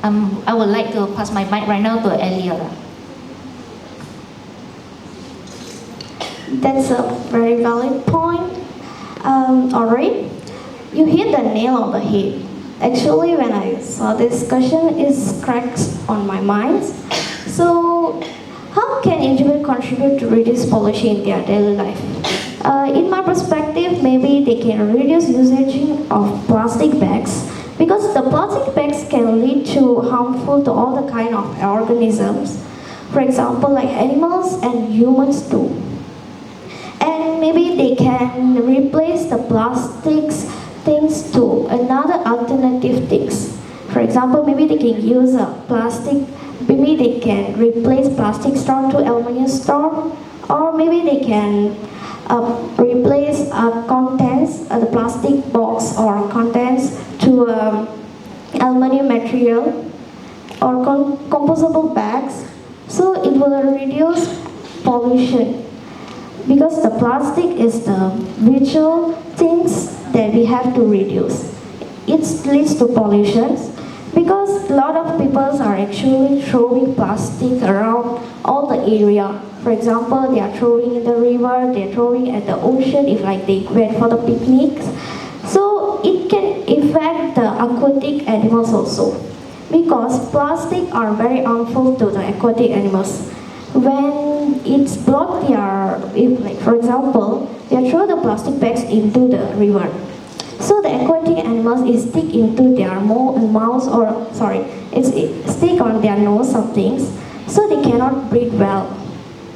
I would like to pass my mic right now to Eliola.
That's a very valid point. Alright, you hit the nail on the head. Actually, when I saw this question, it cracks on my mind. So, how can individuals contribute to reduce pollution in their daily life? In my perspective, maybe they can reduce usage of plastic bags, because the plastic bags can lead to harmful to all the kind of organisms. For example, like animals and humans too. And maybe they can replace the plastics things to another alternative things. For example, maybe they can use maybe they can replace plastic straw to aluminum straw, or maybe they can replace the plastic box or contents to aluminum material or composable bags, so it will reduce pollution. Because the plastic is the virtual things that we have to reduce. It leads to pollution because a lot of people are actually throwing plastic around all the area. For example, they are throwing in the river, they are throwing at the ocean if like they went for the picnics. So it can affect the aquatic animals also, because plastic are very harmful to the aquatic animals. When it's blocked for example, they throw the plastic bags into the river. So the aquatic animals is stick into their stick on their nose some things, so they cannot breathe well.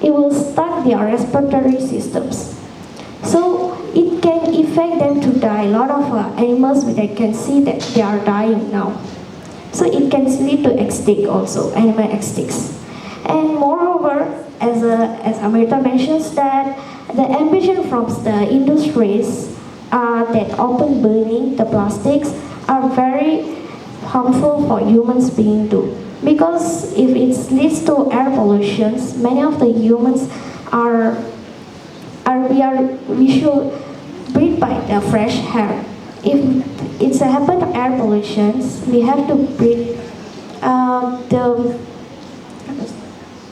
It will stuck their respiratory systems. So it can affect them to die. A lot of animals, I can see that they are dying now. So it can lead to extinct also, animal extincts. And moreover, as Amrita mentions, that the ambition from the industries that open burning the plastics are very harmful for humans being too. Because if it leads to air pollution, many of the humans we should breathe by the fresh air. If it's a happen to air pollution, we have to breathe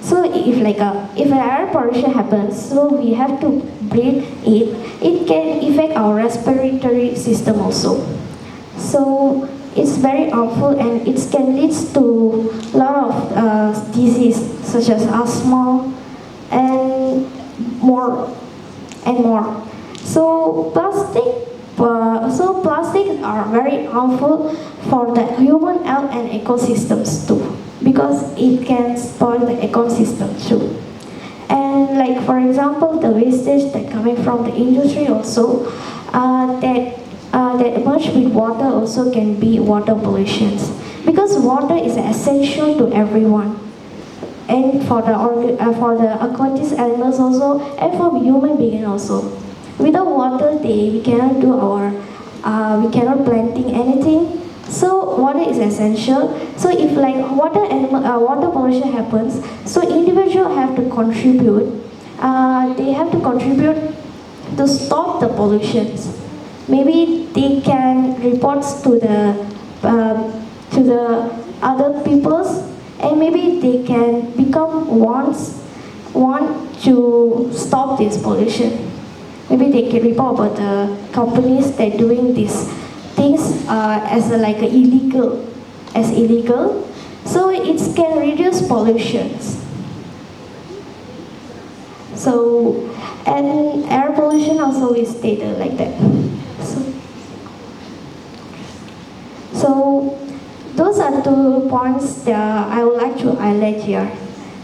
so if air pollution happens, so we have to breathe it. It can affect our respiratory system also. So it's very harmful, and it can lead to a lot of disease such as asthma and more. So plastics are very harmful for the human health and ecosystems too, because it can spoil the ecosystem too. And like for example, the wastage that coming from the industry also, that merged with water also can be water pollution, because water is essential to everyone. and for the aquatic animals also, and for human being also. Without water, we cannot do we cannot planting anything. So water is essential. So if like water pollution happens, so individual have to contribute. They have to contribute to stop the pollutions. Maybe they can report to the other peoples, and maybe they can become want to stop this pollution. Maybe they can report about the companies that doing these things as illegal. So it can reduce pollutions. So, and air pollution also is stated like that. So those are 2 points that I would like to highlight here,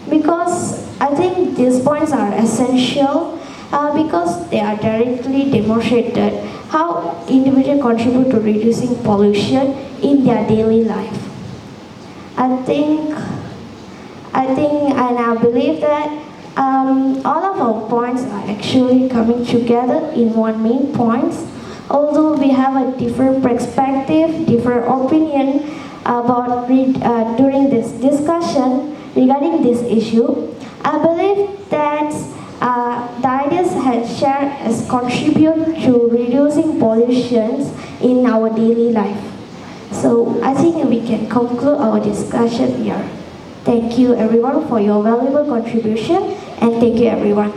because I think these points are essential because they are directly demonstrated how individuals contribute to reducing pollution in their daily life. I think and I believe that all of our points are actually coming together in one main point. Although we have a different perspective, different opinion about during this discussion regarding this issue, I believe that the ideas shared has contributed to reducing pollutions in our daily life. So I think we can conclude our discussion here. Thank you everyone for your valuable contribution, and thank you everyone.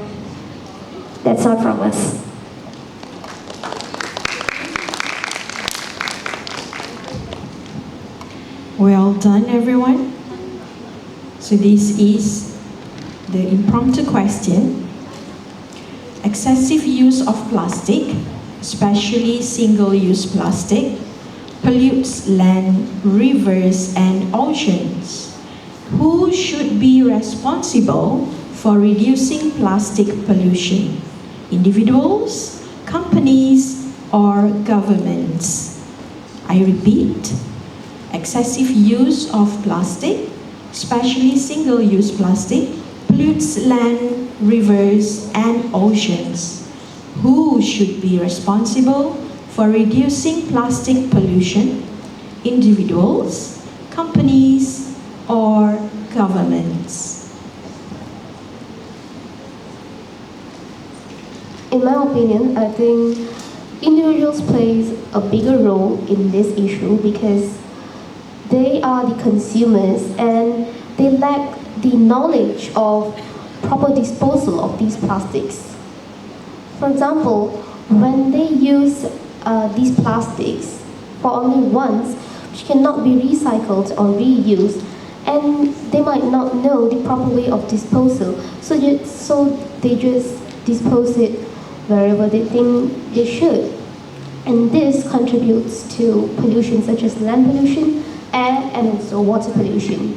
That's all from us.
Well done, everyone. So this is the impromptu question. Excessive use of plastic, especially single-use plastic, pollutes land, rivers, and oceans. Who should be responsible for reducing plastic pollution? Individuals, companies, or governments? I repeat. Excessive use of plastic, especially single-use plastic, pollutes land, rivers, and oceans. Who should be responsible for reducing plastic pollution? Individuals, companies, or governments?
In my opinion, I think individuals plays a bigger role in this issue because they are the consumers and they lack the knowledge of proper disposal of these plastics. For example, when they use these plastics for only once, which cannot be recycled or reused, and they might not know the proper way of disposal, so they just dispose it wherever they think they should. And this contributes to pollution such as land pollution, air, and also water pollution.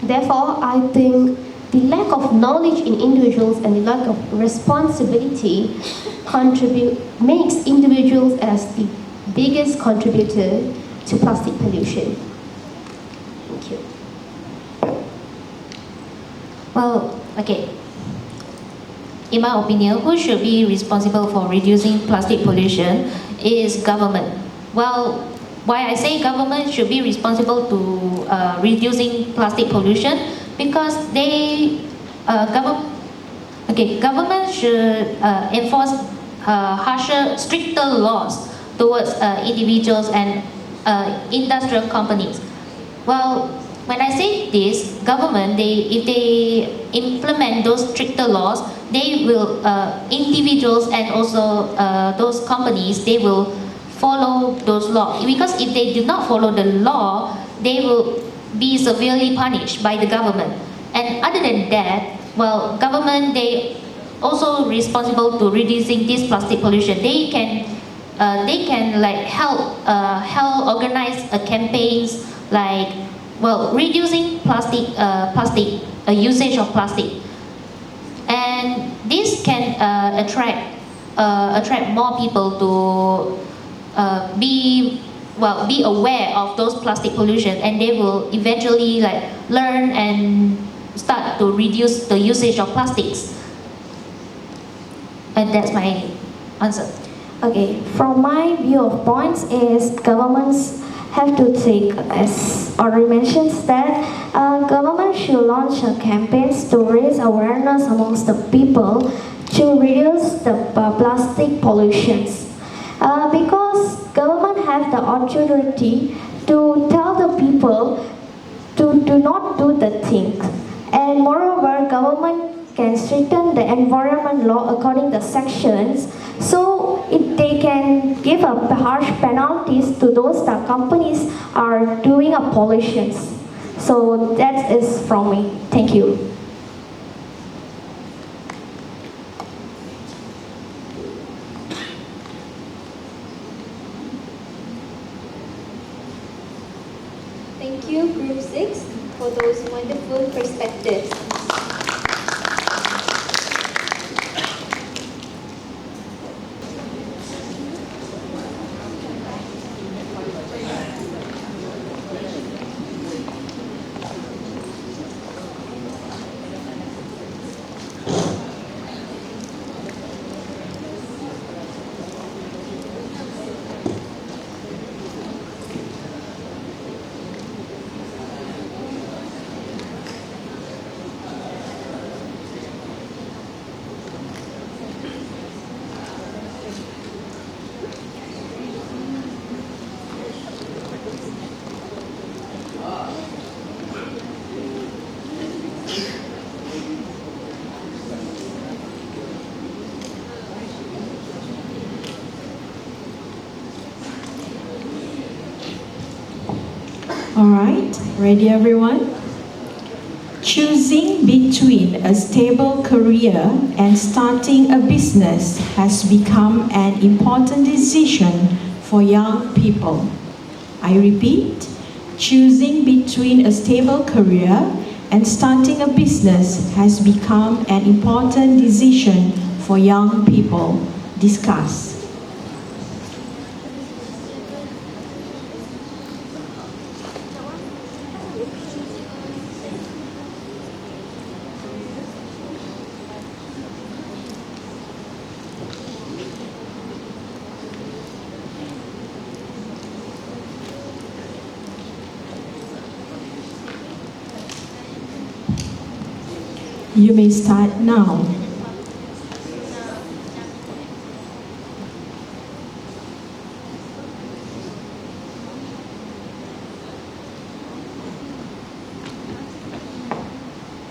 Therefore, I think the lack of knowledge in individuals and the lack of responsibility makes individuals as the biggest contributor to plastic pollution. Thank you.
Well, okay. In my opinion, who should be responsible for reducing plastic pollution is government. Well, why I say government should be responsible to reducing plastic pollution, because government should enforce stricter laws towards individuals and industrial companies. Well, when I say this, government, if they implement those stricter laws, they will, individuals and also those companies, they will follow those laws. Because if they do not follow the law, they will be severely punished by the government. And other than that, well, government, they also responsible to reducing this plastic pollution. They can like help organize campaigns like, well, reducing usage of plastic, and this can attract more people to be be aware of those plastic pollution, and they will eventually learn and start to reduce the usage of plastics. And that's my answer.
Okay, from my view of points is governments have to take, as already mentioned, that government should launch campaigns to raise awareness amongst the people to reduce the plastic pollutions. Because government have the authority to tell the people to do not do the thing. And moreover, government can strengthen the environment law according to sections, so they can give harsh penalties to those that companies are doing pollutions. So that is from me. Thank you.
Thank you, Group 6, for those wonderful perspectives.
All right, ready everyone? Choosing between a stable career and starting a business has become an important decision for young people. I repeat, choosing between a stable career and starting a business has become an important decision for young people. Discuss. You may start now.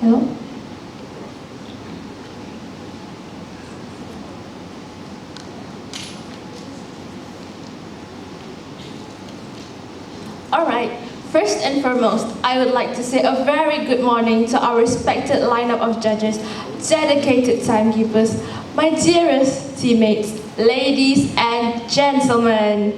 Hello?
Alright, first and foremost, I would like to say a very good morning to our respected lineup of judges, dedicated timekeepers, my dearest teammates, ladies and gentlemen.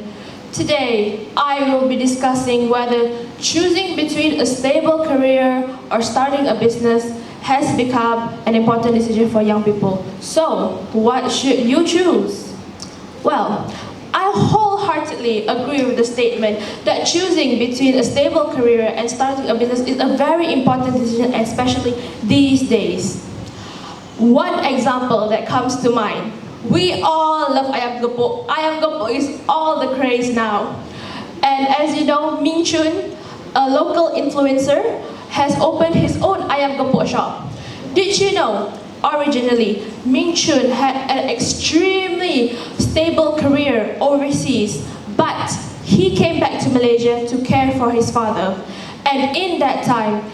Today, I will be discussing whether choosing between a stable career or starting a business has become an important decision for young people. So, what should you choose? Well, I wholeheartedly agree with the statement that choosing between a stable career and starting a business is a very important decision, especially these days. One example that comes to mind, we all love ayam gepuk. Ayam gepuk is all the craze now. And as you know, Ming Chun, a local influencer, has opened his own ayam gepuk shop. Did you know, originally, Ming Chun had an extremely stable career overseas, but he came back to Malaysia to care for his father. And in that time,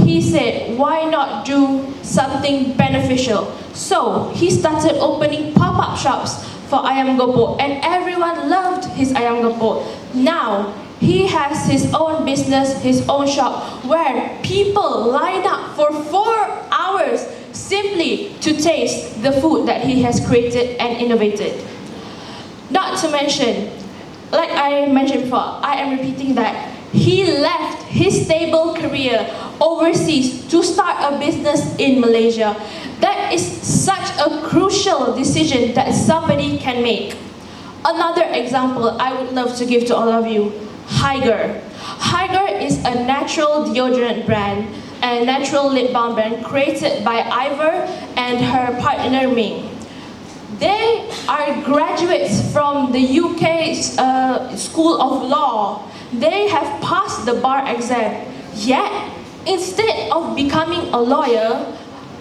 he said, why not do something beneficial? So he started opening pop-up shops for ayam gepuk, and everyone loved his ayam gepuk. Now, he has his own business, his own shop, where people line up for 4 hours simply to taste the food that he has created and innovated. Not to mention, like I mentioned before, I am repeating that he left his stable career overseas to start a business in Malaysia. That is such a crucial decision that somebody can make. Another example I would love to give to all of you. Hygge. Hygge is a natural deodorant brand and natural lip balm brand created by Ivor and her partner Ming. They are graduates from the UK's School of Law. They have passed the bar exam, yet instead of becoming a lawyer,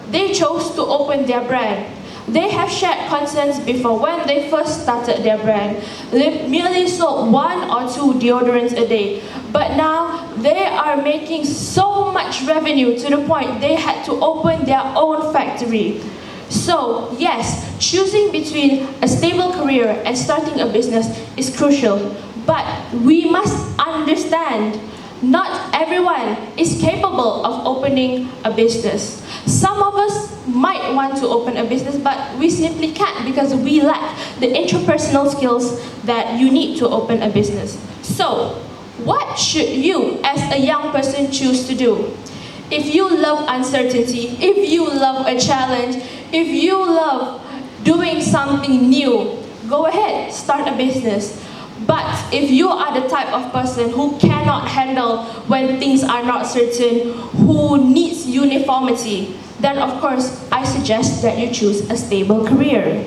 they chose to open their brand. They have shared concerns before when they first started their brand. They merely sold 1 or 2 deodorants a day. But now they are making so much revenue to the point they had to open their own factory. So yes, choosing between a stable career and starting a business is crucial. But we must understand not everyone is capable of opening a business. Some of us might want to open a business, but we simply can't because we lack the interpersonal skills that you need to open a business. So, what should you as a young person choose to do? If you love uncertainty, if you love a challenge, if you love doing something new, go ahead, start a business. But if you are the type of person who cannot handle when things are not certain, who needs uniformity, then of course I suggest that you choose a stable career.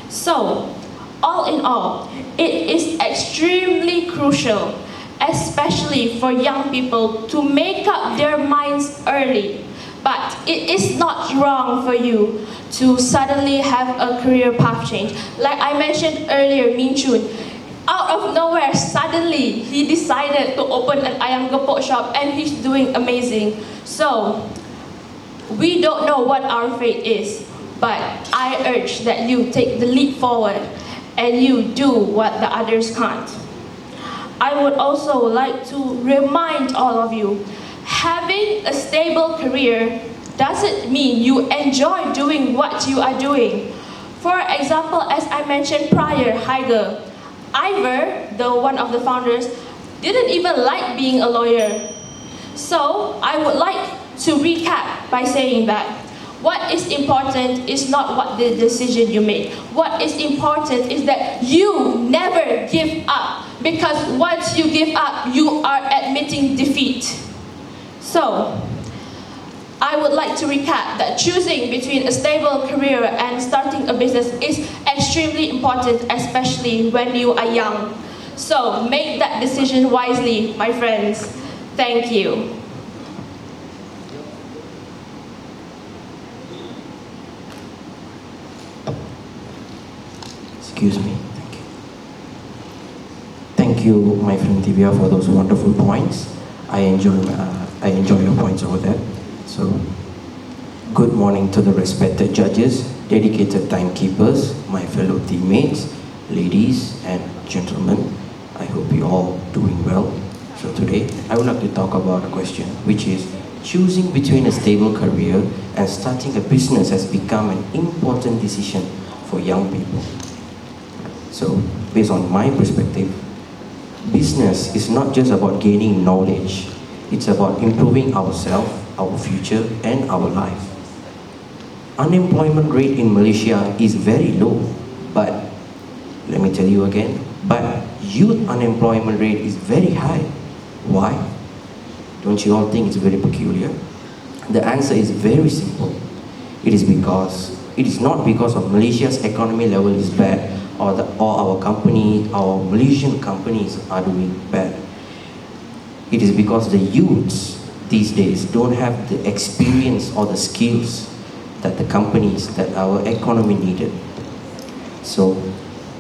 So, all in all, it is extremely crucial, especially for young people, to make up their minds early. But it is not wrong for you to suddenly have a career path change. Like I mentioned earlier, Min Chun, out of nowhere, suddenly he decided to open an ayam gepok shop and he's doing amazing. So, we don't know what our fate is, but I urge that you take the leap forward and you do what the others can't. I would also like to remind all of you, having a stable career doesn't mean you enjoy doing what you are doing. For example, as I mentioned prior, Hygge, Ivor, one of the founders, didn't even like being a lawyer. So I would like to recap by saying that what is important is not what the decision you make. What is important is that you never give up, because once you give up, you are admitting defeat. So, I would like to recap that choosing between a stable career and starting a business is extremely important, especially when you are young. So, make that decision wisely, my friends. Thank you.
Excuse me. Thank you, my friend Divya, for those wonderful points. I enjoy your points over there. So, good morning to the respected judges, dedicated timekeepers, my fellow teammates, ladies and gentlemen. I hope you all doing well. So today, I would like to talk about a question, which is choosing between a stable career and starting a business has become an important decision for young people. So, based on my perspective, business is not just about gaining knowledge. It's about improving ourselves, our future, and our life. Unemployment rate in Malaysia is very low, but let me tell you again, but youth unemployment rate is very high. Why? Don't you all think it's very peculiar? The answer is very simple. It is not because of Malaysia's economy level is bad, or our Malaysian companies are doing bad. It is because the youths these days don't have the experience or the skills that the companies, that our economy needed. So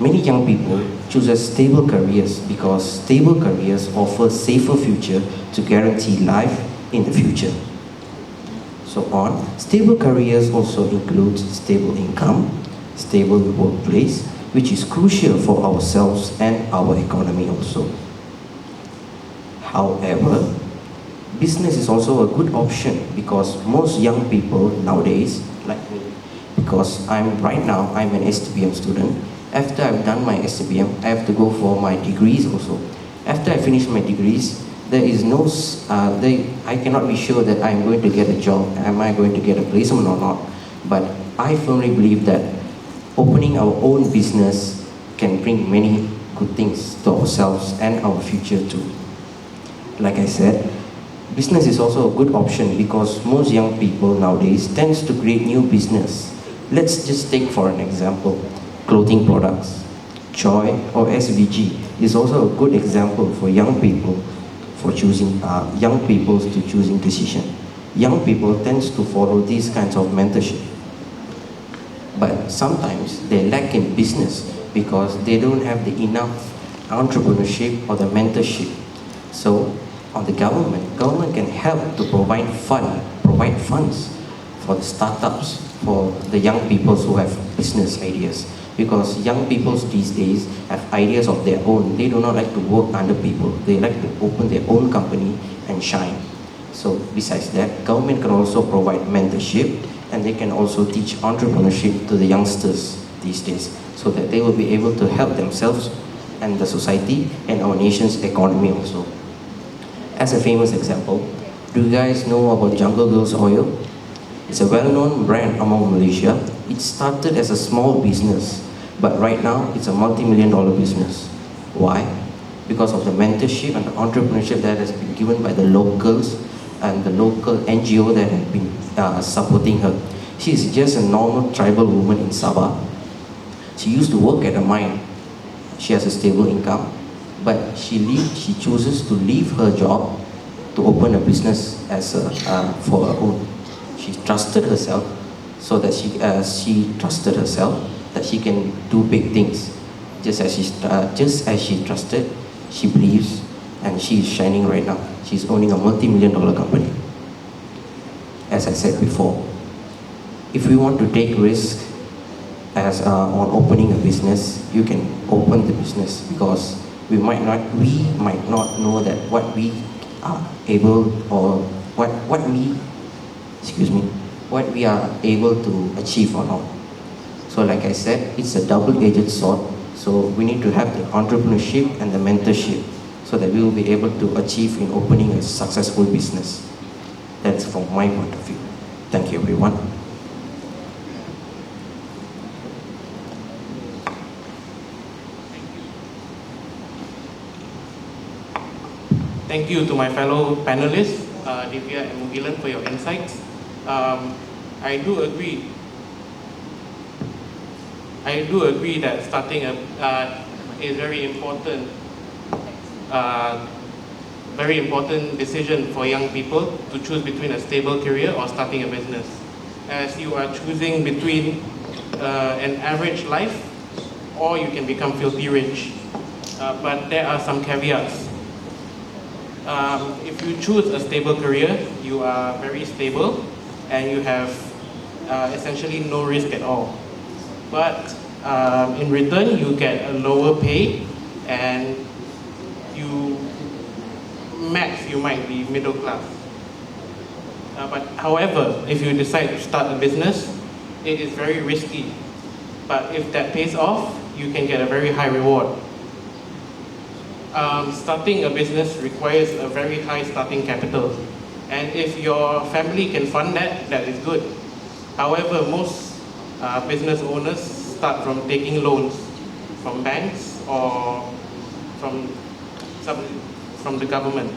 many young people choose stable careers because stable careers offer safer future to guarantee life in the future. So stable careers also includes stable income, stable workplace, which is crucial for ourselves and our economy also. However, business is also a good option because most young people nowadays, like me, because right now I'm an STPM student. After I've done my STPM, I have to go for my degrees also. After I finish my degrees, there is no, I cannot be sure that I'm going to get a job, am I going to get a placement or not. But I firmly believe that opening our own business can bring many good things to ourselves and our future too. Like I said, business is also a good option because most young people nowadays tends to create new business. Let's just take for an example, clothing products. Joy or SVG is also a good example for young people for choosing young people to choosing decision. Young people tends to follow these kinds of mentorship, but sometimes they lack in business because they don't have the enough entrepreneurship or the mentorship. So on the government can help to provide funds for the startups, for the young people who have business ideas. Because young people these days have ideas of their own. They do not like to work under people. They like to open their own company and shine. So besides that, government can also provide mentorship, and they can also teach entrepreneurship to the youngsters these days so that they will be able to help themselves and the society and our nation's economy also. As a famous example, do you guys know about Jungle Girls Oil? It's a well-known brand among Malaysia. It started as a small business, but right now it's a multi-million-dollar business. Why? Because of the mentorship and the entrepreneurship that has been given by the locals and the local NGO that have been supporting her. She is just a normal tribal woman in Sabah. She used to work at a mine. She has a stable income, but she chooses to leave her job to open a business as for her own. She trusted herself, so that she trusted herself that she can do big things. Just as she trusted, she believes, and she is shining right now. She's owning a multi-million-dollar company. As I said before, if we want to take risk on opening a business, you can open the business because we might not know that what we are able or what we are able to achieve or not. So like I said, it's a double-edged sword. So we need to have the entrepreneurship and the mentorship so that we will be able to achieve in opening a successful business. That's from my point of view. Thank you, everyone.
Thank you to my fellow panelists, Divya and Mugilan, for your insights. I do agree that starting is very important decision for young people to choose between a stable career or starting a business, as you are choosing between an average life or you can become filthy rich. But there are some caveats. If you choose a stable career, you are very stable and you have essentially no risk at all. But in return, you get a lower pay and you might be middle class. But however, if you decide to start a business, it is very risky. But if that pays off, you can get a very high reward. Starting a business requires a very high starting capital. And if your family can fund that, that is good. However, most business owners start from taking loans from banks or from the government.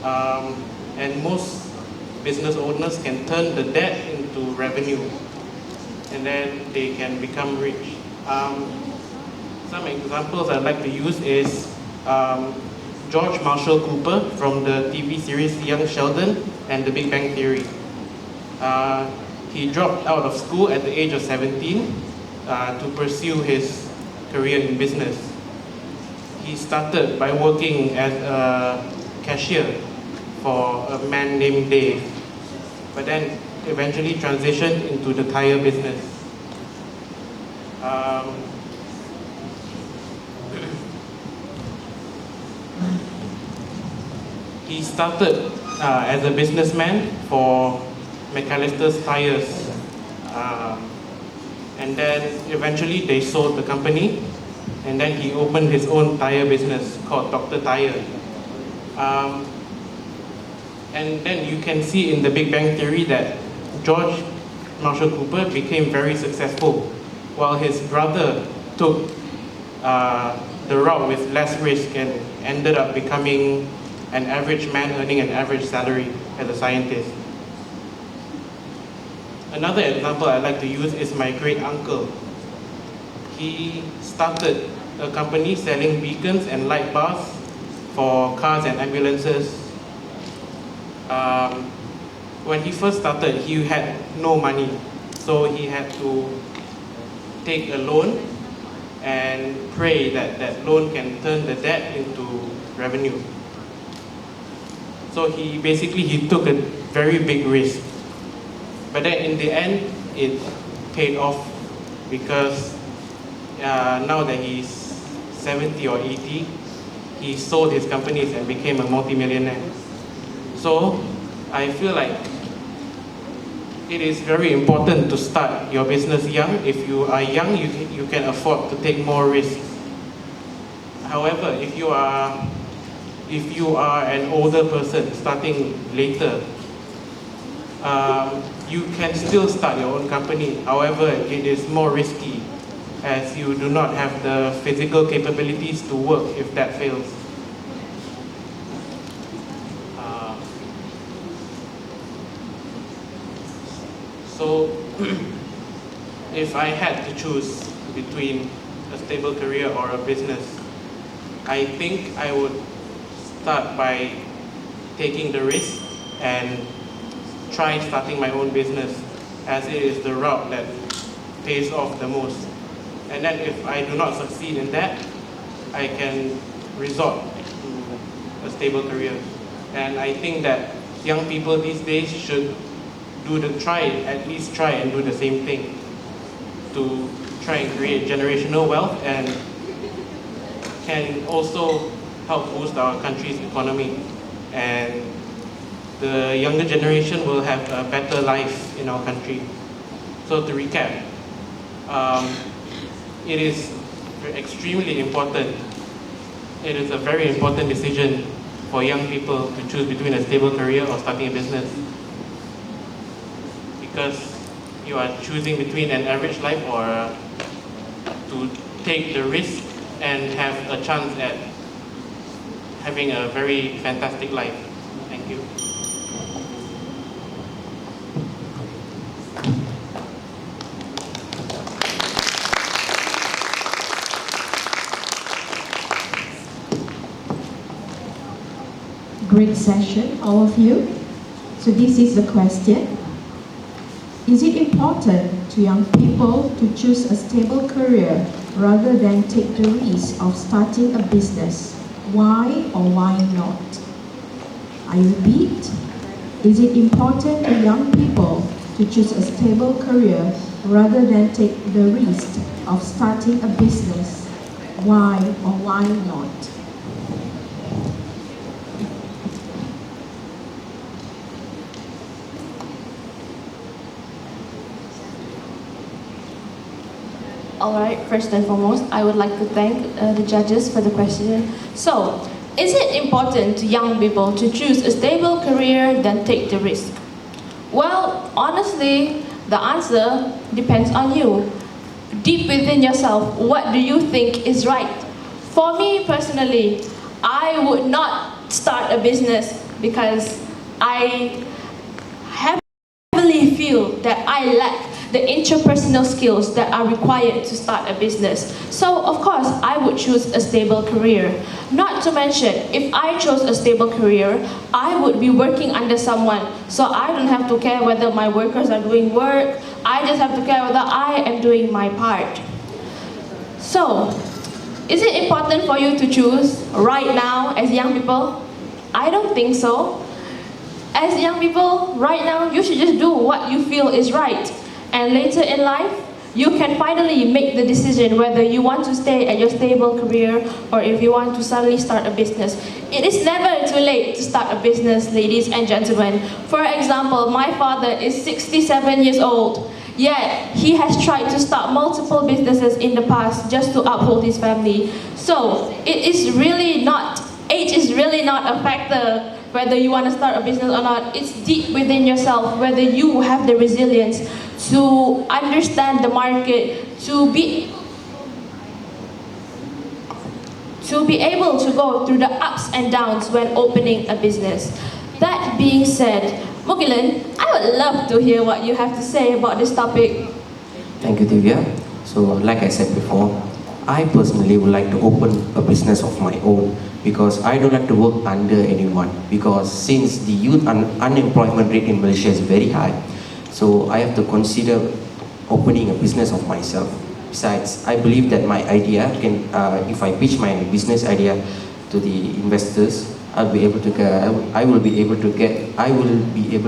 And most business owners can turn the debt into revenue, and then they can become rich. Some examples I'd like to use is George Marshall Cooper from the TV series Young Sheldon and The Big Bang Theory. He dropped out of school at the age of 17 to pursue his career in business. He started by working as a cashier for a man named Dave, but then eventually transitioned into the tire business. He started as a businessman for McAllister's Tires, and then eventually they sold the company, and then he opened his own tire business called Dr. Tire. And then you can see in The Big Bang Theory that George Marshall Cooper became very successful, while his brother took the route with less risk and ended up becoming an average man earning an average salary as a scientist. Another example I like to use is my great uncle. He started a company selling beacons and light bars for cars and ambulances. When he first started, he had no money, so he had to take a loan and pray that that loan can turn the debt into revenue. So he took a very big risk. But then in the end, it paid off because now that he's 70 or 80, he sold his companies and became a multi-millionaire. So I feel like it is very important to start your business young. If you are young, you can afford to take more risks. However, if you are an older person starting later, you can still start your own company. However, it is more risky as you do not have the physical capabilities to work if that fails. So, if I had to choose between a stable career or a business, I think I would start by taking the risk and try starting my own business, as it is the route that pays off the most. And then if I do not succeed in that, I can resort to a stable career. And I think that young people these days should at least try and do the same thing to try and create generational wealth and can also help boost our country's economy. And the younger generation will have a better life in our country. So to recap, it is extremely important. It is a very important decision for young people to choose between a stable career or starting a business, because you are choosing between an average life or to take the risk and have a chance at having a very fantastic life. Thank you.
Great session, all of you. So this is the question. Is it important to young people to choose a stable career rather than take the risk of starting a business? Why or why not? I repeat, is it important to young people to choose a stable career rather than take the risk of starting a business? Why or why not?
Alright, first and foremost, I would like to thank the judges for the question. So, is it important to young people to choose a stable career than take the risk? Well, honestly, the answer depends on you. Deep within yourself, what do you think is right? For me personally, I would not start a business because I heavily feel that I lack the interpersonal skills that are required to start a business. So of course, I would choose a stable career. Not to mention, if I chose a stable career, I would be working under someone. So I don't have to care whether my workers are doing work. I just have to care whether I am doing my part. So, is it important for you to choose right now as young people? I don't think so. As young people, right now, you should just do what you feel is right. And later in life, you can finally make the decision whether you want to stay at your stable career or if you want to suddenly start a business. It is never too late to start a business, ladies and gentlemen. For example, my father is 67 years old, yet he has tried to start multiple businesses in the past just to uphold his family. So age is really not a factor whether you want to start a business or not. It's deep within yourself, whether you have the resilience to understand the market, to be to be able to go through the ups and downs when opening a business. That being said, Mugilan, I would love to hear what you have to say about this topic.
Thank you, Divya. So, like I said before, I personally would like to open a business of my own because I don't like to work under anyone, because since the youth unemployment rate in Malaysia is very high, so I have to consider opening a business of myself. Besides, I believe that my idea can, if I pitch my business idea to the investors, I will be able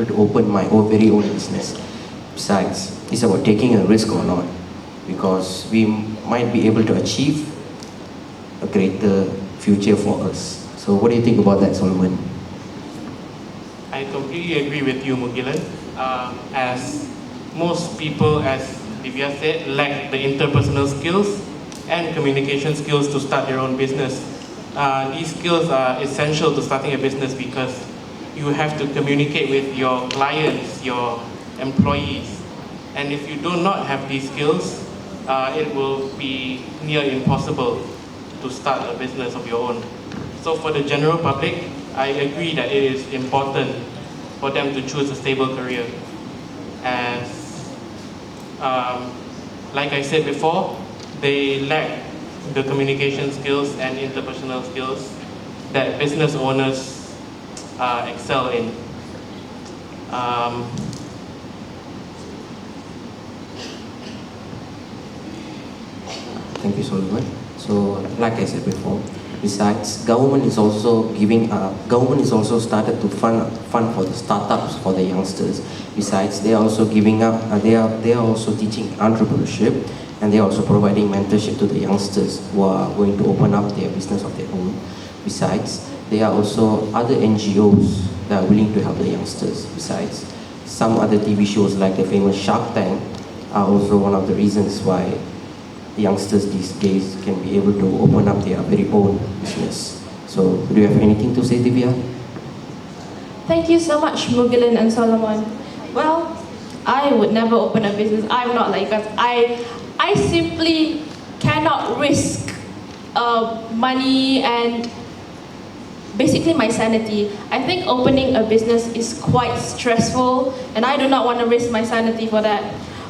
to open my very own business. Besides, it's about taking a risk or not, because we might be able to achieve a greater future for us. So what do you think about that, Solomon?
I completely agree with you, Mugilan. As most people, as Divya said, lack the interpersonal skills and communication skills to start their own business. These skills are essential to starting a business because you have to communicate with your clients, your employees. And if you do not have these skills, it will be near impossible to start a business of your own. So for the general public, I agree that it is important for them to choose a stable career. As, like I said before, they lack the communication skills and interpersonal skills that business owners excel in.
Thank you, Solomon. So, like I said before, besides, government is also started to fund for the startups for the youngsters. Besides, they are also giving up. They are also teaching entrepreneurship, and they are also providing mentorship to the youngsters who are going to open up their business of their own. Besides, there are also other NGOs that are willing to help the youngsters. Besides, some other TV shows like the famous Shark Tank are also one of the reasons why the youngsters these days can be able to open up their very own business. So, do you have anything to say, Divya?
Thank you so much, Mugilan and Solomon. Well, I would never open a business. I'm not like that. I simply cannot risk money and basically my sanity. I think opening a business is quite stressful, and I do not want to risk my sanity for that.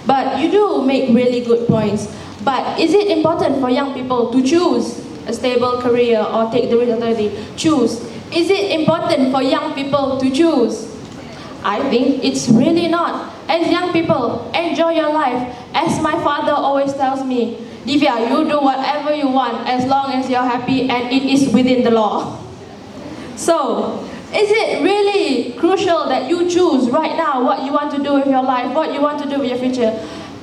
But you do make really good points. But is it important for young people to choose a stable career or take the responsibility? Choose. Is it important for young people to choose? I think it's really not. As young people, enjoy your life. As my father always tells me, Divya, you do whatever you want as long as you're happy and it is within the law. So, is it really crucial that you choose right now what you want to do with your life, what you want to do with your future?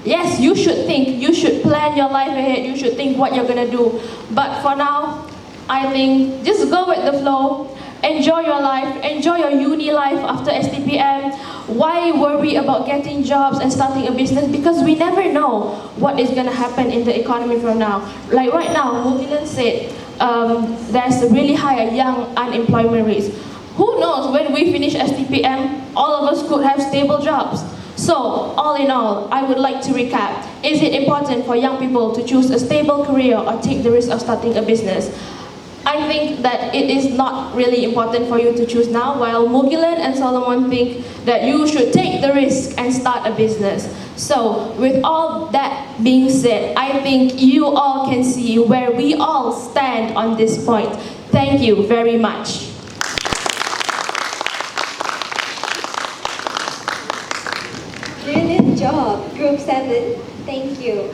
Yes, you should think, you should plan your life ahead, you should think what you're going to do. But for now, I think just go with the flow, enjoy your life, enjoy your uni life after STPM. Why worry about getting jobs and starting a business? Because we never know what is going to happen in the economy from now. Like right now, Mugilan said, there's a really high young unemployment rates. Who knows, when we finish STPM, all of us could have stable jobs. So, all in all, I would like to recap. Is it important for young people to choose a stable career or take the risk of starting a business? I think that it is not really important for you to choose now, while Mugilan and Solomon think that you should take the risk and start a business. So, with all that being said, I think you all can see where we all stand on this point. Thank you very much.
Brilliant job, Group 7. Thank you.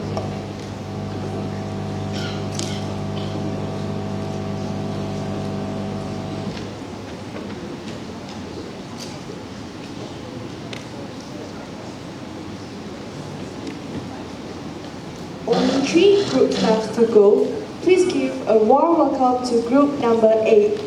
Only 3 group staffs to go. Please give a warm welcome to group number 8.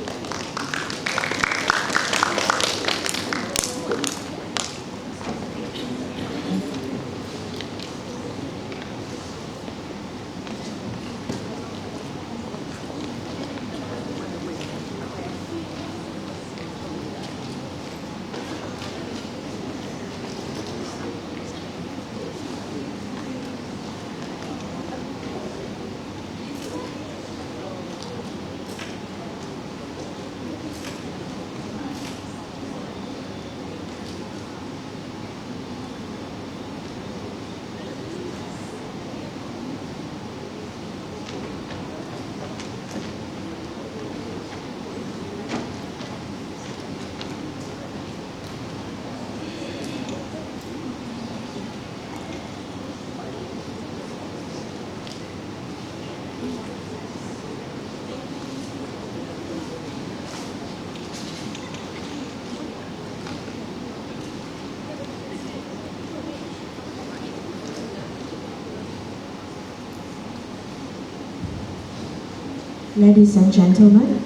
Ladies and gentlemen,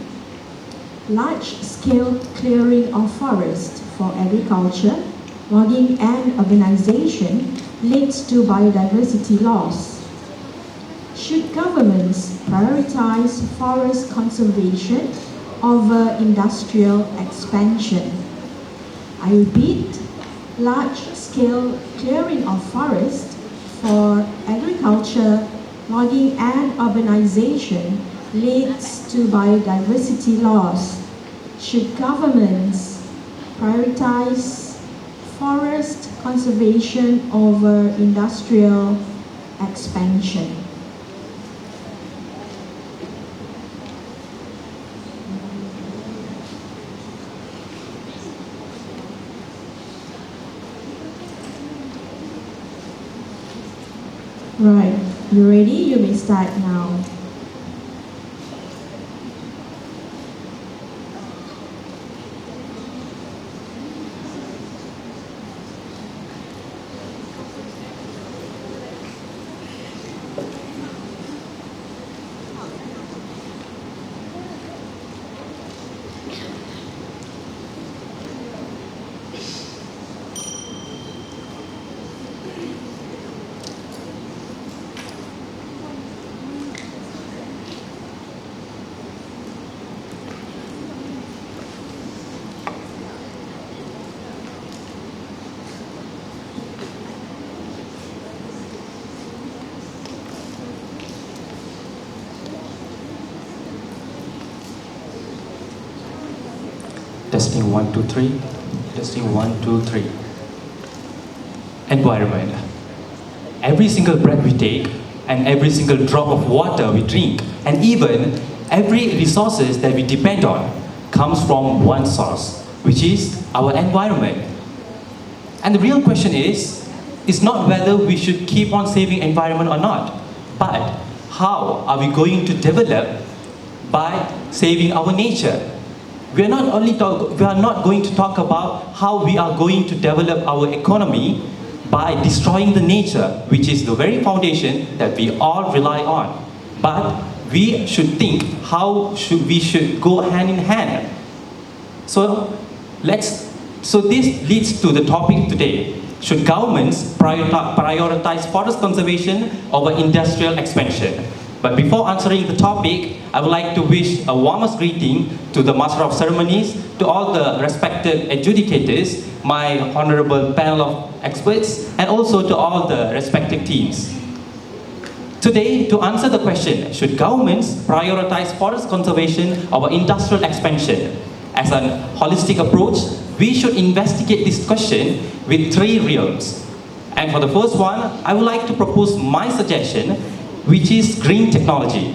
large-scale clearing of forest for agriculture, logging and urbanization leads to biodiversity loss. Should governments prioritize forest conservation over industrial expansion? I repeat, large-scale clearing of forest for agriculture, logging and urbanization leads to biodiversity loss. Should governments prioritize forest conservation over industrial expansion? Right, you ready? You may start now.
Testing 1, 2, 3. Testing 1, 2, 3. Environment. Every single breath we take and every single drop of water we drink and even every resources that we depend on comes from one source, which is our environment. And the real question is not whether we should keep on saving environment or not, but how are we going to develop by saving our nature? We are not going to talk about how we are going to develop our economy by destroying the nature, which is the very foundation that we all rely on. But we should think how we should go hand in hand. So this leads to the topic today. Should governments prioritize forest conservation over industrial expansion? But before answering the topic, I would like to wish a warmest greeting to the Master of Ceremonies, to all the respected adjudicators, my honorable panel of experts, and also to all the respective teams. Today, to answer the question, should governments prioritize forest conservation over industrial expansion? As a holistic approach, we should investigate this question with three realms. And for the first one, I would like to propose my suggestion, which is green technology.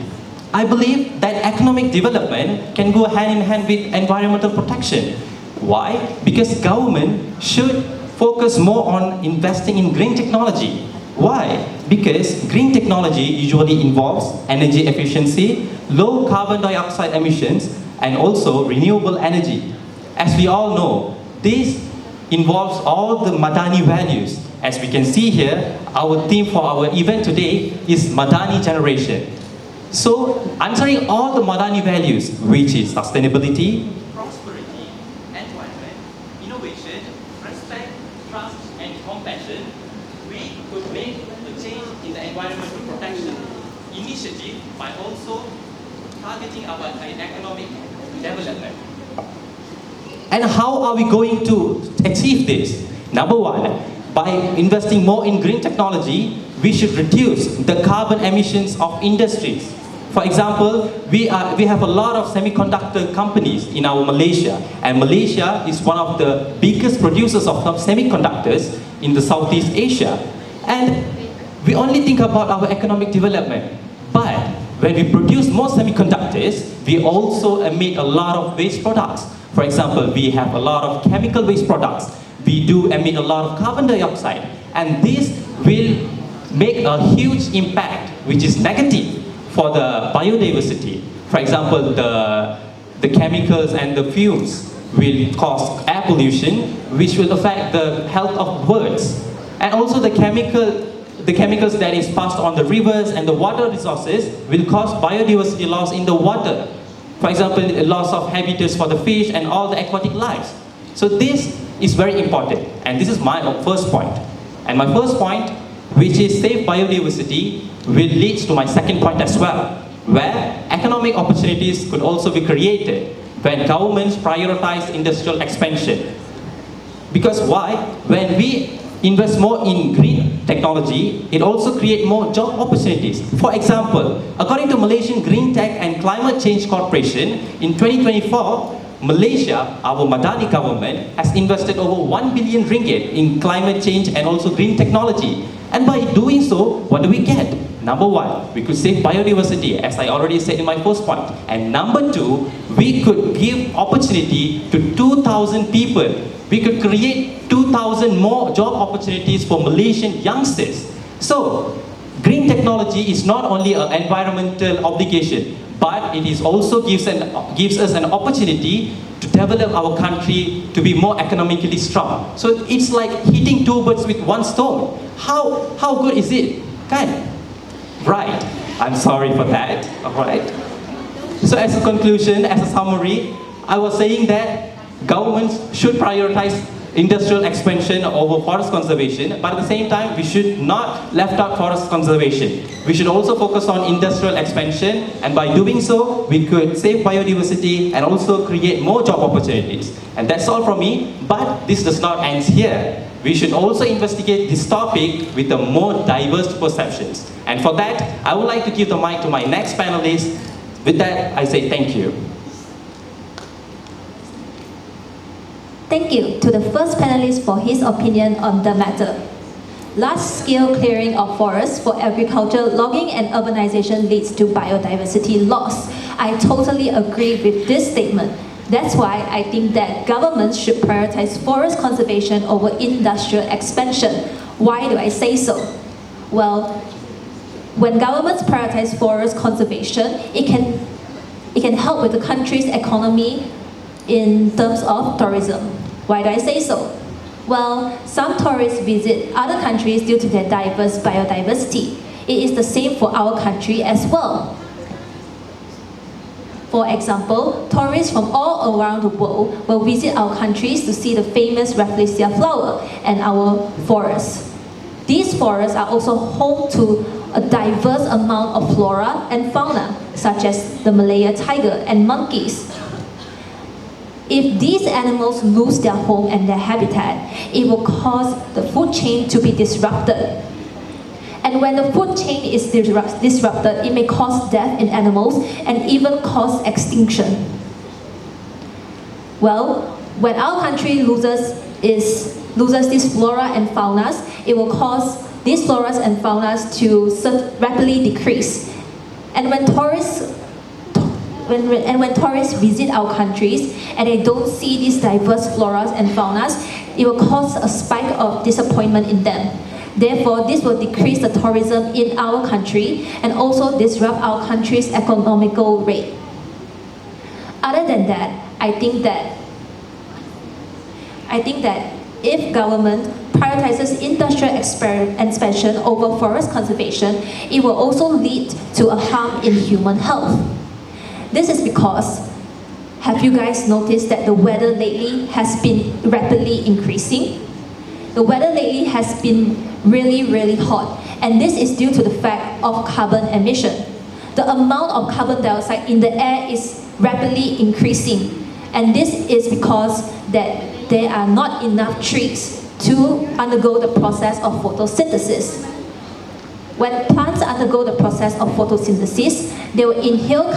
I believe that economic development can go hand in hand with environmental protection. Why? Because government should focus more on investing in green technology. Why? Because green technology usually involves energy efficiency, low carbon dioxide emissions, and also renewable energy. As we all know, this involves all the Madani values. As we can see here, our theme for our event today is Madani generation. So, answering all the Madani values, which is sustainability, prosperity, environment, innovation, respect, trust, and compassion, we could make a change in the environmental protection initiative by also targeting our economic development. And how are we going to achieve this? Number one, by investing more in green technology, we should reduce the carbon emissions of industries. For example, we have a lot of semiconductor companies in our Malaysia, and Malaysia is one of the biggest producers of semiconductors in the Southeast Asia. And we only think about our economic development, but when we produce more semiconductors, we also emit a lot of waste products. For example, we have a lot of chemical waste products. We do emit a lot of carbon dioxide, and this will make a huge impact, which is negative for the biodiversity. For example, the chemicals and the fumes will cause air pollution, which will affect the health of birds. And also the the chemicals that is passed on the rivers and the water resources will cause biodiversity loss in the water. For example, loss of habitats for the fish and all the aquatic lives. So this is very important, and this is my first point. And my first point, which is safe biodiversity, will lead to my second point as well, where economic opportunities could also be created when governments prioritize industrial expansion. Because why? When we invest more in green technology, it also creates more job opportunities. For example, according to Malaysian Green Tech and Climate Change Corporation, in 2024, Malaysia, our Madani government, has invested over 1 billion ringgit in climate change and also green technology. And by doing so, what do we get? Number one, we could save biodiversity, as I already said in my first point. And number two, we could give opportunity to 2,000 people. We could create 2,000 more job opportunities for Malaysian youngsters. So, green technology is not only an environmental obligation, but it is also gives us an opportunity to develop our country to be more economically strong. So it's like hitting two birds with one stone. How good is it? Kan? Right. I'm sorry for that. Alright. So as a conclusion, as a summary, I was saying that governments should prioritize industrial expansion over forest conservation, but at the same time, we should not left out forest conservation. We should also focus on industrial expansion, and by doing so, we could save biodiversity and also create more job opportunities. And that's all from me, but this does not end here. We should also investigate this topic with a more diverse perceptions. And for that, I would like to give the mic to my next panelist. With that, I say thank you.
Thank you to the first panelist for his opinion on the matter. Large-scale clearing of forests for agriculture, logging and urbanization leads to biodiversity loss. I totally agree with this statement. That's why I think that governments should prioritize forest conservation over industrial expansion. Why do I say so? Well, when governments prioritize forest conservation, it can help with the country's economy in terms of tourism. Why do I say so? Well, some tourists visit other countries due to their diverse biodiversity. It is the same for our country as well. For example, tourists from all around the world will visit our countries to see the famous Rafflesia flower and our forests. These forests are also home to a diverse amount of flora and fauna, such as the Malaya tiger and monkeys. If these animals lose their home and their habitat, it will cause the food chain to be disrupted. And when the food chain is disrupted, it may cause death in animals and even cause extinction. Well, when our country loses these flora and faunas, it will cause these floras and faunas to rapidly decrease. And when tourists visit our countries and they don't see these diverse floras and faunas, it will cause a spike of disappointment in them. Therefore, this will decrease the tourism in our country and also disrupt our country's economical rate. Other than that, I think that if government prioritizes industrial expansion over forest conservation, it will also lead to a harm in human health. This is because, have you guys noticed that the weather lately has been rapidly increasing? The weather lately has been really hot, and this is due to the fact of carbon emission. The amount of carbon dioxide in the air is rapidly increasing, and this is because that there are not enough trees to undergo the process of photosynthesis. When plants undergo the process of photosynthesis, they will inhale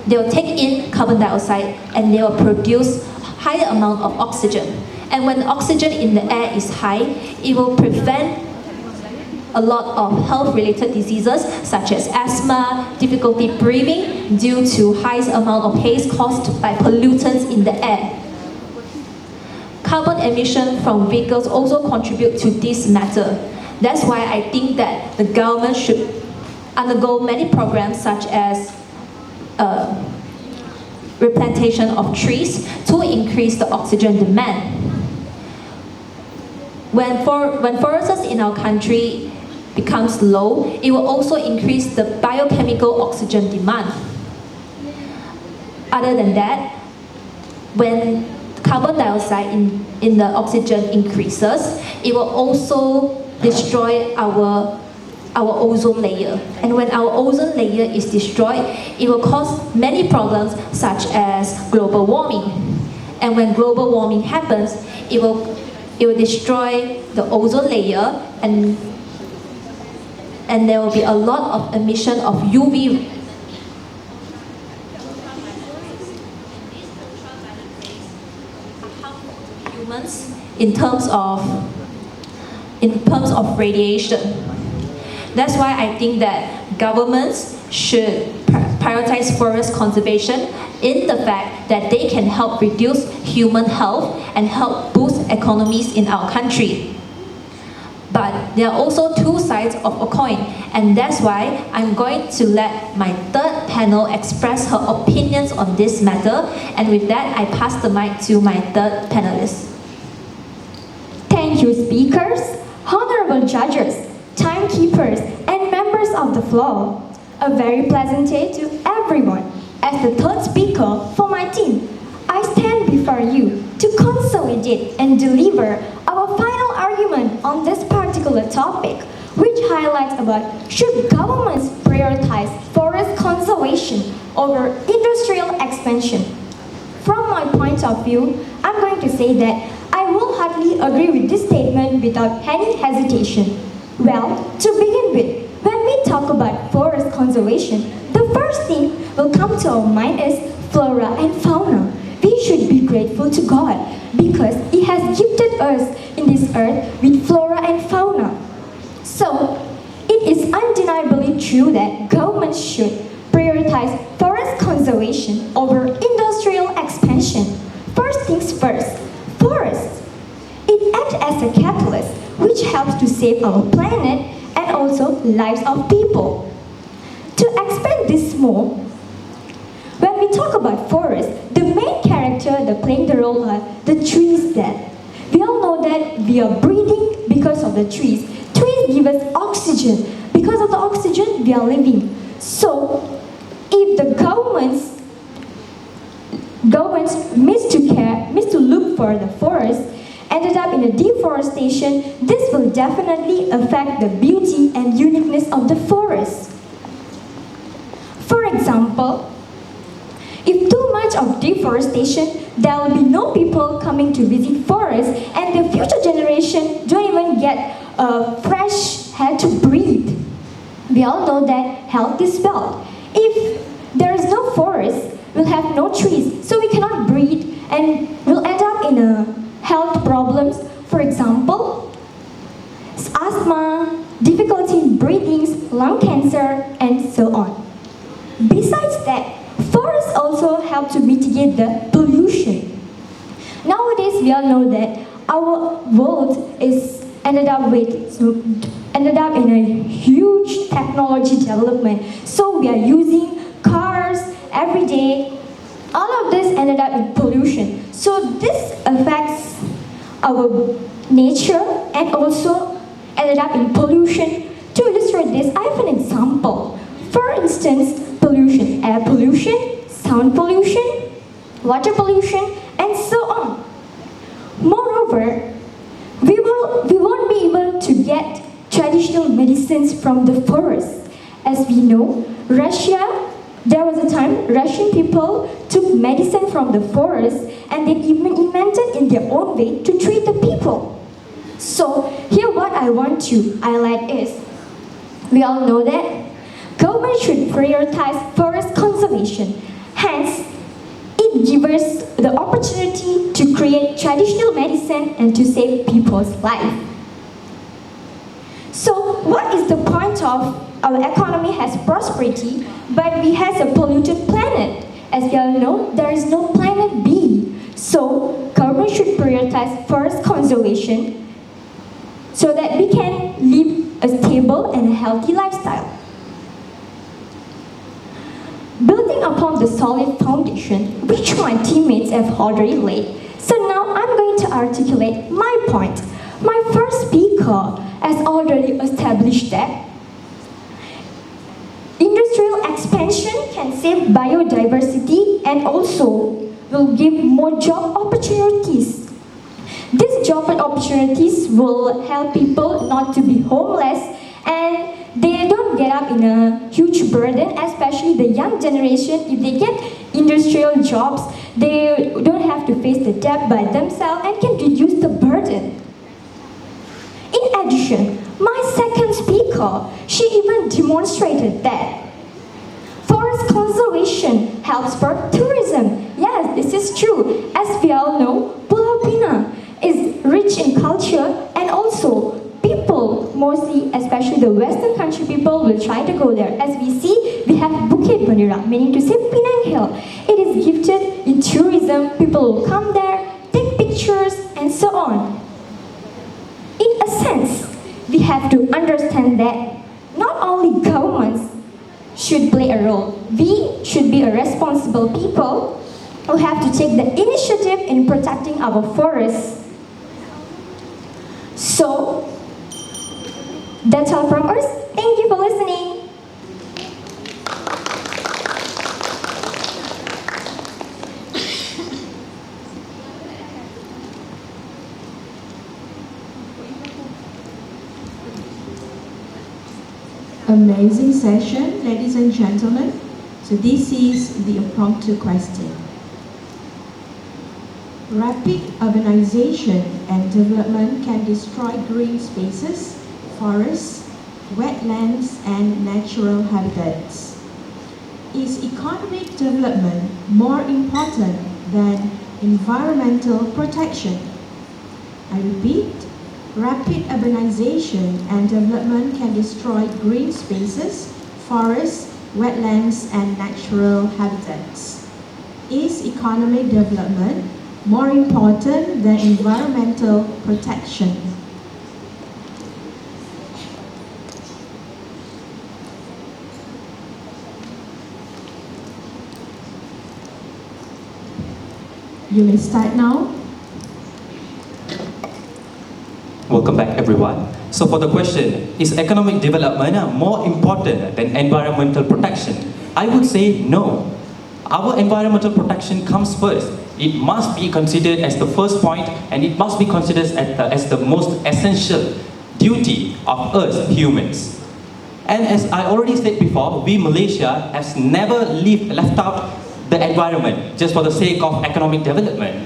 they will take in carbon dioxide and they will produce higher amount of oxygen. And when oxygen in the air is high, it will prevent a lot of health-related diseases such as asthma, difficulty breathing due to high amount of haze caused by pollutants in the air. Carbon emission from vehicles also contribute to this matter. That's why I think that the government should undergo many programs such as replantation of trees to increase the oxygen demand. When forests in our country
becomes low, it will also increase the biochemical oxygen demand. Other than that, when carbon dioxide in the oxygen increases, it will also destroy our ozone layer. And when our ozone layer is destroyed, it will cause many problems such as global warming. And when global warming happens, it will destroy the ozone layer, and there will be a lot of emission of UV. Humans in terms of radiation. That's why I think that governments should prioritize forest conservation in the fact that they can help reduce human health and help boost economies in our country. But there are also two sides of a coin, and that's why I'm going to let my third panel express her opinions on this matter, and with that I pass the mic to my third panelist.
Thank you, speakers, honorable judges, timekeepers, and members of the floor. A very pleasant day to everyone. As the third speaker for my team, I stand before you to consolidate and deliver our final argument on this particular topic, which highlights about should governments prioritize forest conservation over industrial expansion. From my point of view, I'm going to say that I wholeheartedly agree with this statement without any hesitation. Well, to begin with, when we talk about forest conservation, the first thing will come to our mind is flora and fauna. We should be grateful to God because He has gifted us in this earth with flora and fauna. So, it is undeniably true that governments should prioritize forest conservation over industrial expansion. First things first, forests. It acts as a catalyst which helps to save our planet and also lives of people. To expand this more, when we talk about forests, the main character that playing the role are the trees that. We all know that we are breathing because of the trees. Trees give us oxygen. Because of the oxygen, we are living. So, if the governments miss to look for the forest, ended up in a deforestation, this will definitely affect the beauty and uniqueness of the forest. For example, if too much of deforestation, there will be no people coming to visit forests, and the future generation don't even get fresh air to breathe. We all know that health is wealth. If there is no forest, we'll have no trees, so we cannot breathe, and we'll end up in health problems. For example, asthma, difficulty in breathing, lung cancer, and so on. Besides that, forests also help to mitigate the pollution. Nowadays, we all know that our world is ended up in a huge technology development. So we are using cars every day. All of this ended up in pollution. So this affects our nature and also ended up in pollution. To illustrate this, I have an example. For instance, pollution, air pollution, sound pollution, water pollution, and so on. Moreover, we won't be able to get traditional medicines from the forest. As we know, there was a time Russian people took medicine from the forest and they even invented in their own way to treat the people. So here what I want to highlight is, we all know that government should prioritize forest conservation. Hence, it gives us the opportunity to create traditional medicine and to save people's life. So what is the point of our economy has prosperity, but we have a polluted planet? As we all know, there is no planet B. So government should prioritize forest conservation so that we can live a stable and a healthy lifestyle. Building upon the solid foundation which my teammates have already laid, so now I'm going to articulate my point. My first speaker has already established that industrial expansion can save biodiversity and also will give more job opportunities. These job opportunities will help people not to be homeless, and they don't get up in a huge burden, especially the young generation. If they get industrial jobs, they don't have to face the debt by themselves and can reduce the burden. In addition, my second speaker, she even demonstrated that forest conservation helps for tourism. Yes, this is true. As we all know, Pulau Pinang is rich in culture, and also people, mostly, especially the Western country people, will try to go there. As we see, we have Bukit Bendera, meaning to say Penang Hill. It is gifted in tourism. People will come there, take pictures, and so on. In a sense, we have to understand that not only governments should play a role. We should be a responsible people who have to take the initiative in protecting our forests. So, that's all from us. Thank you for listening.
Amazing session, ladies and gentlemen. So this is the impromptu question. Rapid urbanization and development can destroy green spaces, forests, wetlands, and natural habitats. Is economic development more important than environmental protection? I repeat, rapid urbanization and development can destroy green spaces, forests, wetlands, and natural habitats. Is economic development more important than environmental protection? You may start now.
Welcome back, everyone. So for the question, is economic development more important than environmental protection? I would say no. Our environmental protection comes first. It must be considered as the first point, and it must be considered as the most essential duty of us humans. And as I already said before, we Malaysia has never left out the environment just for the sake of economic development.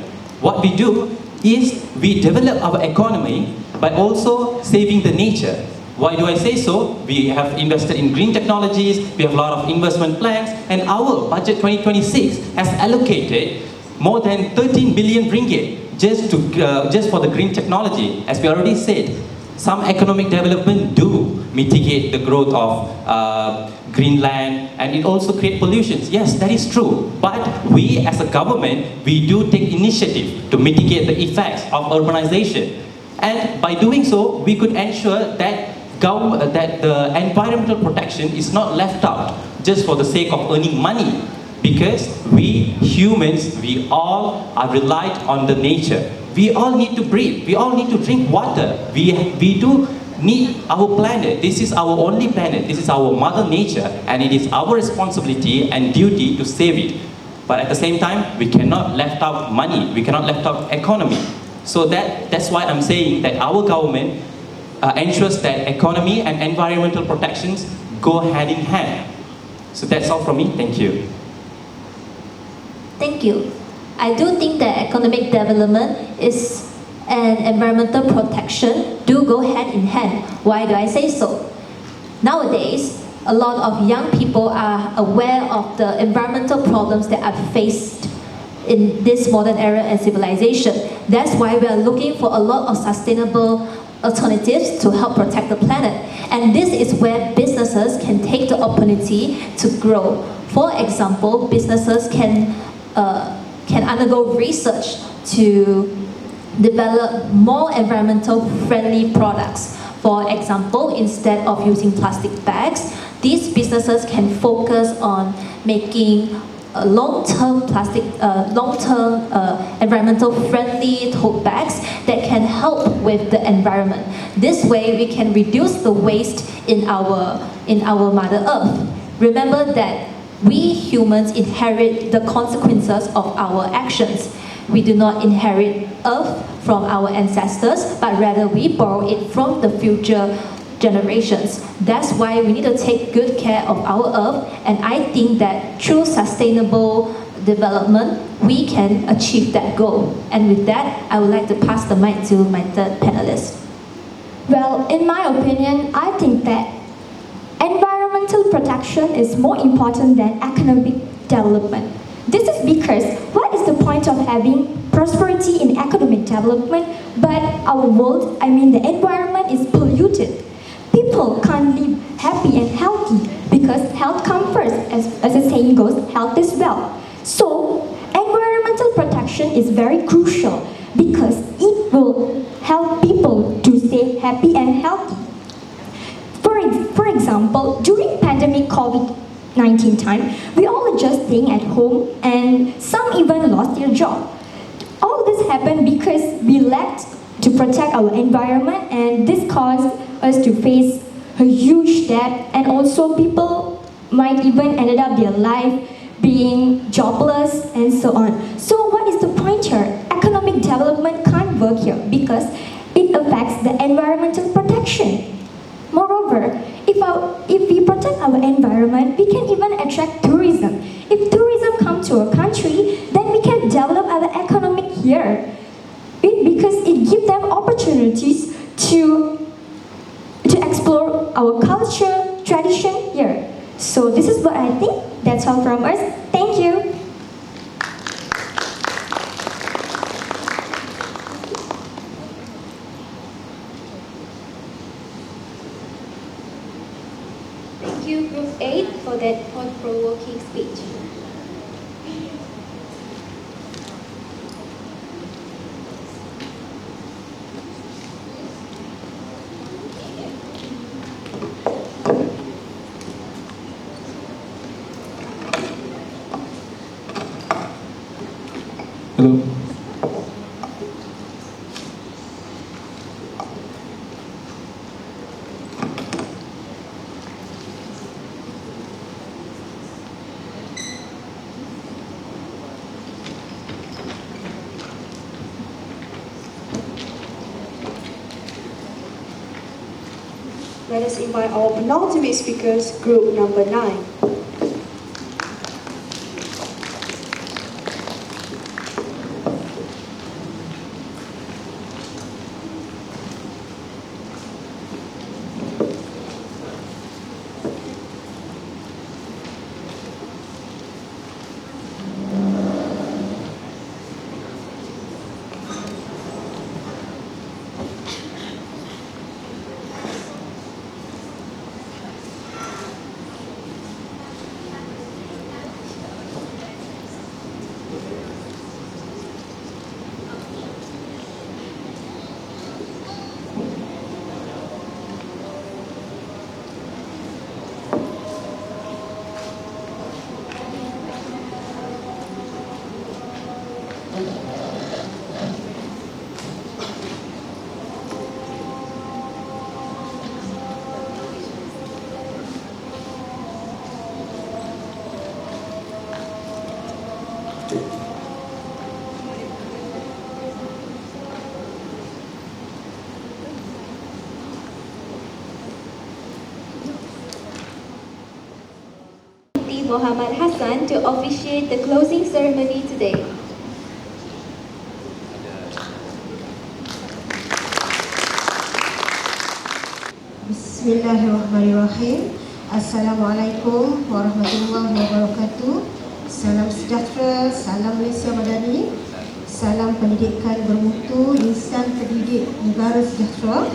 What we do is we develop our economy by also saving the nature. Why do I say so? We have invested in green technologies, we have a lot of investment plans, and our budget 2026 has allocated more than 13 billion ringgit just for the green technology. As we already said, some economic development do mitigate the growth of green land, and it also creates pollutions. Yes, that is true. But we as a government, we do take initiative to mitigate the effects of urbanization. And by doing so, we could ensure that the environmental protection is not left out just for the sake of earning money. Because we humans, we all are relied on the nature. We all need to breathe. We all need to drink water. We do need our planet. This is our only planet. This is our mother nature, and it is our responsibility and duty to save it. But at the same time, we cannot left out money. We cannot left out economy. So that's why I'm saying that our government ensures that economy and environmental protections go hand in hand. So that's all from me. Thank you.
Thank you. I do think that economic development and environmental protection do go hand in hand. Why do I say so? Nowadays, a lot of young people are aware of the environmental problems that are faced in this modern era and civilization. That's why we are looking for a lot of sustainable alternatives to help protect the planet. And this is where businesses can take the opportunity to grow. For example, businesses can undergo research to develop more environmental friendly products. For example, instead of using plastic bags, these businesses can focus on making long-term environmental friendly tote bags that can help with the environment. This way we can reduce the waste in our Mother Earth. Remember that we humans inherit the consequences of our actions. We do not inherit Earth from our ancestors, but rather we borrow it from the future generations. That's why we need to take good care of our Earth, and I think that through sustainable development, we can achieve that goal. And with that, I would like to pass the mic to my third panelist.
Well, in my opinion, I think that environmental protection is more important than economic development. This is because what is the point of having prosperity in economic development but our world, the environment is polluted? People can't live happy and healthy because health comes first. As the saying goes, health is wealth. So, environmental protection is very crucial because it will help people to stay happy and healthy. For example, during pandemic COVID-19 time, we all just staying at home and some even lost their job. All this happened because we lacked to protect our environment, and this caused us to face a huge debt, and also people might even ended up their life being jobless and so on. So what is the point here? Economic development can't work here because it affects the environmental protection. Moreover, if we protect our environment, we can even attract tourism. If tourism comes to a country, then we can develop our economic here. Because it gives them opportunities to explore our culture, tradition here. So this is what I think. That's all from us. Thank you.
Thank you, Group 8, for that thought-provoking speech.
Hello.
Let us invite our penultimate speakers, group number 9.
Muhammad Hassan to officiate the closing ceremony today.
Bismillahirrahmanirrahim. Assalamualaikum warahmatullahi wabarakatuh. Salam sejahtera, salam Malaysia Madani, salam pendidikan bermutu, insan pendidik negara sejahtera.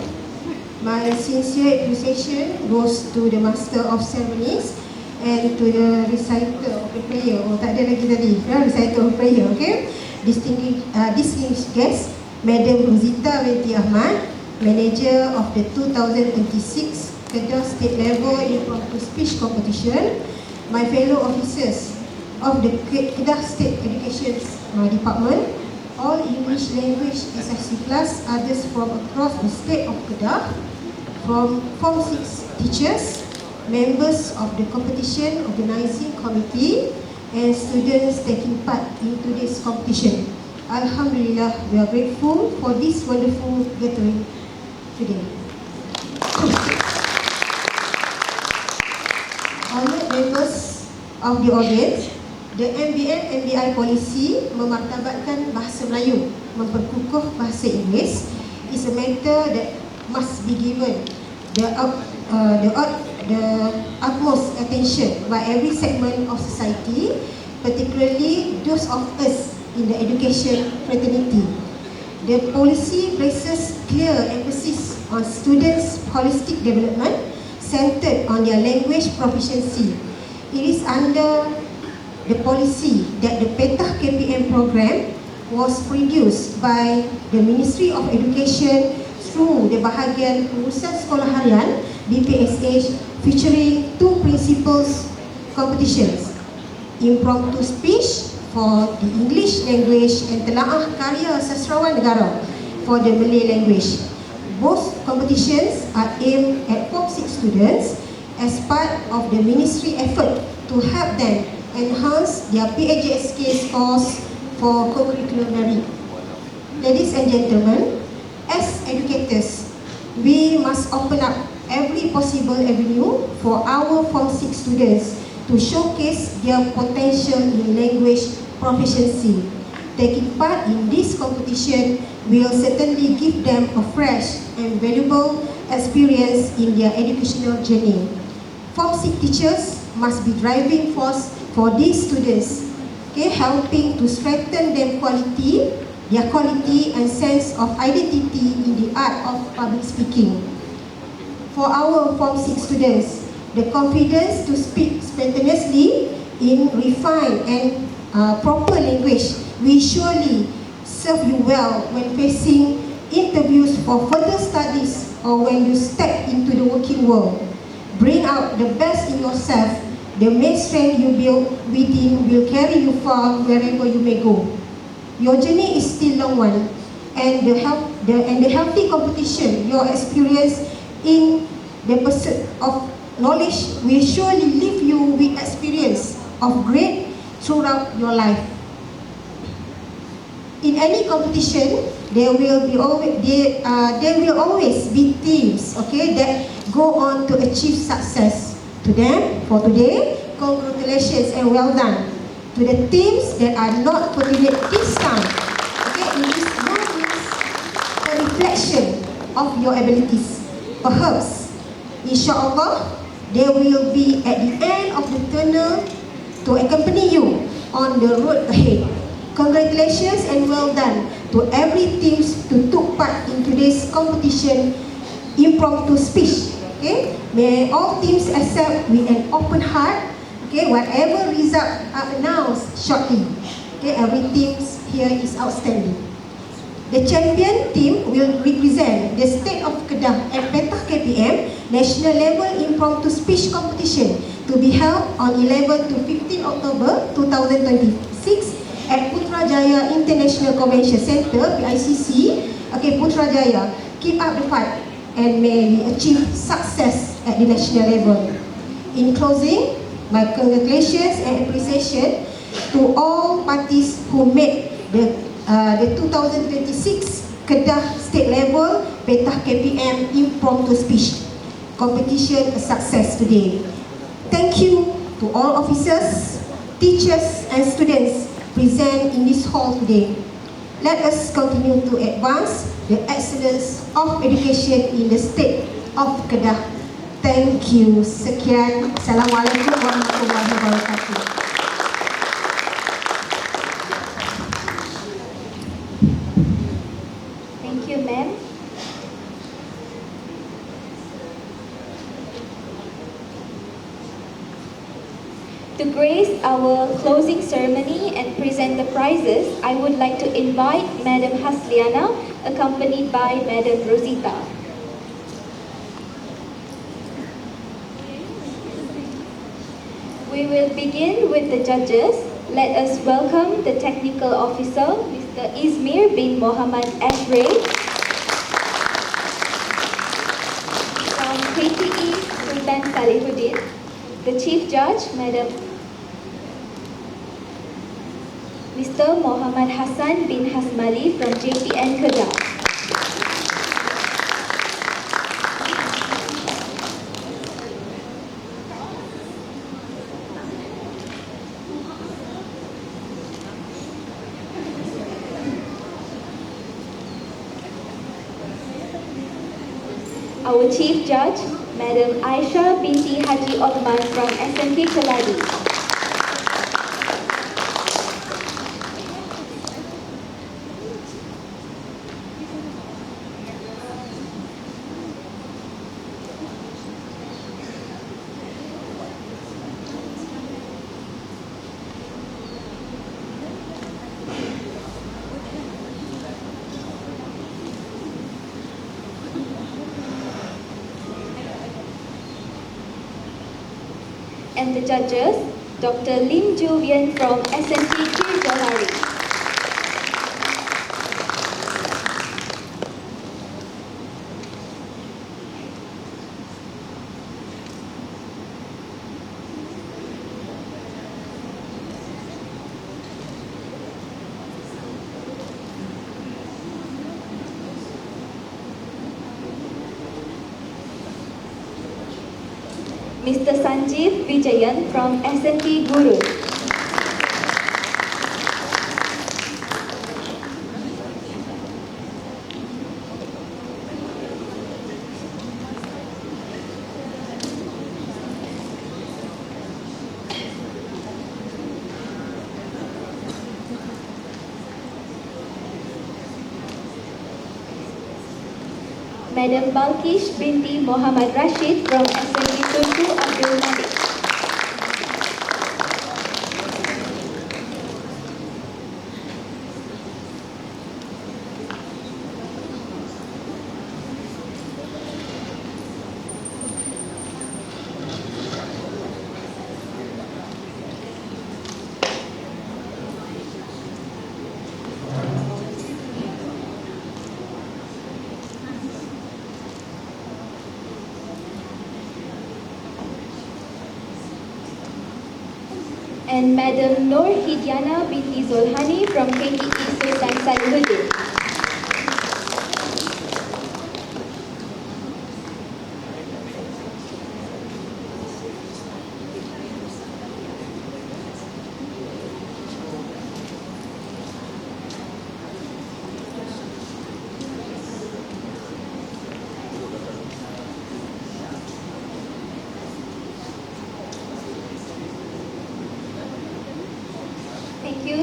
My sincere appreciation goes to the Master of Ceremonies and to the reciter of the prayer. Oh, tak ada lagi tadi. Reciter of prayer, okay? Distinguished guest, Madam Rosita binti Ahmad, Manager of the 2026 Kedah State Level Impromptu Speech Competition. My fellow officers, of the Kedah State Education Department, all English language SSC class, others from across the state of Kedah, from Form 6 teachers, members of the competition organising committee, and students taking part into this competition. Alhamdulillah, we are grateful for this wonderful gathering today. Honored members of the audience, the MBI policy memartabatkan bahasa Melayu, memperkukuh bahasa Inggeris is a matter that must be given the utmost attention by every segment of society, particularly those of us in the education fraternity. The policy places clear emphasis on students' holistic development centered on their language proficiency. It is under the policy that the Petah KPM program was produced by the Ministry of Education through the Bahagian Pengurusan Sekolah Harian BPSH, featuring two principles competitions: Impromptu speech for the English language and Telaah Karya Sastrawan Negara for the Malay language. Both competitions are aimed at Form 6 students as part of the ministry effort to help them enhance their PAJSK scores for co-curricular merit. Ladies and gentlemen, as educators, we must open up every possible avenue for our Form 6 students to showcase their potential in language proficiency. Taking part in this competition will certainly give them a fresh and valuable experience in their educational journey. Form 6 teachers must be driving force for these students, helping to strengthen their quality and sense of identity in the art of public speaking. For our Form 6 students, the confidence to speak spontaneously in refined and proper language will surely serve you well when facing interviews for further studies or when you step into the working world. Bring out the best in yourself. The main strength you build within will carry you far wherever you may go. Your journey is still long one, and the healthy competition your experience in the pursuit of knowledge will surely leave you with experience of great throughout your life. In any competition, there will always be teams, that go on to achieve success. To them, for today, congratulations and well done. To the teams that are not fortunate this time, it is not a reflection of your abilities. Perhaps, insyaAllah, they will be at the end of the tunnel to accompany you on the road ahead. Congratulations and well done to every teams who took part in today's competition impromptu speech. May all teams accept with an open heart, whatever result are announced shortly. Every team here is outstanding. The champion team will represent the state of Kedah at Petah KPM National Level Impromptu Speech Competition to be held on 11 to 15 October 2026 at Putrajaya International Convention Centre, PICC. Putrajaya, keep up the fight and may we achieve success at the national level. In closing, my congratulations and appreciation to all parties who made the 2026 Kedah State Level Petah KPM Impromptu Speech Competition a success today. Thank you to all officers, teachers and students present in this hall today. Let us continue to advance the excellence of education in the state of Kedah. Thank you. Sekian. Assalamualaikum warahmatullahi wabarakatuh.
Thank you, ma'am. To grace our closing ceremony and present the prizes, I would like to invite Madam Hasliana, accompanied by Madam Rosita. We will begin with the judges. Let us welcome the technical officer, Mr. Izmir bin Muhammad Ashray. From KTE Sultan Salihuddin, the Chief Judge, Madam Mr. Muhammad Hassan bin Hasmali from JPN Kedah. Our Chief Judge, Madam Aisyah binti Haji Othman from SMK Keladi. And the judges, Dr. Lim Ju Vian from SMT K. Johari. Mr. Sanjeev Vijayan from SNT Guru. Madam Balkish binti Muhammad Rashid from SMT Tunku Abdul Malik. And Madam Nur Hidiana binti Zulhani from KTE Sultan Salihuddin.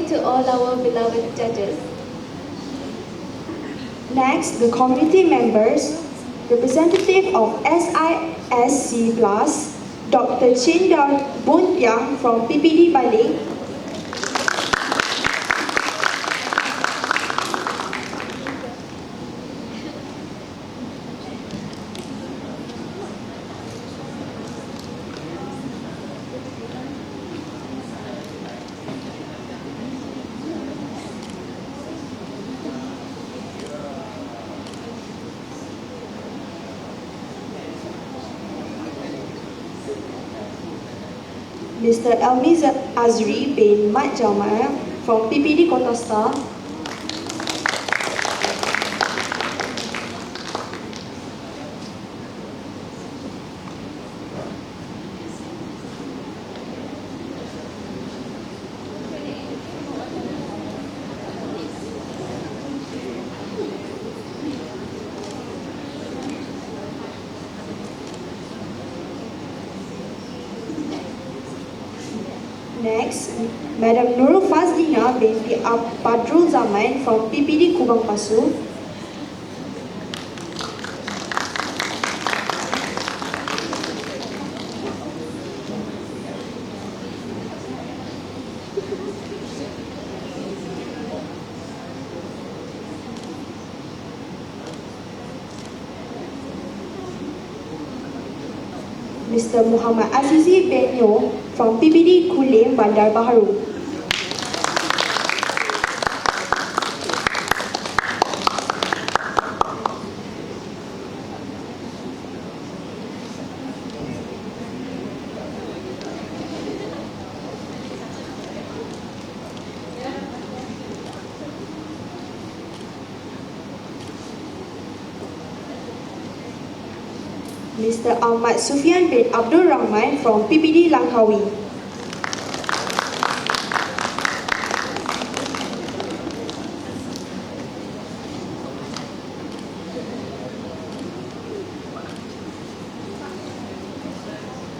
To all our beloved judges.
Next, the committee members, representative of SISC Plus, Dr. Chindar Buntiang from PPD Bali. Mr. Elmi Azri bin Mat Jamal from PPD Kota Star. Next, Madam Nurul Fazlina binti Badrul Zaman from PPD Kubang Pasu. Mr. Muhammad Azizi bin Yo from PPD Kulim Bandar Baharu. Mr. Ahmad Sufian bin Abdul Rahman from PPD Langkawi.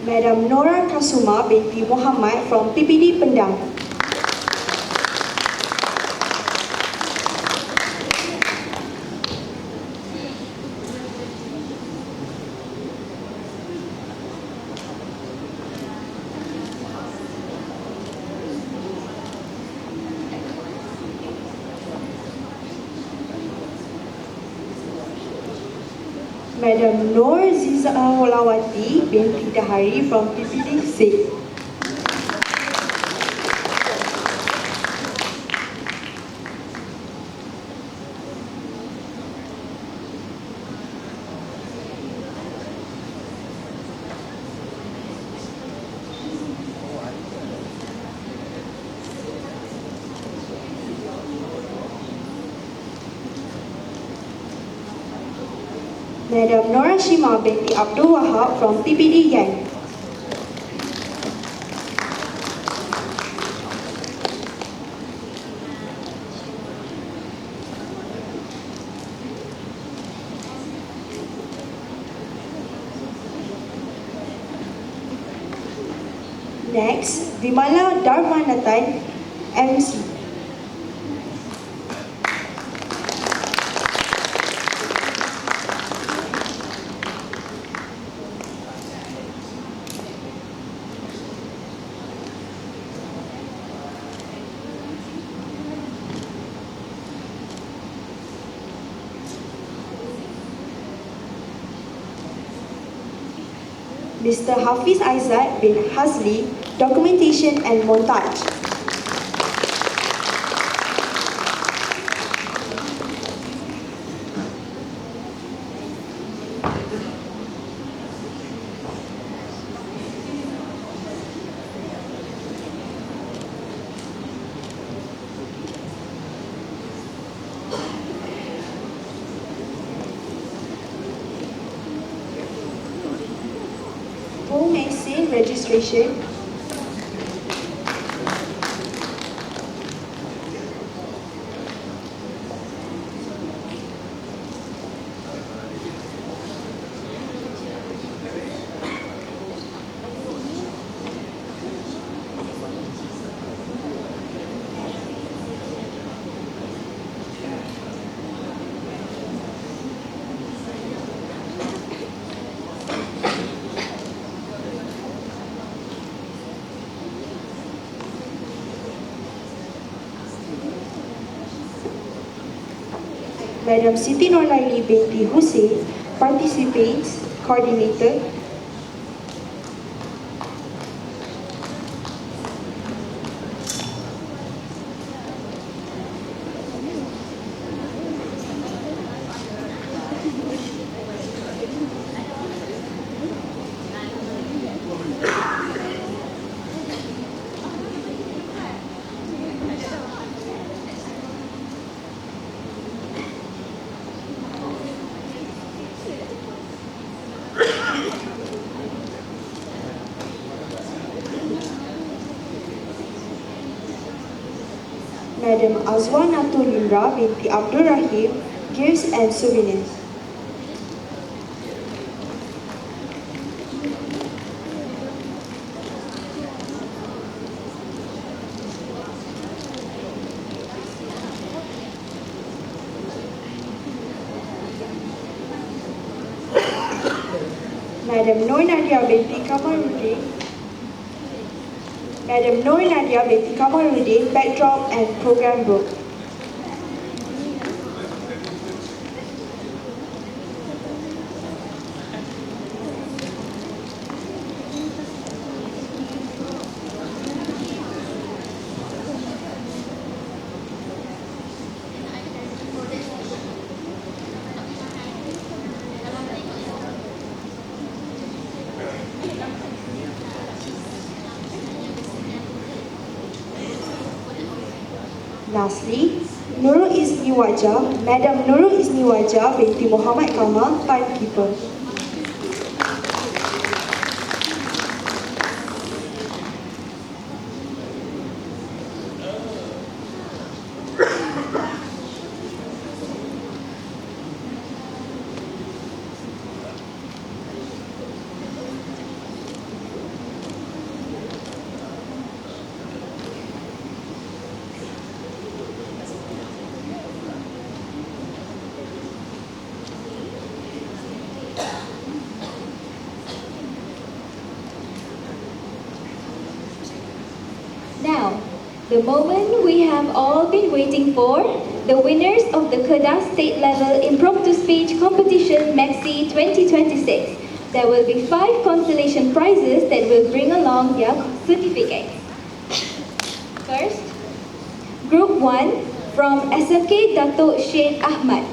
Madam Nora Kasuma binti Muhammad from PPD Pendang. Madam Nur Zizawalawati binti Dahari from PPD C. Madam Nora Shima binti Abdul Wahab from PPD Yang. Next, Vimala Darmanathan, MC. Mr. Hafiz Aizat bin Hazli, Documentation and Montage. Home essay registration. Madam Siti Nurlaili binti Hussein, participates, coordinator. Madam Azwanatul Limra binti Abdul Rahim, gifts and souvenirs. Madam Nur Nadia binti Kamaruddin, Madam Nur Nadia binti Kamaruddin, backdrop and program book. Lastly, Nurul Izni Wajah, Madam Nurul Izni Wajah binti Muhammad Kamal, timekeeper.
Now, the moment we have all been waiting for, the winners of the Kedah State Level Impromptu Speech Competition Maxi 2026. There will be 5 consolation prizes that will bring along their certificates. First, Group 1 from SMK Datuk Sheikh Ahmad.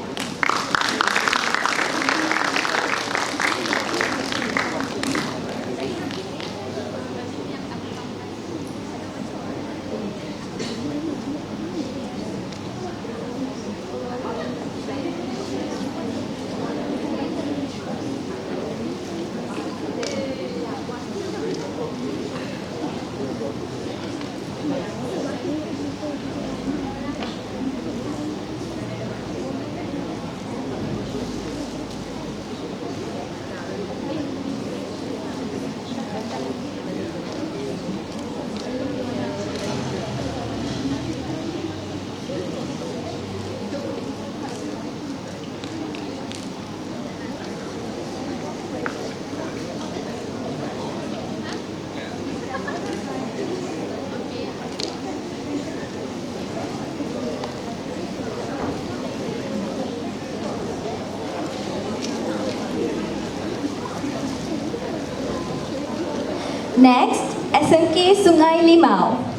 Next, SMK Sungai Limau.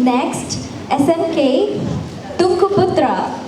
Next, SMK Tunku Putra.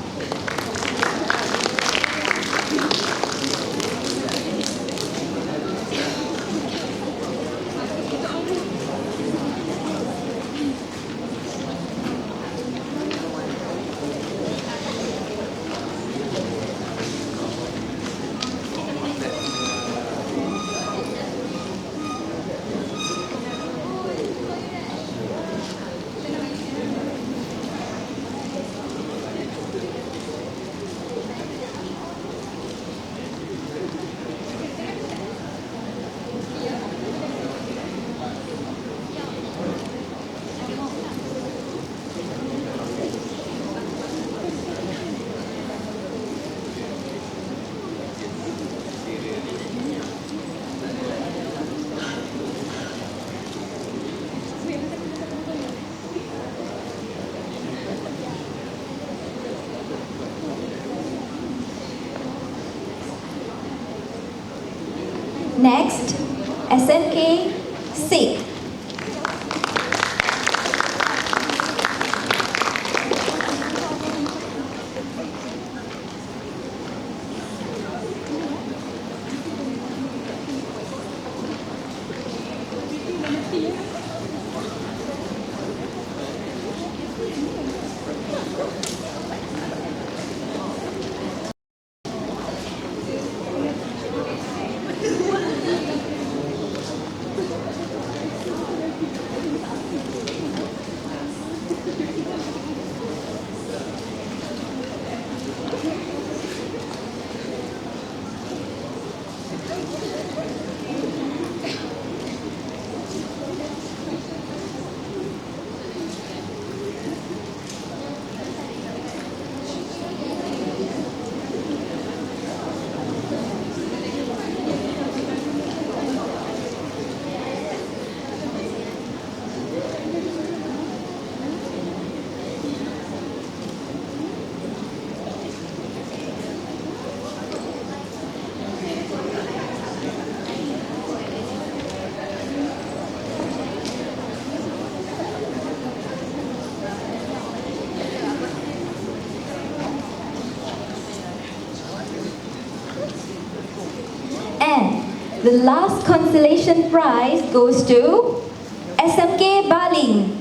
Next, SMK SIG.
The last consolation prize goes to SMK Baling.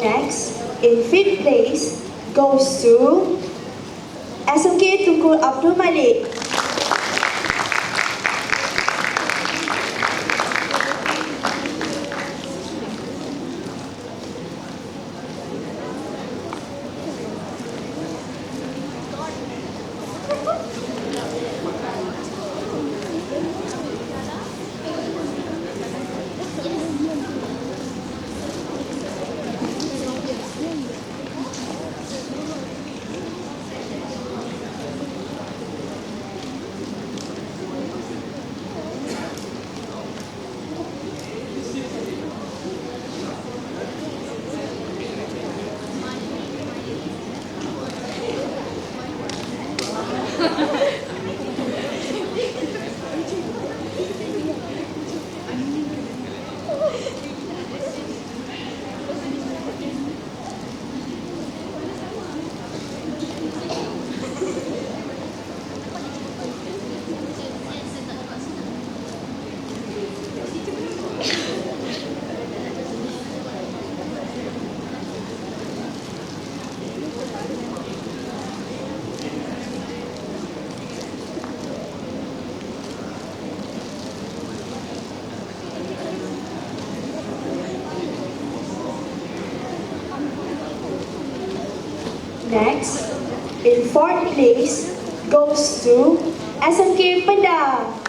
Next, in 5th place, goes to SMK Tunku Abdul Malik. Next, in 4th place, goes to SMK Petah.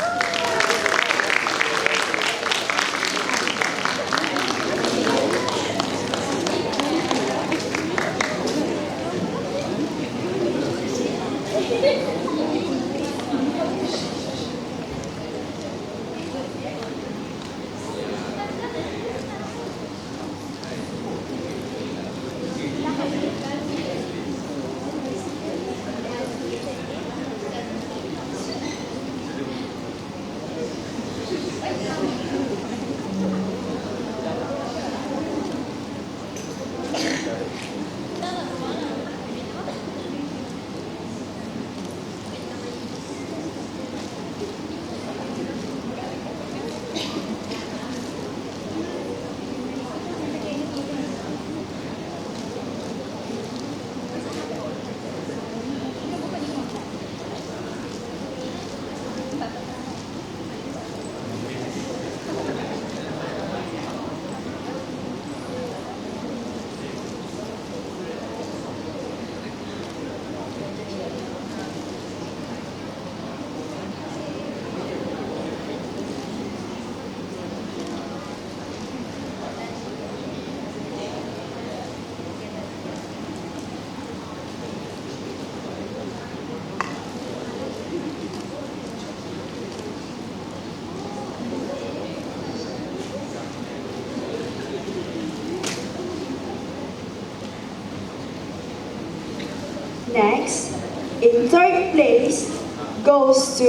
Next, in third place, goes to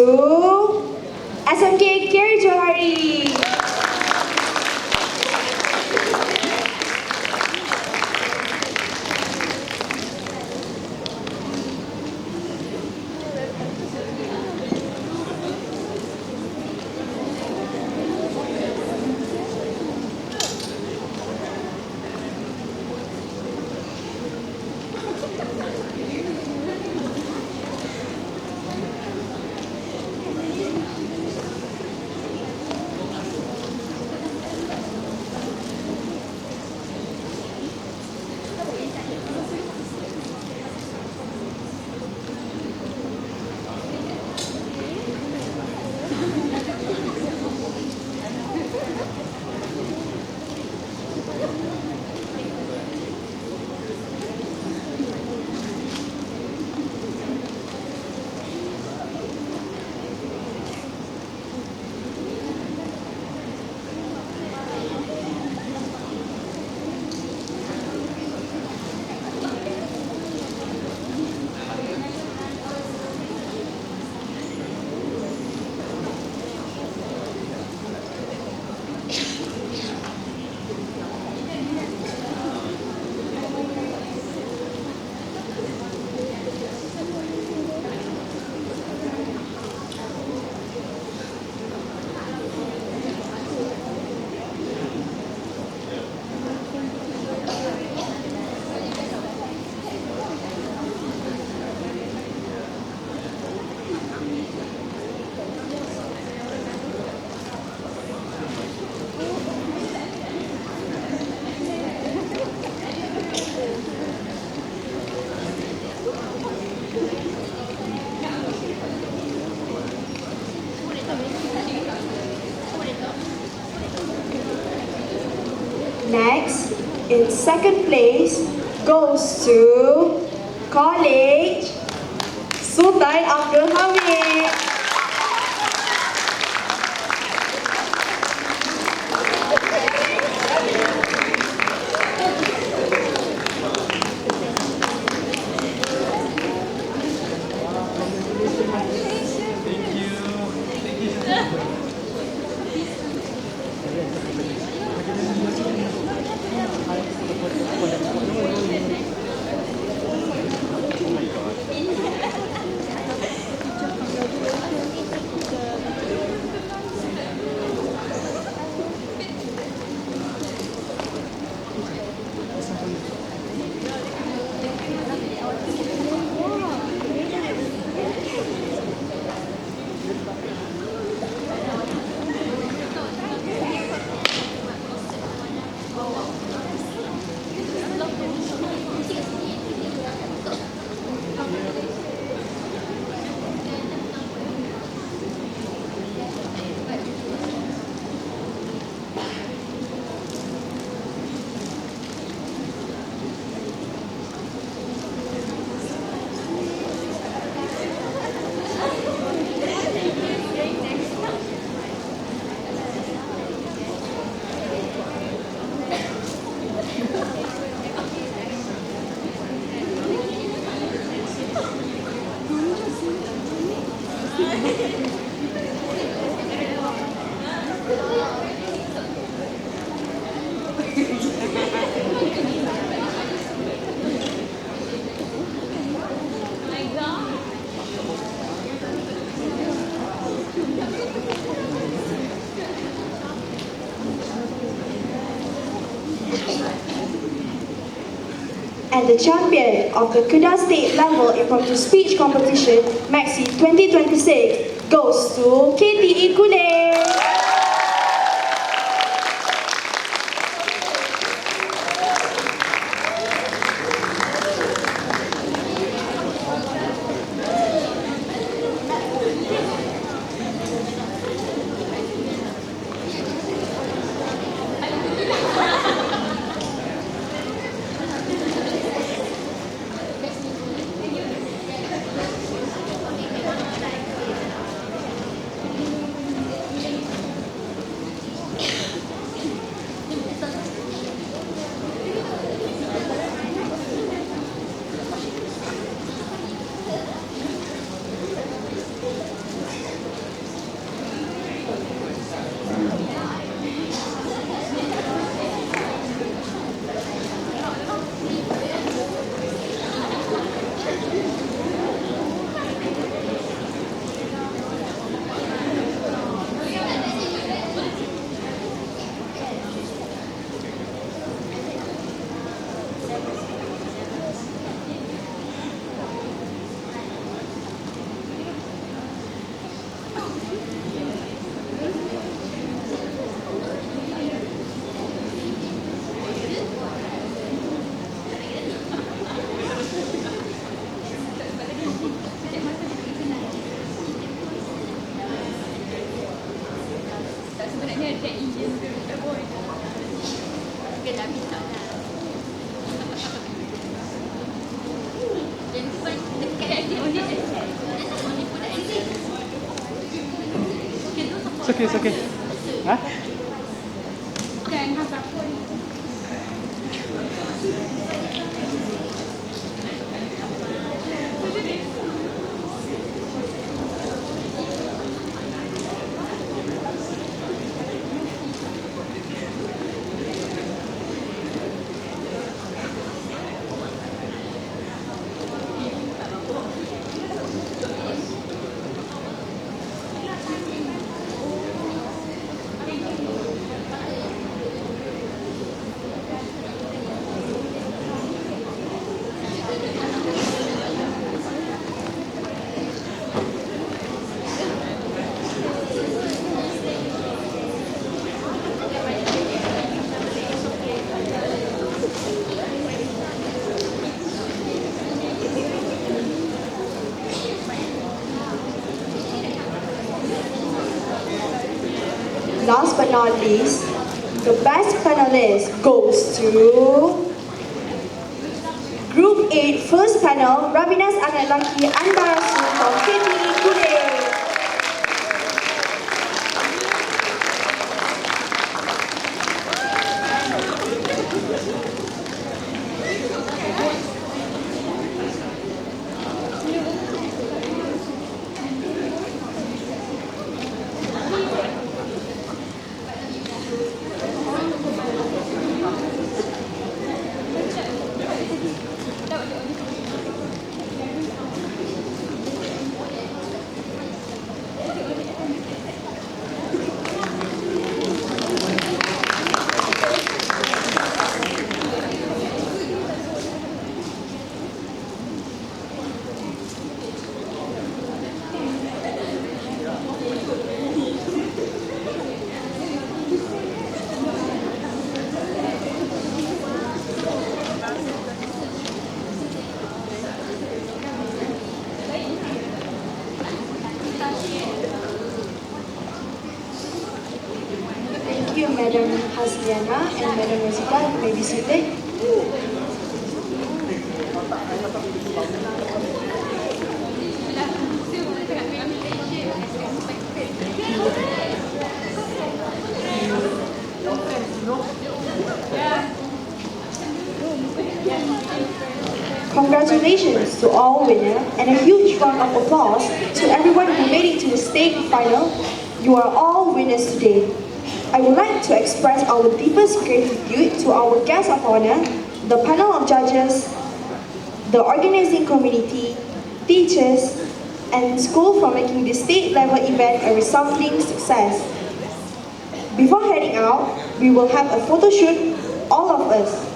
SMK Kiri Johari. Next, in second place, goes to College Sultan Abdul Hamid. And the champion of the Kedah State Level Impromptu Speech Competition, Maxi 2026, goes to KTE Kuning.
It's okay. Huh?
Last but not least, the best panelist goes to Group 8 First Panel, Rabinas Anak Laki Andarasu from KTI Kude. Thank you, Madam Hasliana and Madam Rosita. You may be seated. Congratulations to all winners and a huge round of applause to everyone who made it to the state final. You are all winners today. I would like to express our deepest gratitude to our guests of honor, the panel of judges, the organizing community, teachers, and school for making this state-level event a resounding success. Before heading out, we will have a photo shoot, all of us.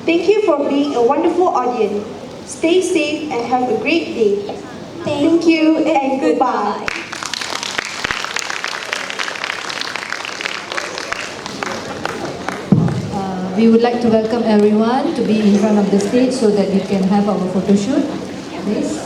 Thank you for being a wonderful audience. Stay safe and have a great day. Thank you and goodbye.
We would like to welcome everyone to be in front of the stage so that we can have our photo shoot. Please.